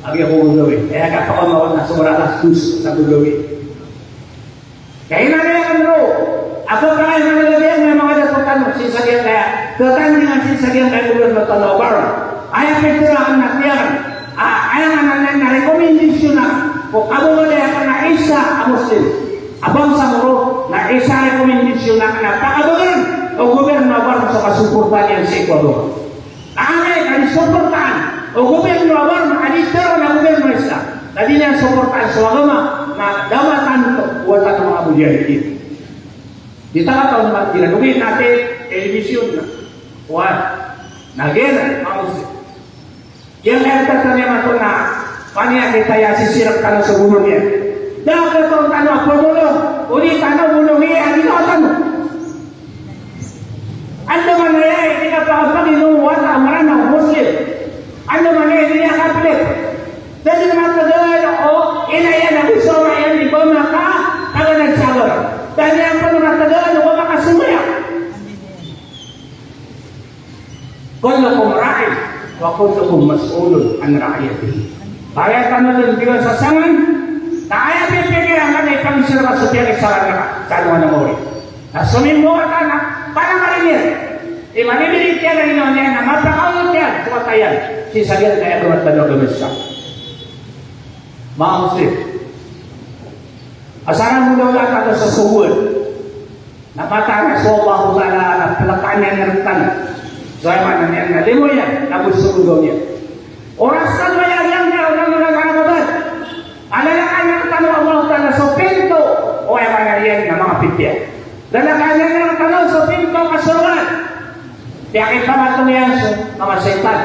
Agi ako gagawin. Kaya kapag na sumara alas 2 na gagawin. Kaya na nila kanro. Ako kaya nalalagyan ng mga datutan sinsagyan kaya. Tutan dengan sinsagyan kaya gubernur Tanah Bar. Ayah pencerahan naklian. Ayah na rekomendasyon na. Kung abo mo na na isa ang Muslim. Abang sa muro na isa rekomendasyon na napakabagan. O gubernur Bar sa kasuportan yan sa Ecuador. Ay, kani suportan. O gubernur Bar makaditero na gubernur isa. Tadi niya suportan sa agama na dawatan buatan ng mga mujahidin. Di tahu tempat kita dulu nanti television wah nagena mau yang kita tanya macam na paniya kita ya sisirap tanah sebelumnya dah kita tanah apa dulu uni tanah belum ini ada tanah anda mana ya ini apa ini wala marana muslim anda mana ini akan pelik jadi mata dia oh ini ya nabi sama yang di bawah maka kalau nak sabar dan yang perlu mengatakan bahwa makasumaya kullukum ra'i wa kullukum mas'ulun an ra'iyatihi. Kaya kami din bilang sasangan na ayaw pipigilan ka na ipang sirwa sa tiyan isaran na kaluan ng mori. Na sumimbo ka na para marinir. Imanibilit yan ang inyo niya na mapakaunod yan kumatayan. Sisagyan kaya kumatalo lumisa. Mga Muslim, asaran mo daw lang sa sumul. Napatara sa Allah Ta'ala na palakaan niya naritan. So ay manan niya na limo yan, na gusto ko daw niya. Orasan mo yan niya, ulang mga karababan. Alalakaan niya ang tanong Allah Ta'ala sa pinto. O ay manan yan na mga pitya. Lalakaan niya ang tanong sa pinto kasurwan. Kaya kipamatong yan sa mga setan.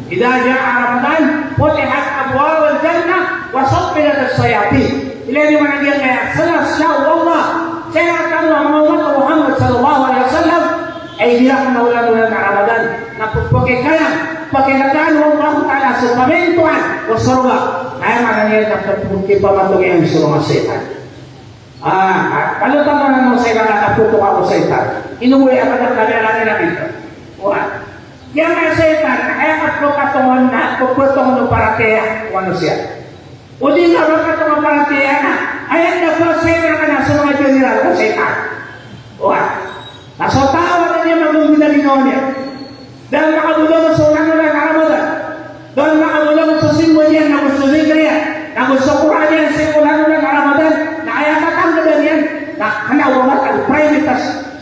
Ida ja'a Ramadan, putihat abwab al-jannah, wa suffilat as-sayatin. Ilani managyan kaya salas siya Allah saya akan Muhammad Muhammad sallallahu alaihi wasallam ay bilang naulan-ulan na Ramadan na pagkikaya pagkinataan Allah Ta'ala sa pamentuan o surga ay managyan na pagkipamatungin sa mga setan. Kalau taman mo sa ilang nakaputok ako sa setan inuwi ako ng kaliaran na ito. Yang mga setan ay katungan na pagputungan para kaya ano siya. O di na ba ka tumaparatiyan na? Ayan na po, sa'yo ka na sa mga general o setan. Nasa tawa na niya mag-uminalingaw niya. Dahil nakabulong sa unang ng Ramadan. Dahil nakabulong sa simbol niya, na gusto niya, na gusto Quran niya sa unang ng Ramadan, na kaya katanggalan yan, na kanawamat ang private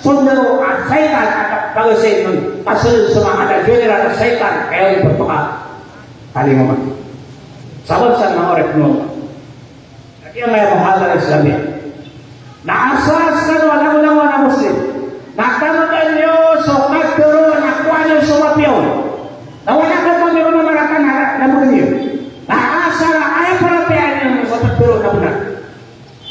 sundalo at setan at pag-usay nun. Kasunod sa mga general at setan, kaya yung pagpaka. Kalimuman. Sabab sa mga orek mo. At yung may muhadara Islamiyah. Naasas ka walang na Muslim. Nakamagan nyo so magturo nakuha nyo sumapyaw. Nawala ka ito meron na maratan na mga nyo. Naasa na ay parapian nyo sa magturo na muna.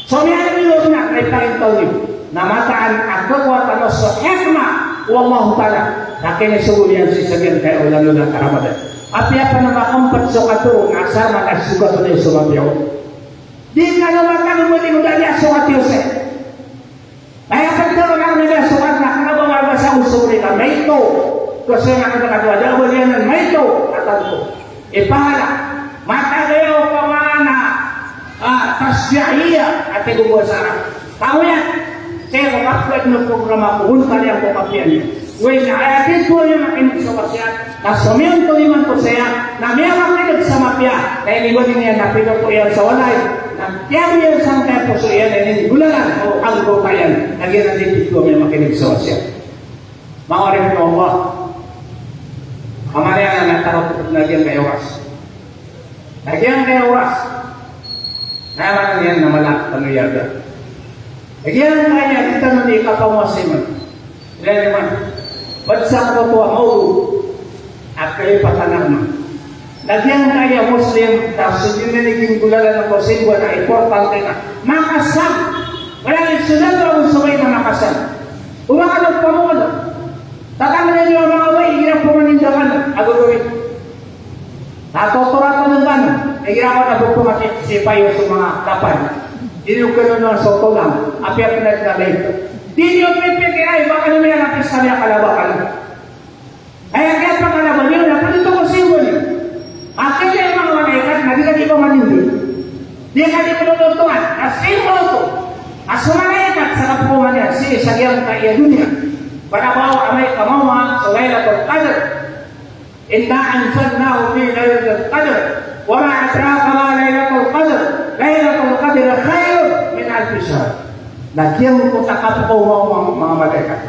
So niya nyo na kay talintaw nyo. Namataan at kakuwatan mo sa hekma wallahu ta'ala. Nakinisulian si Sagyan kaya ulan ng Ramadan. Api apa nama empat sokatu asal maka suka tu dia sumapio. Di kalau makan mesti mudah dia sumapio se. Ayah betul orang dia suka nak kalau bawa bahasa usul mereka maito. Kuasa nak kata ada boleh nan maito kata tu. Pahala maka dia kemana? Tasyahiya atau bahasa Arab. Tahu ya? Saya buat program aku kalian kopian. When ayat itu yang makin kesalahan, nasomian to iman to saya, na meron na sama pia, kaya ni gawin niya napito po yan sa walay, na tiyaw yan sa kaya po so yan, ay gulalan o ang kayan, nagyan na din ito may makinig sa wasya. Mawarin ko Allah, kamarya na natarot nagyan kayo was. Nagyan kayo was, naman yan na malak, tanuyada. Nagyan kaya, kita nun ikapawasiman. Ilan naman, badsang ko to ang at kalipatan naman. Nagyang kaya Muslim, tapos yun na naging gulalan ng Muslim, na importante na makasam. Wala yung sunod ang sabay na makasam. Umakalog pa mo ka doon. Tatangan niyo ang mga way, hirap po manindakan. Agulurin. Natuturato ng gano'n. Nagiraw na po pumatisipayo sa mga kapan. Dinugano ng soto lang. Api-api na naglalay ito. Di nyo pipikiray, baka naman yan ang pista niya kalabakan. Kaya kaya pa kalaban yun, na dito ko simbol yun. Dia kali penuntuan, asing itu. Asmalaikat sa kapuman niya, si sagyang kaya dunia. Pada bawa amay kamawa sa Laylatul Qadr. Inna anzalnahu fi Laylatul Qadr. Wa ma adraka ma Laylatul Qadr. Laylatul Qadr khairun min alf syahr. Nagyang ko takapuwa mga malaikat.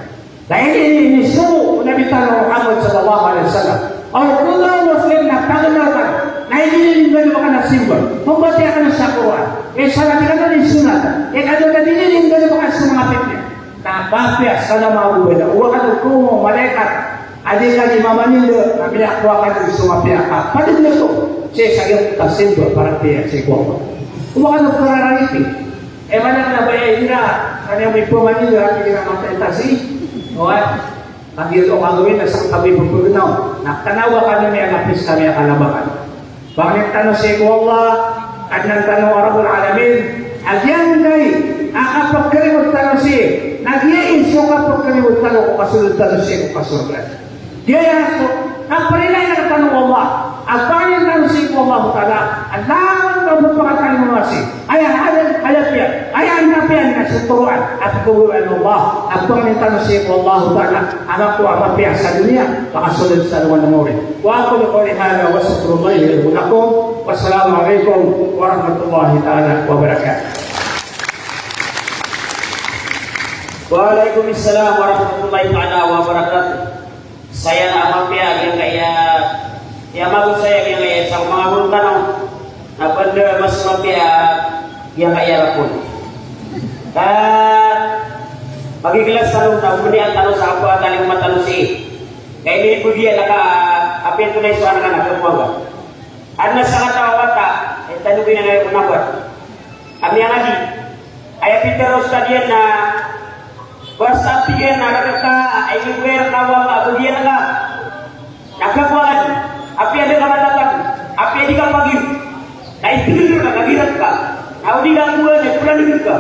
Dahil ini suruh Nabi Muhammad sallallahu alaihi wasallam. Orang kullu muslim na tagalakan. Na hindi nila maka nasimba. Pumati akan sa Quran. Salah kita ni sunat. Kalau tadi ni nila maka sumapit niya. Tapapya sana maubeda. Uwa ka ko malaikat. Adi lagi mama nila na binakwa ka sumapya ka. Pati nito. Siya sagyang tasimba para tiya si ko. Uwa ka kararariti. Mana na ba ira? Kanya may pumanila kini na matentasi. Oat. Pagil o kagawin na sa kami pagpaginaw. Nakanawa ka na niya napis kami ang kalabakan. Bakit tanong si Allah at nang tanong Rabbul Alamin, agyan kay akapagkalimot tanong si nagyain siya kapagkalimot tanong kung kasunod tanong si kung kasunod. Diya so, naparinay na tanong Allah. Ang pangin tanong si Allah Ta'ala, ang laman daw magpakataling mga si, ayan halapya, ayan napiyan na sa turuan at kuwiwan Allah. Ang pangin tanong si Allah Ta'ala, anak ko ang mapiya sa dunia, makasunod sa luwan ng uri. Wa ako ko ni hala, wasatullahi lakum, wassalamualaikum warahmatullahi ta'ala wabarakatuh. Waalaikumsalam warahmatullahi ta'ala wabarakatuh. Saya na mapiya yang kaya magu saya yang kaya sa mga tanong na banda mas mapiya yang kaya pun. Dan magigilas tanong na umuni ang tanong sa ako at aling matanong si kaya hindi po dia naka-apin ko na iso anak anak kemuaga. Ano sa katawata tanongin na ngayon kunawat. Kami ang adi ay Peter Ostadian na basta piyan na nakaka ay iwer kawa ako dia na nagkakuan api ada kamatatan api ada kapagin na itigil ka kagirat ka na udi ka kuwan ay pulan ka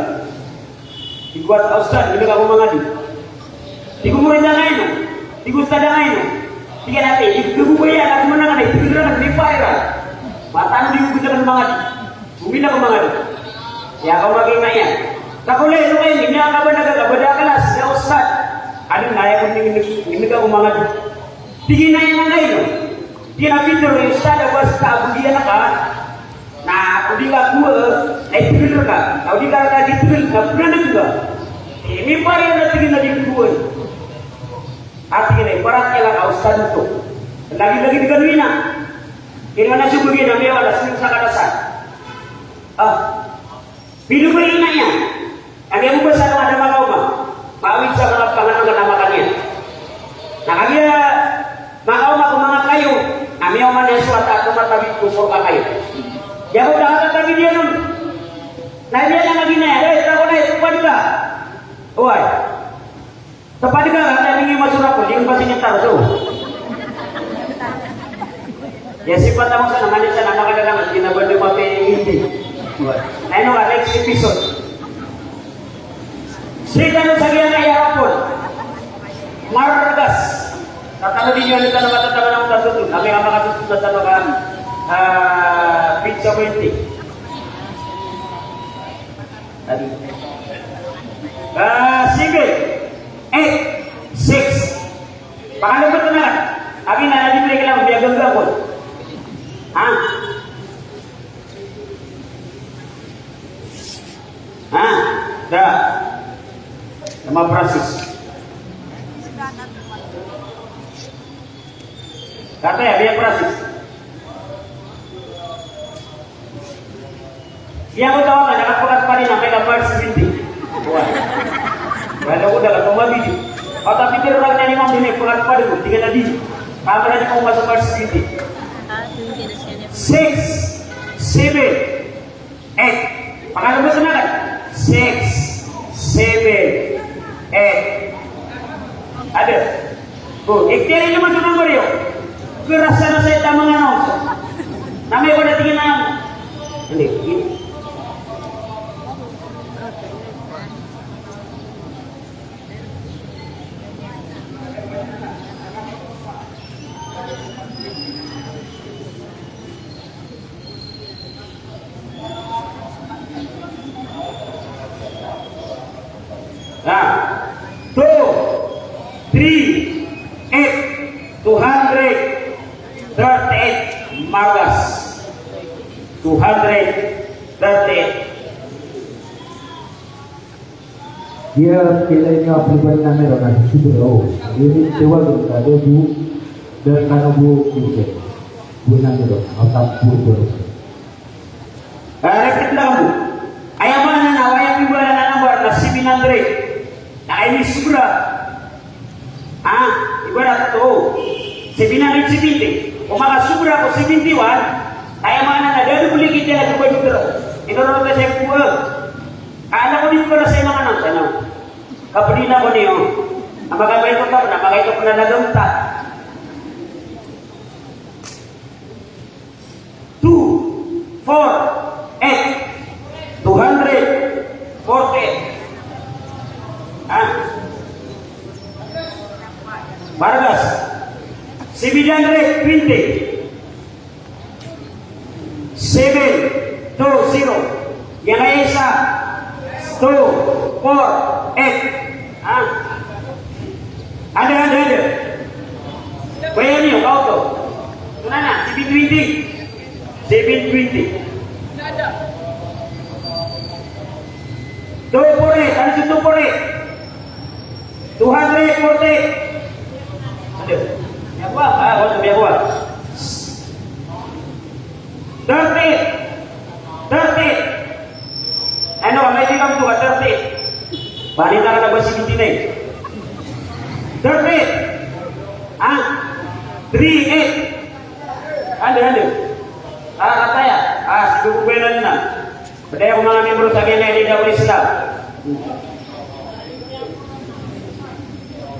iguat Ustad bila ka mangadi di kumurin na ngayon di gusta na ngayon tiga natin di kebubaya na kumanangan ay itigil na nagpipayra matan di gusta na mangadi bumi na kumangadi ya kau maging na yan takulay no kayo hindi ka ba nagagabada kalas ya Ustad ano na yan hindi ka kumangadi tigil na yan ngayon dia nabi tu Ustaz basta abudia na ka na udiga ko ay tigil ka na udiga ka tigil ka pernah juga ini pare na tigil na tigil artinya barat kala Ustaz itu lagi diganuin na kini mana subuh dia mewa la sing sakadasan bilu beri na yan ang iyong basa ng ada makauma mawid sa mga pangalan na namakannya na kaya makauma kung mga kayo kami ang manis wata tumatawid kusor ka kayo. Yago dah kami dia nun. Nah dia yang lagi na, tako na tupad ka. Oy. Tupad ka ada ningi masura ko, yung pasi nyetar so. Ya sifat mo sa naman sa nakakadalang kinabando pa hindi. Nah ino ka next episode. Sita no sagian na yarapon. Margas. Tatalo din yun ito na matatawa ng tatutun. Kami ang makatutun na tanong ka pizza 20. Sige. 8, 6. Pakalong ba ito na lang? Abi na nadipilay ka lang. Biyagang gapon. Dah. Nama Francis. Kata ya dia Francis. Dia ko tahu na nakapulat pa rin ang may kapal sa binti. Wala ko dapat kumabidi. O tapi tiro lang na limang din pulat pa rin. Tingnan na din. Kamera di ko masuk sa binti. 6, 7, 8. Pangalan mo sa nakan? 6, 7, 8. Ada. Ikhtiarin naman ito number yun. Kerasa na saya tamang ano. Namay ko na tingin na yan. Hindi. 230. Dia kailangan nga pribadi na meron na siguro. Ini tewa dun ka do bu dan kana bu kuse. Bu na meron atap bu. Repeat lang mo. Ayaw mana na waya pibala na number na 700. Na ini sigura. Ibarat to 770. Kung makasubra ko 71, ayaw mana na dadu buli kita na baju terus. Inono ka sa kuwa. Kala ko dito na sa mga nang tanong. Kapilina ko niyo. Ang magabay ko ka na magay ko na nagamta. 2, 4, 8, 240. Vargas 720. 720. Yang ay isa 2, 4, 8. Ada. Kaya niyo, kau to. Ito na, 720. 720. Tupore, tadi itu tupore. 240. Aduh, biar gua, biar gua. 30. Ano, may tingam tuh 30. Balita ka na ba si Bintinay? 30. 38. Ada. Katanya, siguro benar na. Padahal kung mga membro sa kanya hindi daw Islam.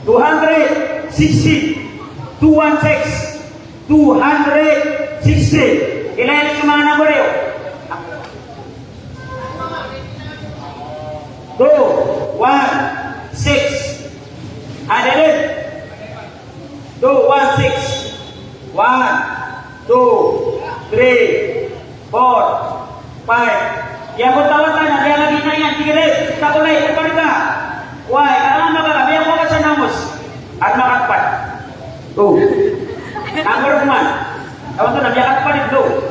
260, 216, 260. Ilan yung mga number yun? 2, 1, 6. Ada din? 2, 1, 6. 1, 2, 3, 4, 5. Yang bertawatan ada yang lagi naik tiga deh. Tak boleh kepada. Wah, kalau maka biar kau kasih namus. Ada empat. Tuh. Number 1. Kawan tu nak biar empat itu.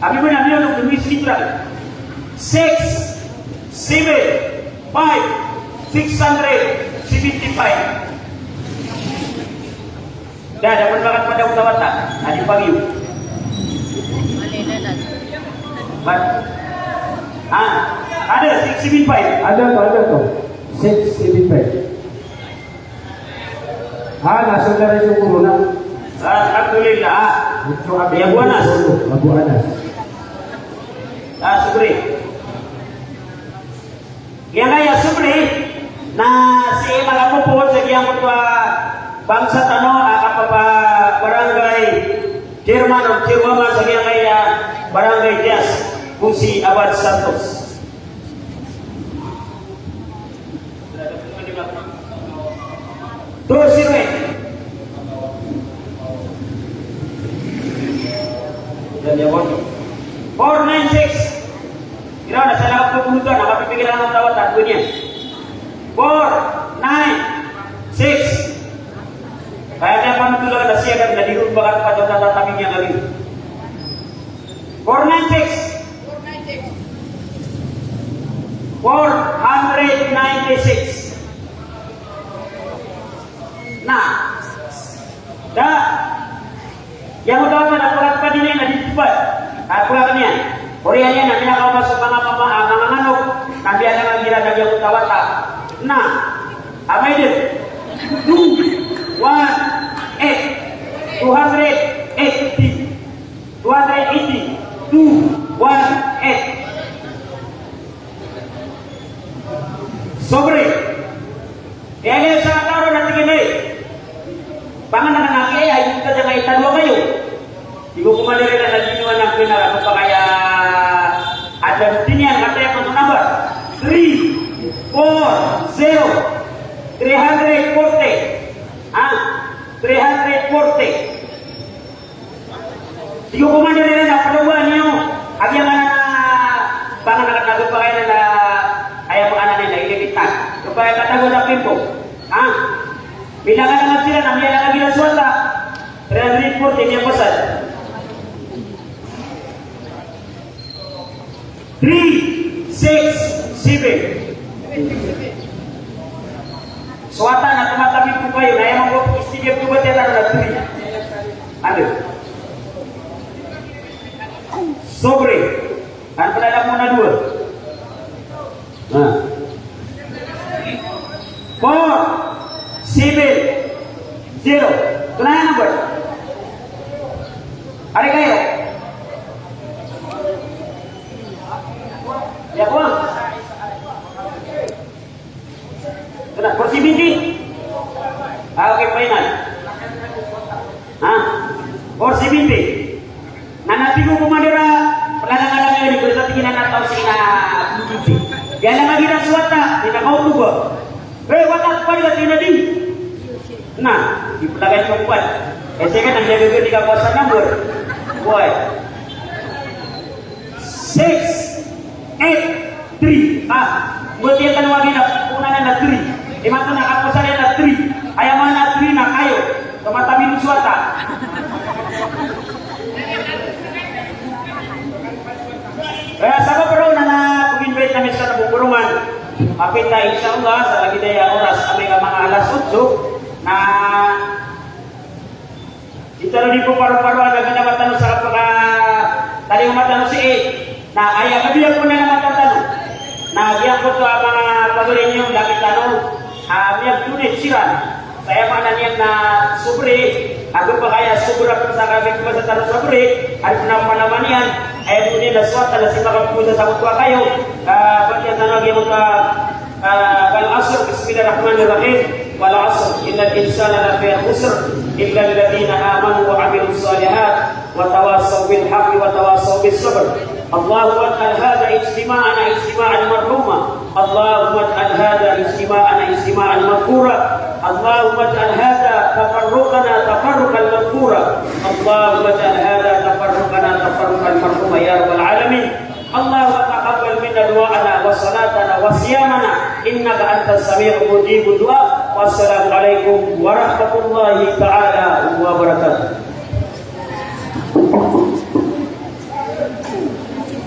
Abi pun nak biar untuk demi sedikit. 6, 7, 5, 675. Dah dapat bakat pada utawatan. Nanti pagi. Ada 675. Ada to. 675. Nasa na rin yung corona. Alhamdulillah. Ito Ya buanas. Abu Anas. Subri. Yang kaya subri na si malapupo sa kiyang kutwa bangsa tano kapapa barangay Chairman o Chairwoman sa kiyang kaya barangay Dias kung si Abad Santos. Terus sini. Dan dia pun 496. Kira ada salah keputusan apa pikiran orang tawatan dunia. 496. Kayaknya pantul ada siaga dari rumah bakat pada tata tabinya lagi. 496. 496. Nah, dah yang utama nak perat pada ini nak dicepat. Aku akannya. Koreanya nak bila kau masuk manganganuk, nabi ada lagi ada yang utama tak. Nah, apa itu? 2, 1, 8, 280, 280, 2, 1, 8. Sobre. Ele sa taro na tigilay. Pangalan ng aki ay kita jangan itanwa kayo. Ibu kumadiri na naginuan ng pinara pa kaya Adam tinian katanya untuk number 3, 4, 0, 340. 340. Ibu kumadiri na padawan niyo. Agyan na pangalan na pa kaya na ayaw pangalan nila ilipitan. Supaya katago na pimpo. Bilangan naman sila na may lagi ng swata. 340 niya pasal. 3, 6, 7. Suatan na tumatabi po kayo na yung mga istigip ko ba tayo na 3? Ano? Sobre. Ano pala lang muna 2? 4, 7, 0. Tunayan ang word. Ari kayo? Ya po. Tuna, for CBD. Okay, final. For CBD. Nanati ko kumadira, palalang-alang ngayon, kung sa tingin na tao sila CBD. Yan lang lagi ng suwata, tinakauto ba? Watak pa rin na din. Nah, dipelagay mo kuat. Kasi kan ang jaga di kawasan number. Boy. 6, 8, 3. Buat yang kanwagi na punan na 3. Imato na kawasan na 3. Ayaman na 3 na kayo. Tumatabi ng suwata. Sabab bro na pag-invite namin sa nabuburungan. Mapita insyaAllah sa lagi daya oras kami mga alas 8 na ito na di po paru-paruan na ginamatan sa pagka tali umatano si na ayaw kabiyak po na naman tatano na diyan po ito ang mga pagulin yung lakit tanong miyag tunit sila saya mana niyan na sobre ako pa kaya sobra po sa kabig pa sa tanong sobre at pinapalaman yan ay po din na swata na si makapusa sa mutwa kayo ba't yan tanong yung mga wal-asr bismillahirrahmanirrahim wal-asr innal insana lafi khusr illa alladhina amanu wa 'amilus shalihat wa tawassaw bil haqqi wa tawassaw bis sabr Allahumma ij'al hadha ijtima'ana ijtima'an marhuma Allahumma ij'al hadha ijtima'ana ijtima'an maghfura Allahumma ij'al hadha tafarruqana tafarruqan maghfura Allahumma ij'al hadha tafarruqana tafarruqan marhuma ya rabbal alamin Allahumma taqabbal minna du'ana wa salatana wa siyamana innaka antas sami'ul mujibud du'a wassalamu alaikum warahmatullahi ta'ala wa barakatuh.